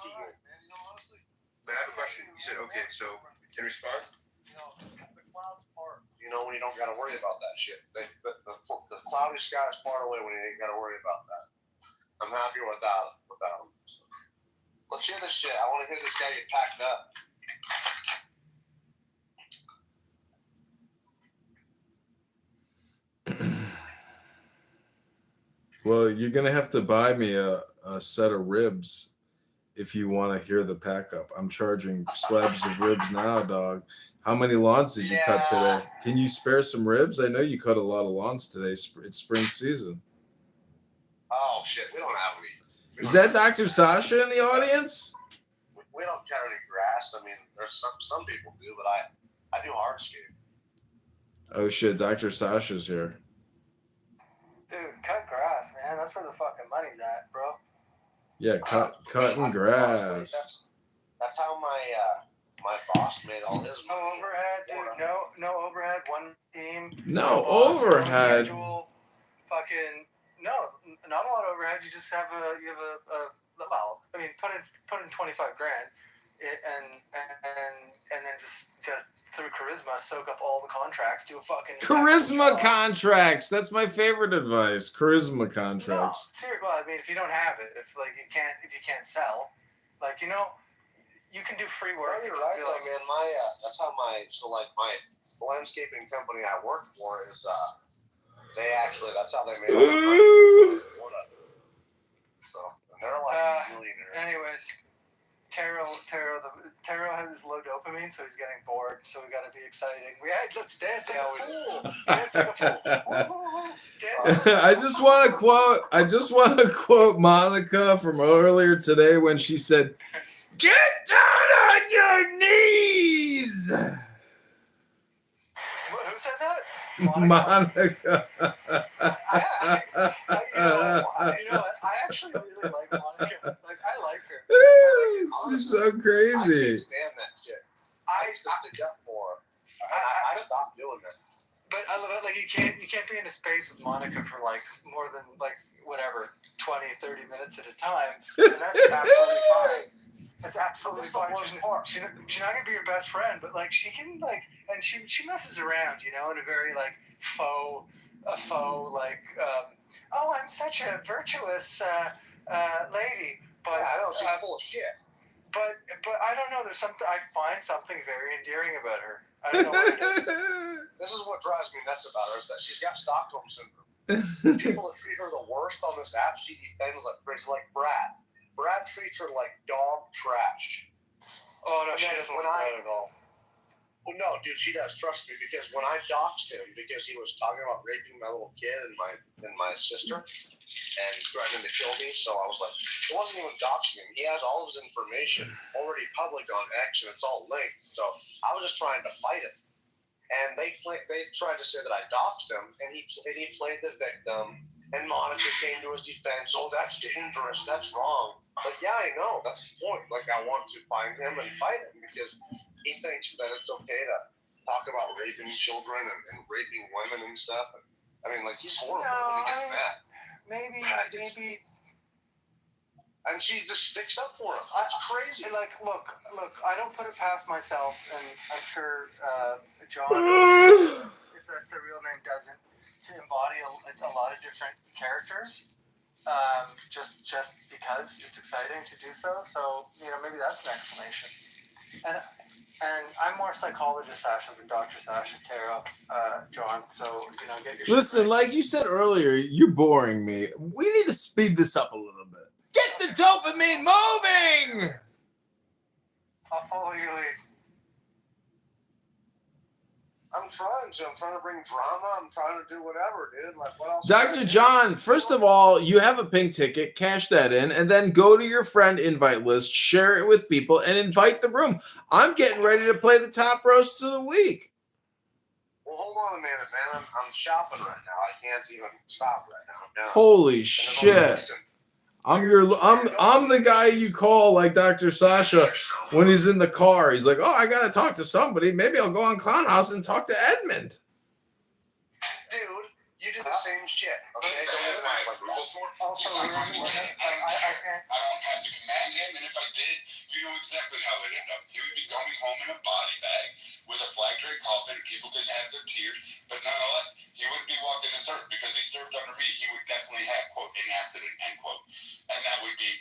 All right, man. Honestly. But I have a question. You said, okay, so in response? The clouds part. When you don't got to worry about that shit. The cloudy skies part away when you ain't got to worry about that. I'm happier without them. Let's hear this shit. I want to hear this guy get packed up. Well, you're gonna have to buy me a set of ribs if you want to hear the pack up. I'm charging slabs of ribs now, dog. How many lawns did you cut today? Can you spare some ribs? I know you cut a lot of lawns today. It's spring season. Oh shit, we don't have any. Is that Dr. Sasha in the audience? We don't cut any grass. I mean, there's some people do, but I do hardscape. Oh shit, Dr. Sasha's here. Dude, cut grass, man. That's where the fucking money's at, bro. Yeah, cutting grass. That's how my boss made all his money. No overhead, dude. No overhead. One team. No boss, overhead. Schedule, fucking no, not a lot of overhead. You just have a well, I mean, put in 25 grand, and then just through charisma soak up all the contracts. Do a fucking Charisma contracts. That's my favorite advice. Charisma No, contracts. seriously. Well, I mean, if you don't have it, if you can't sell, like you can do free work. Well, you're right, though, man. That's how my landscaping company I work for is. That's how they made all the money. So they're like millionaires. Anyways, Taro has low dopamine, so he's getting bored. So we got to be exciting. Let's dance like a fool. Dance like a fool. I just want to quote Monica from earlier today when she said, "Get down on your knees." Who said that? Monica. I actually really like Monica. Like, I like her. She's so crazy. I can't stand that shit. I used to stick up for her. I stopped doing that. But I love it. Like, you can't be in a space with Monica for like more than like whatever 20, 30 minutes at a time. And that's absolutely fine. That's absolutely fine. She's not gonna be your best friend, but like she can like, and she messes around, in a very like faux like, oh, I'm such a virtuous lady, but I know she's full of shit. But I don't know. There's something I find something very endearing about her. I don't know what it is. This is what drives me nuts about her is that she's got Stockholm syndrome. People that treat her the worst on this app, she defends like Brad. Brad treats her like dog trash. Oh no, she doesn't like that at all. Well, no, dude, she does. Trust me, because when I doxed him because he was talking about raping my little kid and my sister and threatening to kill me, so I was like, it wasn't even doxing him. He has all of his information already public on X, and it's all linked. So I was just trying to fight him, and they tried to say that I doxed him, and he played the victim. And Monica came to his defense. Oh, that's dangerous. That's wrong. But yeah, I know. That's the point. Like, I want to find him and fight him because he thinks that it's okay to talk about raping children and raping women and stuff. I mean, like, he's horrible when he gets mad. Maybe. And she just sticks up for him. It's crazy. Like, look. I don't put it past myself, and I'm sure John, if that's the real name, doesn't. To embody a lot of different characters, just because it's exciting to do so. So maybe that's an explanation. And I'm more psychologist Sasha than Dr. Sasha Taro, John. So get your. Listen, like you said earlier, you're boring me. We need to speed this up a little bit. Get the dopamine moving. I'll follow your lead. I'm trying to bring drama. I'm trying to do whatever, dude. Like, what else? Dr. John, first of all, you have a pink ticket. Cash that in, and then go to your friend invite list, share it with people, and invite the room. I'm getting ready to play the top roast of the week. Well, hold on a minute, man. I'm shopping right now. I can't even stop right now. Holy shit! I'm the guy you call like Dr. Sasha when he's in the car. He's like, oh, I gotta talk to somebody. Maybe I'll go on Clown House and talk to Edmund. Dude, you do the same shit. Okay, don't even act like that. Also, I don't have to command him, and if I did, you know exactly how it ended up. He would be going home in a body bag with a flag draped coffin, and people could have their tears. But nonetheless, he wouldn't be walking this earth because he served under me. He would definitely have, quote, an accident, end quote. And that would be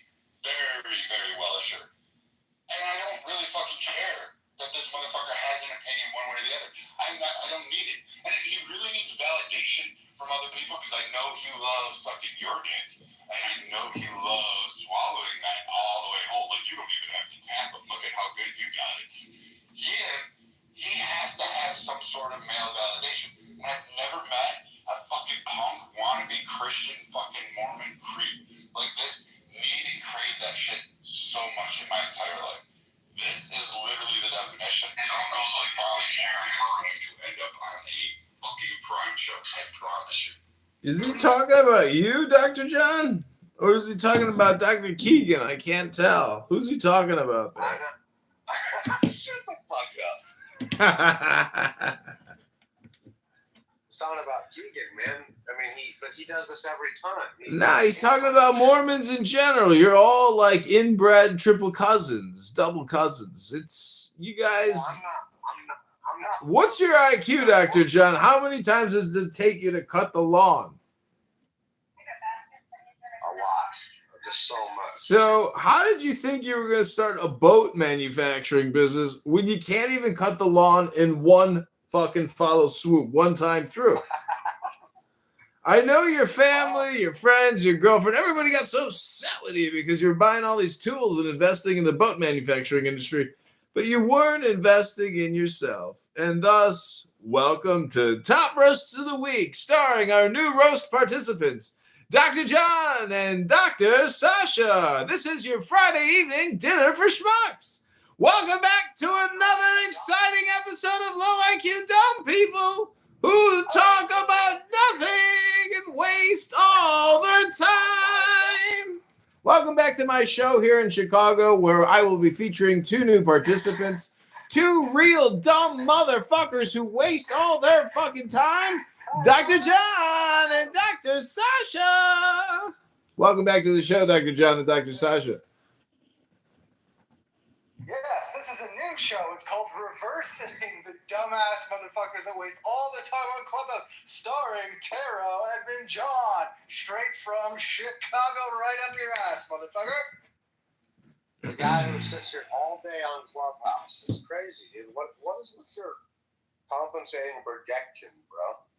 very, very well assured. And I don't really fucking care that this motherfucker has an opinion one way or the other. I don't need it. And if he really needs validation from other people, because I know he loves fucking your dick, question. Is he talking about you, Dr. John? Or is he talking about Dr. Keegan? I can't tell. Who's he talking about there? Shut the fuck up. It's talking about Keegan, man. I mean, he does this every time. Nah, he's talking about Mormons in general. You're all like inbred triple cousins, double cousins. It's you guys. I'm not. What's your IQ, Dr. John? How many times does it take you to cut the lawn? A lot. Just so much. So, how did you think you were going to start a boat manufacturing business when you can't even cut the lawn in one fucking follow swoop, one time through? I know your family, your friends, your girlfriend, everybody got so upset with you because you're buying all these tools and investing in the boat manufacturing industry, but you weren't investing in yourself. And thus, welcome to Top Roasts of the Week, starring our new roast participants, Dr. John and Dr. Sasha. This is your Friday evening dinner for schmucks. Welcome back to another exciting episode of Low IQ Dumb People who talk about nothing and waste all their time. Welcome back to my show here in Chicago, where I will be featuring two new participants, two real dumb motherfuckers who waste all their fucking time, Dr. John and Dr. Sasha. Welcome back to the show, Dr. John and Dr. Sasha. Yes, this is a new show. It's called Reversing the Dumbass Motherfuckers That Waste All Their Time on Clubhouse, starring Taro, Edmund, John, straight from Chicago, right up your ass, motherfucker. The guy who sits here all day on Clubhouse. It's crazy, dude. What is with your compensating projection, bro?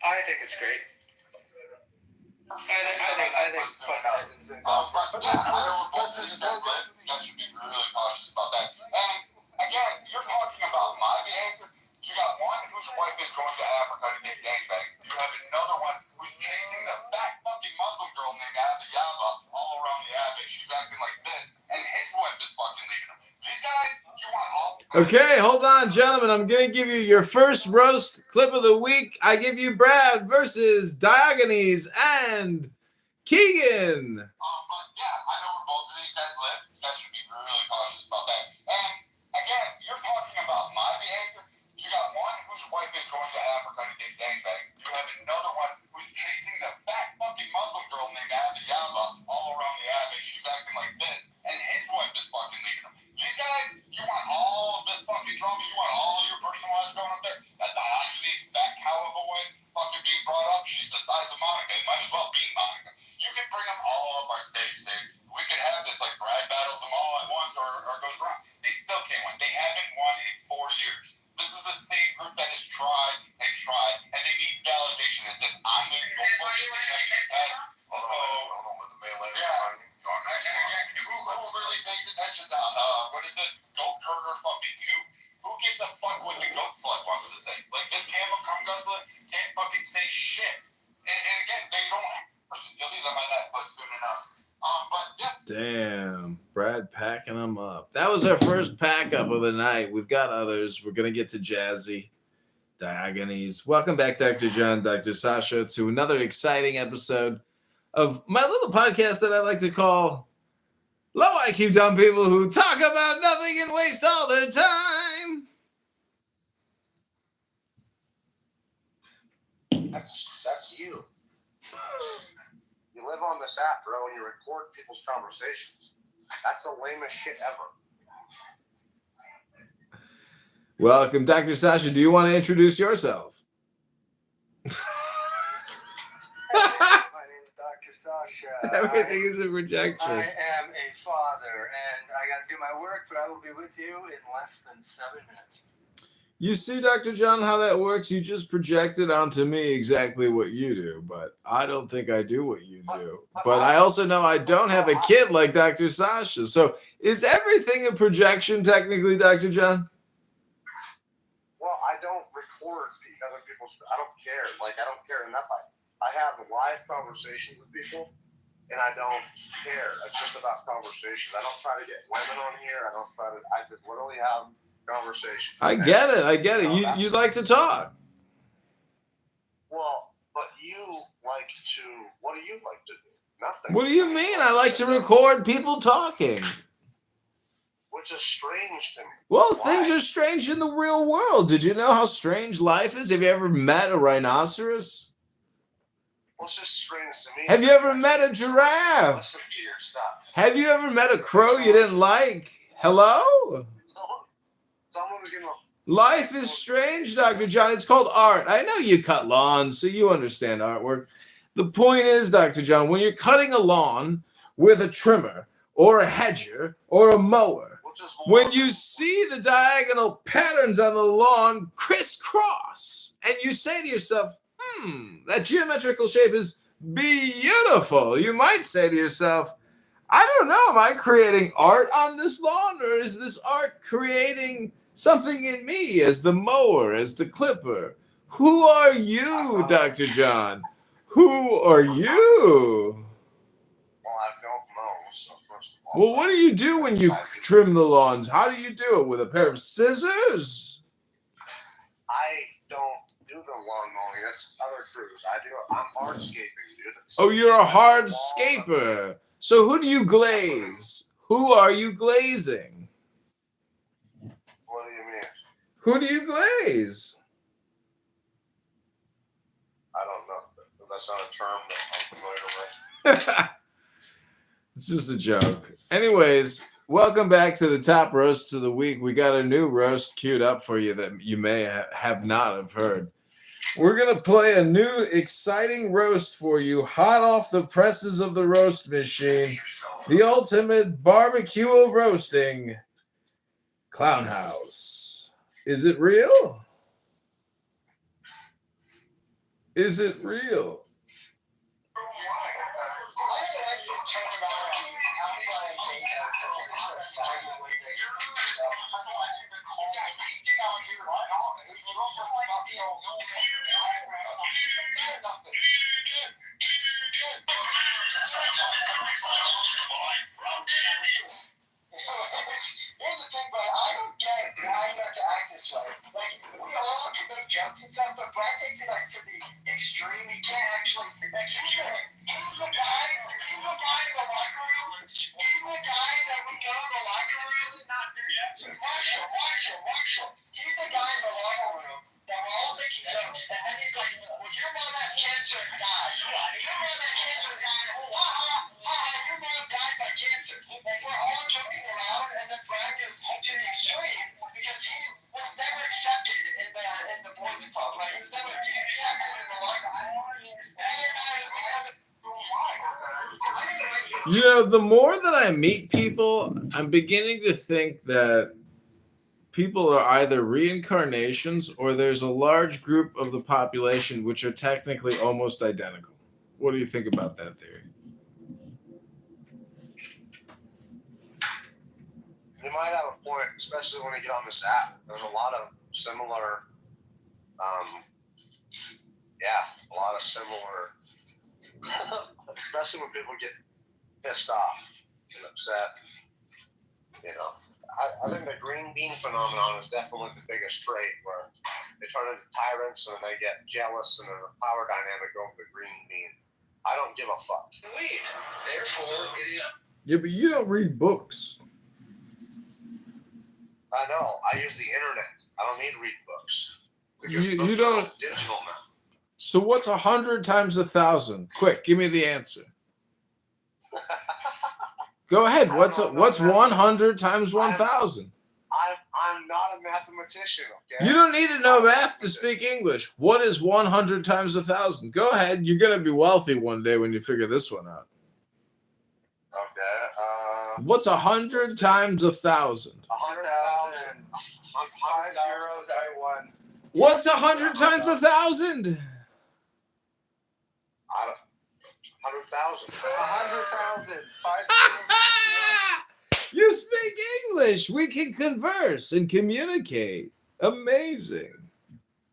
I think it's great. I think Clubhouse is doing But yeah, I know we're both thinking that, but you guys should be really cautious about that. And again, you're talking about my behavior. You got one whose wife is going to Africa to get gangbanged. You have another one who's chasing the fat fucking Muslim girl named Abiyaba all around the app, and she's acting like this. And his wife is fucking leaving him. These guys, you want all... Okay, hold on, gentlemen. I'm going to give you your first roast clip of the week. I give you Brad versus Diogenes and Keegan. But yeah, I know where both of these guys live. You guys should be really cautious about that. And again, you're talking about my behavior. You got one whose wife is going to Africa to get gangbanged. You have another one who's chasing the fat fucking Muslim girl named Abiyaba all around the app, and she's acting like this. And his wife is fucking leaving him. These guys, you want all of this fucking drama, you want all your personal lives going up there. That Diogenes, that cow of a wife fucking being brought up, she's the size of Monica. It might as well be Monica. You can bring them all up our stage, dude. We could have this like Brad battles them all at once or goes wrong. They still can't win. They haven't won in 4 years. This is the same group that has tried, and they need validation. As if I'm the test. Hold on, with the melee. Yeah. And again, who really pays attention to what is this goat herder fucking coop? Who gives a fuck what the goat slut wants to say? Like this camel cum guzzler can't fucking say shit. And again, they don't. You'll see them on Netflix soon enough. But yeah. Damn, Brad packing them up. That was our first pack up of the night. We've got others. We're going to get to Jazzy, Diogenes. Welcome back, Dr. John, Dr. Sasha, to another exciting episode of my little podcast that I like to call Low IQ Dumb People Who Talk About Nothing and Waste All Their Time. That's you. You live on this app, bro, and you record people's conversations. That's the lamest shit ever. Welcome, Dr. Sasha. Do you want to introduce yourself? My name is Dr. Sasha. Everything is a projection. I am a father, and I got to do my work, but I will be with you in less than 7 minutes. You see, Dr. John, how that works? You just projected onto me exactly what you do, but I don't think I do what you do. But I also know I don't have a kid like Dr. Sasha. So is everything a projection technically, Dr. John? Well, I don't record other people's... I don't care. Like, I don't care enough. I have live conversations with people, and I don't care. It's just about conversation. I don't try to get women on here. I just literally have conversations. I get it. You like to talk. Well, What do you like to do? Nothing. What do you mean? I like to record people talking. Which is strange to me. Well, things are strange in the real world. Did you know how strange life is? Have you ever met a rhinoceros? Well, it's just strange to me. Have you ever met a giraffe? Listen to your stuff. Have you ever met a crow you didn't like? Hello? Someone's gonna. Life is strange, Dr. John. It's called art. I know you cut lawns, so you understand artwork. The point is, Dr. John, when you're cutting a lawn with a trimmer or a hedger or a mower, when you see the diagonal patterns on the lawn crisscross, and you say to yourself, that geometrical shape is beautiful, you might say to yourself, I don't know, am I creating art on this lawn, or is this art creating something in me as the mower, as the clipper? Who are you, Dr. John? Who are you? Well, I don't know. So first of all, Well, what do you do when you trim the lawns? How do you do it? With a pair of scissors? I don't do the lawn mowing. That's other crews. I'm hardscaping, dude. Oh, you're a hardscaper. So who do you glaze? Who are you glazing? What do you mean? Who do you glaze? I don't know. That's not a term that I'm familiar with. It's just a joke. Anyways, welcome back to the top roasts of the week. We got a new roast queued up for you that you may have not have heard. We're going to play a new exciting roast for you, hot off the presses of the roast machine. The ultimate barbecue of roasting. Clown House. Is it real? Is it real? Here's the thing, but I don't get why you have to act this way. Like, we all can make jokes and stuff, but Brad takes it like to the extreme. He can't actually. Like, he's the guy in the locker room. He's the guy that we go in the locker room. Marshall. He's the guy in the locker room that we're all making jokes, and then he's like, "Well, your mom has cancer and died. Your mom has cancer and died. Oh, your mom died by cancer." Like, we're all joking around, and then Brad goes to the extreme because he was never accepted in the boys' club. Right? He was never accepted in the locker room. You know, the more that I meet people, I'm beginning to think that people are either reincarnations or there's a large group of the population which are technically almost identical. What do you think about that theory? You might have a point, especially when you get on this app. There's a lot of similar, especially when people get pissed off and upset. You know, I think the green bean phenomenon is definitely the biggest trait, where they turn into tyrants and then they get jealous and there's a power dynamic over the green bean. I don't give a fuck. Wait, therefore, it is. Yeah, but you don't read books. I know. I use the internet. I don't need to read books. You don't. Digital now. So what's 100 times 1,000? Quick, give me the answer. Go ahead. What's 100 times 1,000? I'm not a mathematician. Okay. You don't need to know math to speak English. What is 100 times 1,000? Go ahead. You're gonna be wealthy one day when you figure this one out. Okay. What's 100 times 1,000? 100,000. 5 zeros by 1. What's 100 times 1,000? 100,000. 100,000. You speak English. We can converse and communicate. Amazing.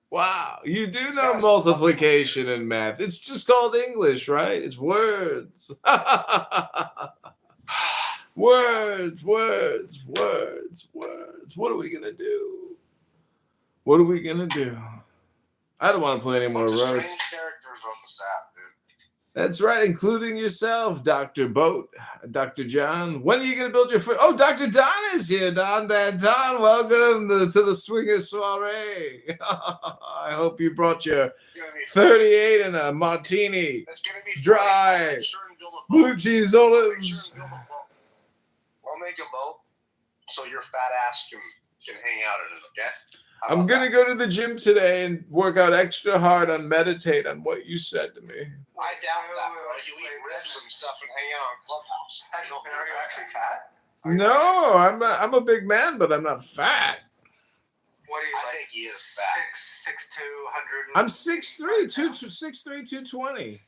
Wow. You do know multiplication and math. It's just called English, right? It's words. Words. What are we going to do? What are we going to do? I don't want to play any more roasts. Characters on this app, dude. That's right, including yourself, Dr. Boat, Dr. John. When are you going to build your foot? Oh, Dr. Don is here. Don, welcome to the Swinger Soiree. I hope you brought your 38 and a martini, dry, blue cheese olives. I'll make a boat so your fat ass can hang out in it, okay? I'm going to go to the gym today and work out extra hard on meditate on what you said to me. I doubt that, bro. You eat ribs and stuff and hang out on Clubhouse. And are you actually fat? No, I'm a big man, but I'm not fat. What are you, I think he is fat. 6'2", 100. I'm 6'3", 220.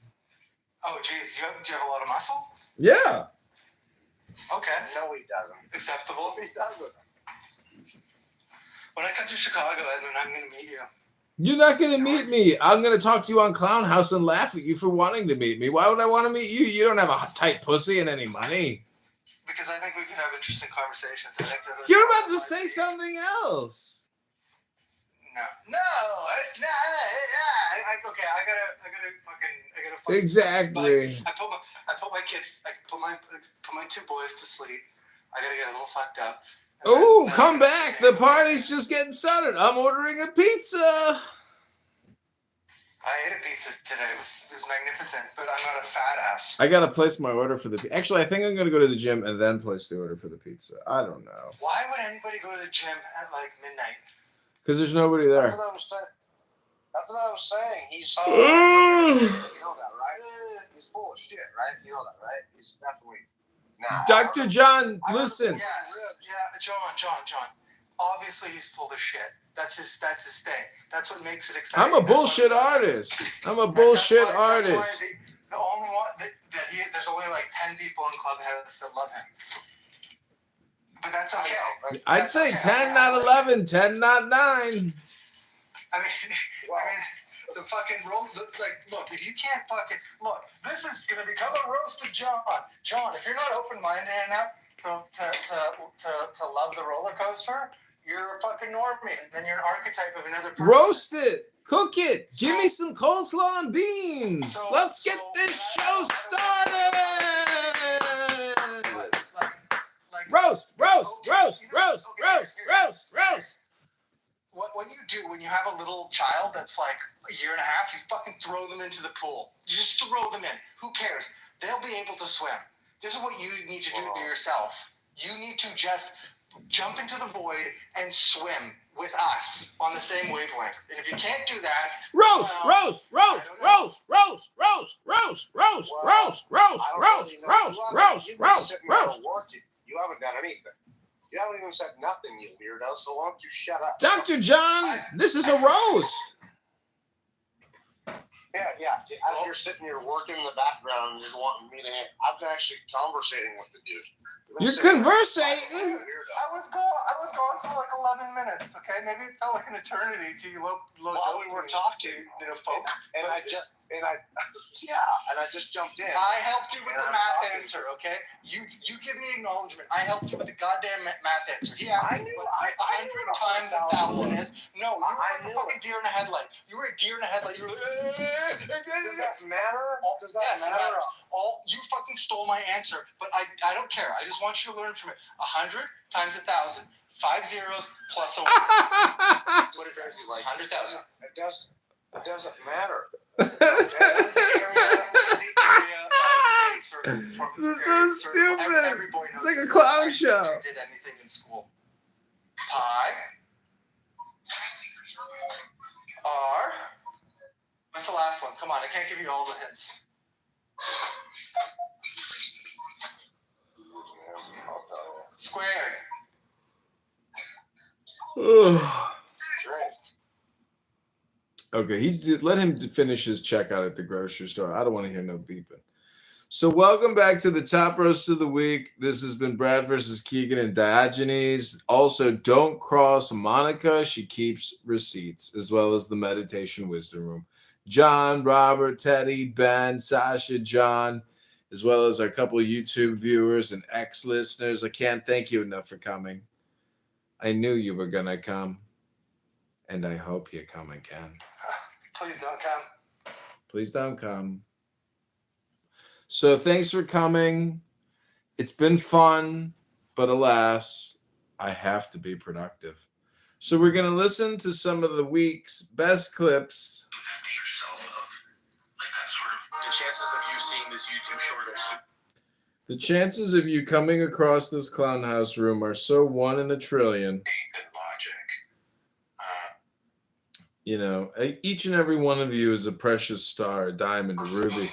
Oh, geez. Do you have a lot of muscle? Yeah. Okay. No, he doesn't. Acceptable. He doesn't. When I come to Chicago, Edmund, I'm going to meet you. You're not going to meet me. I'm going to talk to you on Clown House and laugh at you for wanting to meet me. Why would I want to meet you? You don't have a tight pussy and any money. Because I think we can have interesting conversations. You're about to say something else. No, it's not. Yeah. Okay, I gotta fucking. Exactly. I put my kids. I put my two boys to sleep. I gotta get a little fucked up. Oh, come back. The party's just getting started. I'm ordering a pizza. I ate a pizza today. It was magnificent, but I'm not a fat ass. I got to place my order for the pizza. Actually, I think I'm going to go to the gym and then place the order for the pizza. I don't know. Why would anybody go to the gym at like midnight? Because there's nobody there. That's what I was saying. He's you know that, right? He's full of shit, right? You know that, right? He's definitely Dr. John, listen. Yes. Yeah, John. Obviously, he's full of shit. That's his thing. That's what makes it exciting. I'm a bullshit artist. That's why the only one there's only like 10 people in Clubhouse that love him. But that's okay. I'd say 10, not 11, 10, not 9. I mean, the fucking roast. Look, if you can't fucking look, this is gonna become a roast of John. John, if you're not open-minded enough to love the roller coaster, you're a fucking normie. Then you're an archetype of another person. Roast it, cook it, give me some coleslaw and beans. Let's get this show started. Roast. What you do when you have a little child that's like a year and a half, you fucking throw them into the pool. You just throw them in. Who cares? They'll be able to swim. This is what you need to do to yourself. You need to just jump into the void and swim with us on the same wavelength. And if you can't do that, roast. You haven't done anything. You haven't even said nothing, you weirdo, so why don't you shut up? Dr. John, this is a roast. Yeah. As you're sitting here working in the background and you're wanting me to I've been actually conversating with the dude. You're conversating. I was gone for like 11 minutes, okay? Maybe it felt like an eternity to you. While we were talking, folk. And I just jumped in. I helped you with the math answer, okay? You give me acknowledgement. I helped you with the goddamn math answer. He asked me 100 times 1,000 is. No, you were a fucking deer in a headlight. You were a deer in a headlight. You were like, does that matter? Does that matter? You fucking stole my answer, but I don't care. I just want you to learn from it. 100 times 1,000. 5 zeros plus a 1. What is that? Like 100,000. It doesn't matter. This is so stupid. It's like a clown show. Did anything in school? Pi. R. What's the last one? Come on, I can't give you all the hints. Squared. Okay, let him finish his checkout at the grocery store. I don't want to hear no beeping. So welcome back to the top roast of the week. This has been Brad versus Keegan and Diogenes. Also, don't cross Monica. She keeps receipts, as well as the Meditation Wisdom Room. John, Robert, Teddy, Ben, Sasha, John, as well as our couple of YouTube viewers and ex-listeners. I can't thank you enough for coming. I knew you were going to come, and I hope you come again. Please don't come. Please don't come. So thanks for coming. It's been fun, but alas, I have to be productive. So we're going to listen to some of the week's best clips. The chances of you seeing this YouTube short are super. The chances of you coming across this clown house room are so 1 in a trillion. You know, each and every one of you is a precious star, a diamond, a ruby,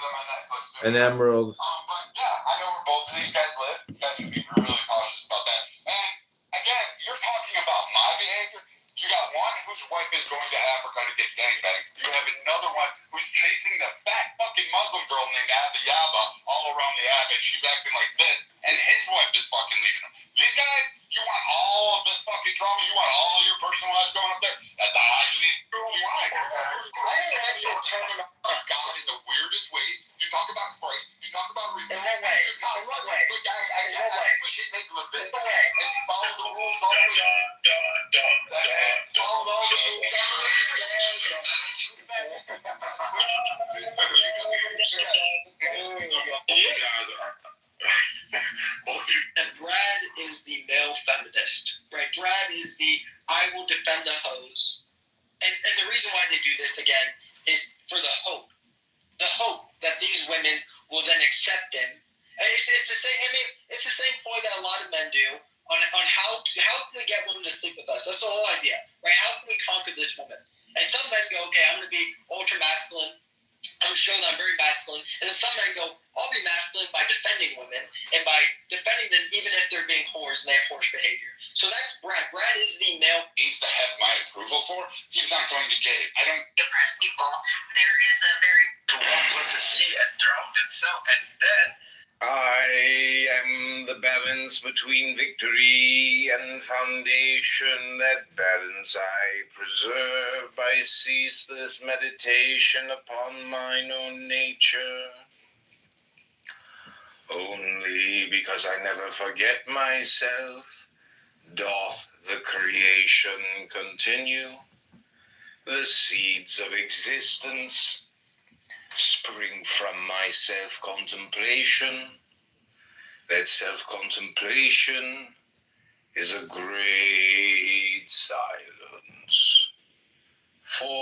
an emerald. I know where both of these guys live. You guys should be really cautious about that. And again, you're talking about my behavior. You got one whose wife is going to Africa to get gangbanged. You have another one who's chasing the fat fucking Muslim girl named Abiyaba all around the app, and she's acting like this, and his wife is fucking leaving him. These guys, you want all of this fucking drama? You want all your personal lives going up there? At the height of these girls' lives. I like to turn about God in the weirdest ways. You talk about Christ. You talk about religion. In what way? I wish it make Leviticus and you follow the rules all the way. Follow all the rules. You guys are. And Brad is the male feminist, right? Brad is the I will defend the hose. And the reason why they do this again is for the hope that these women will then accept him. And it's the same. I mean, it's the same point that a lot of men do on how can we get women to sleep with us? That's the whole idea, right? How can we conquer this woman? And some men go, okay, I'm going to be ultra masculine. I'm going to show that I'm very masculine. And then some men go, I'll be masculine by defending women and by defending them even if they're being whores and they have whorish behavior. So that's Brad. Brad is the male. Needs to have my approval for. He's not going to get it. I don't depress people. There is a very to walk with the sea and drown himself, and then I am the balance between victory and foundation. That balance I preserve by ceaseless meditation upon mine own nature. Only because I never forget myself doth the creation continue. The seeds of existence spring from my self-contemplation. That self-contemplation is a great silence. For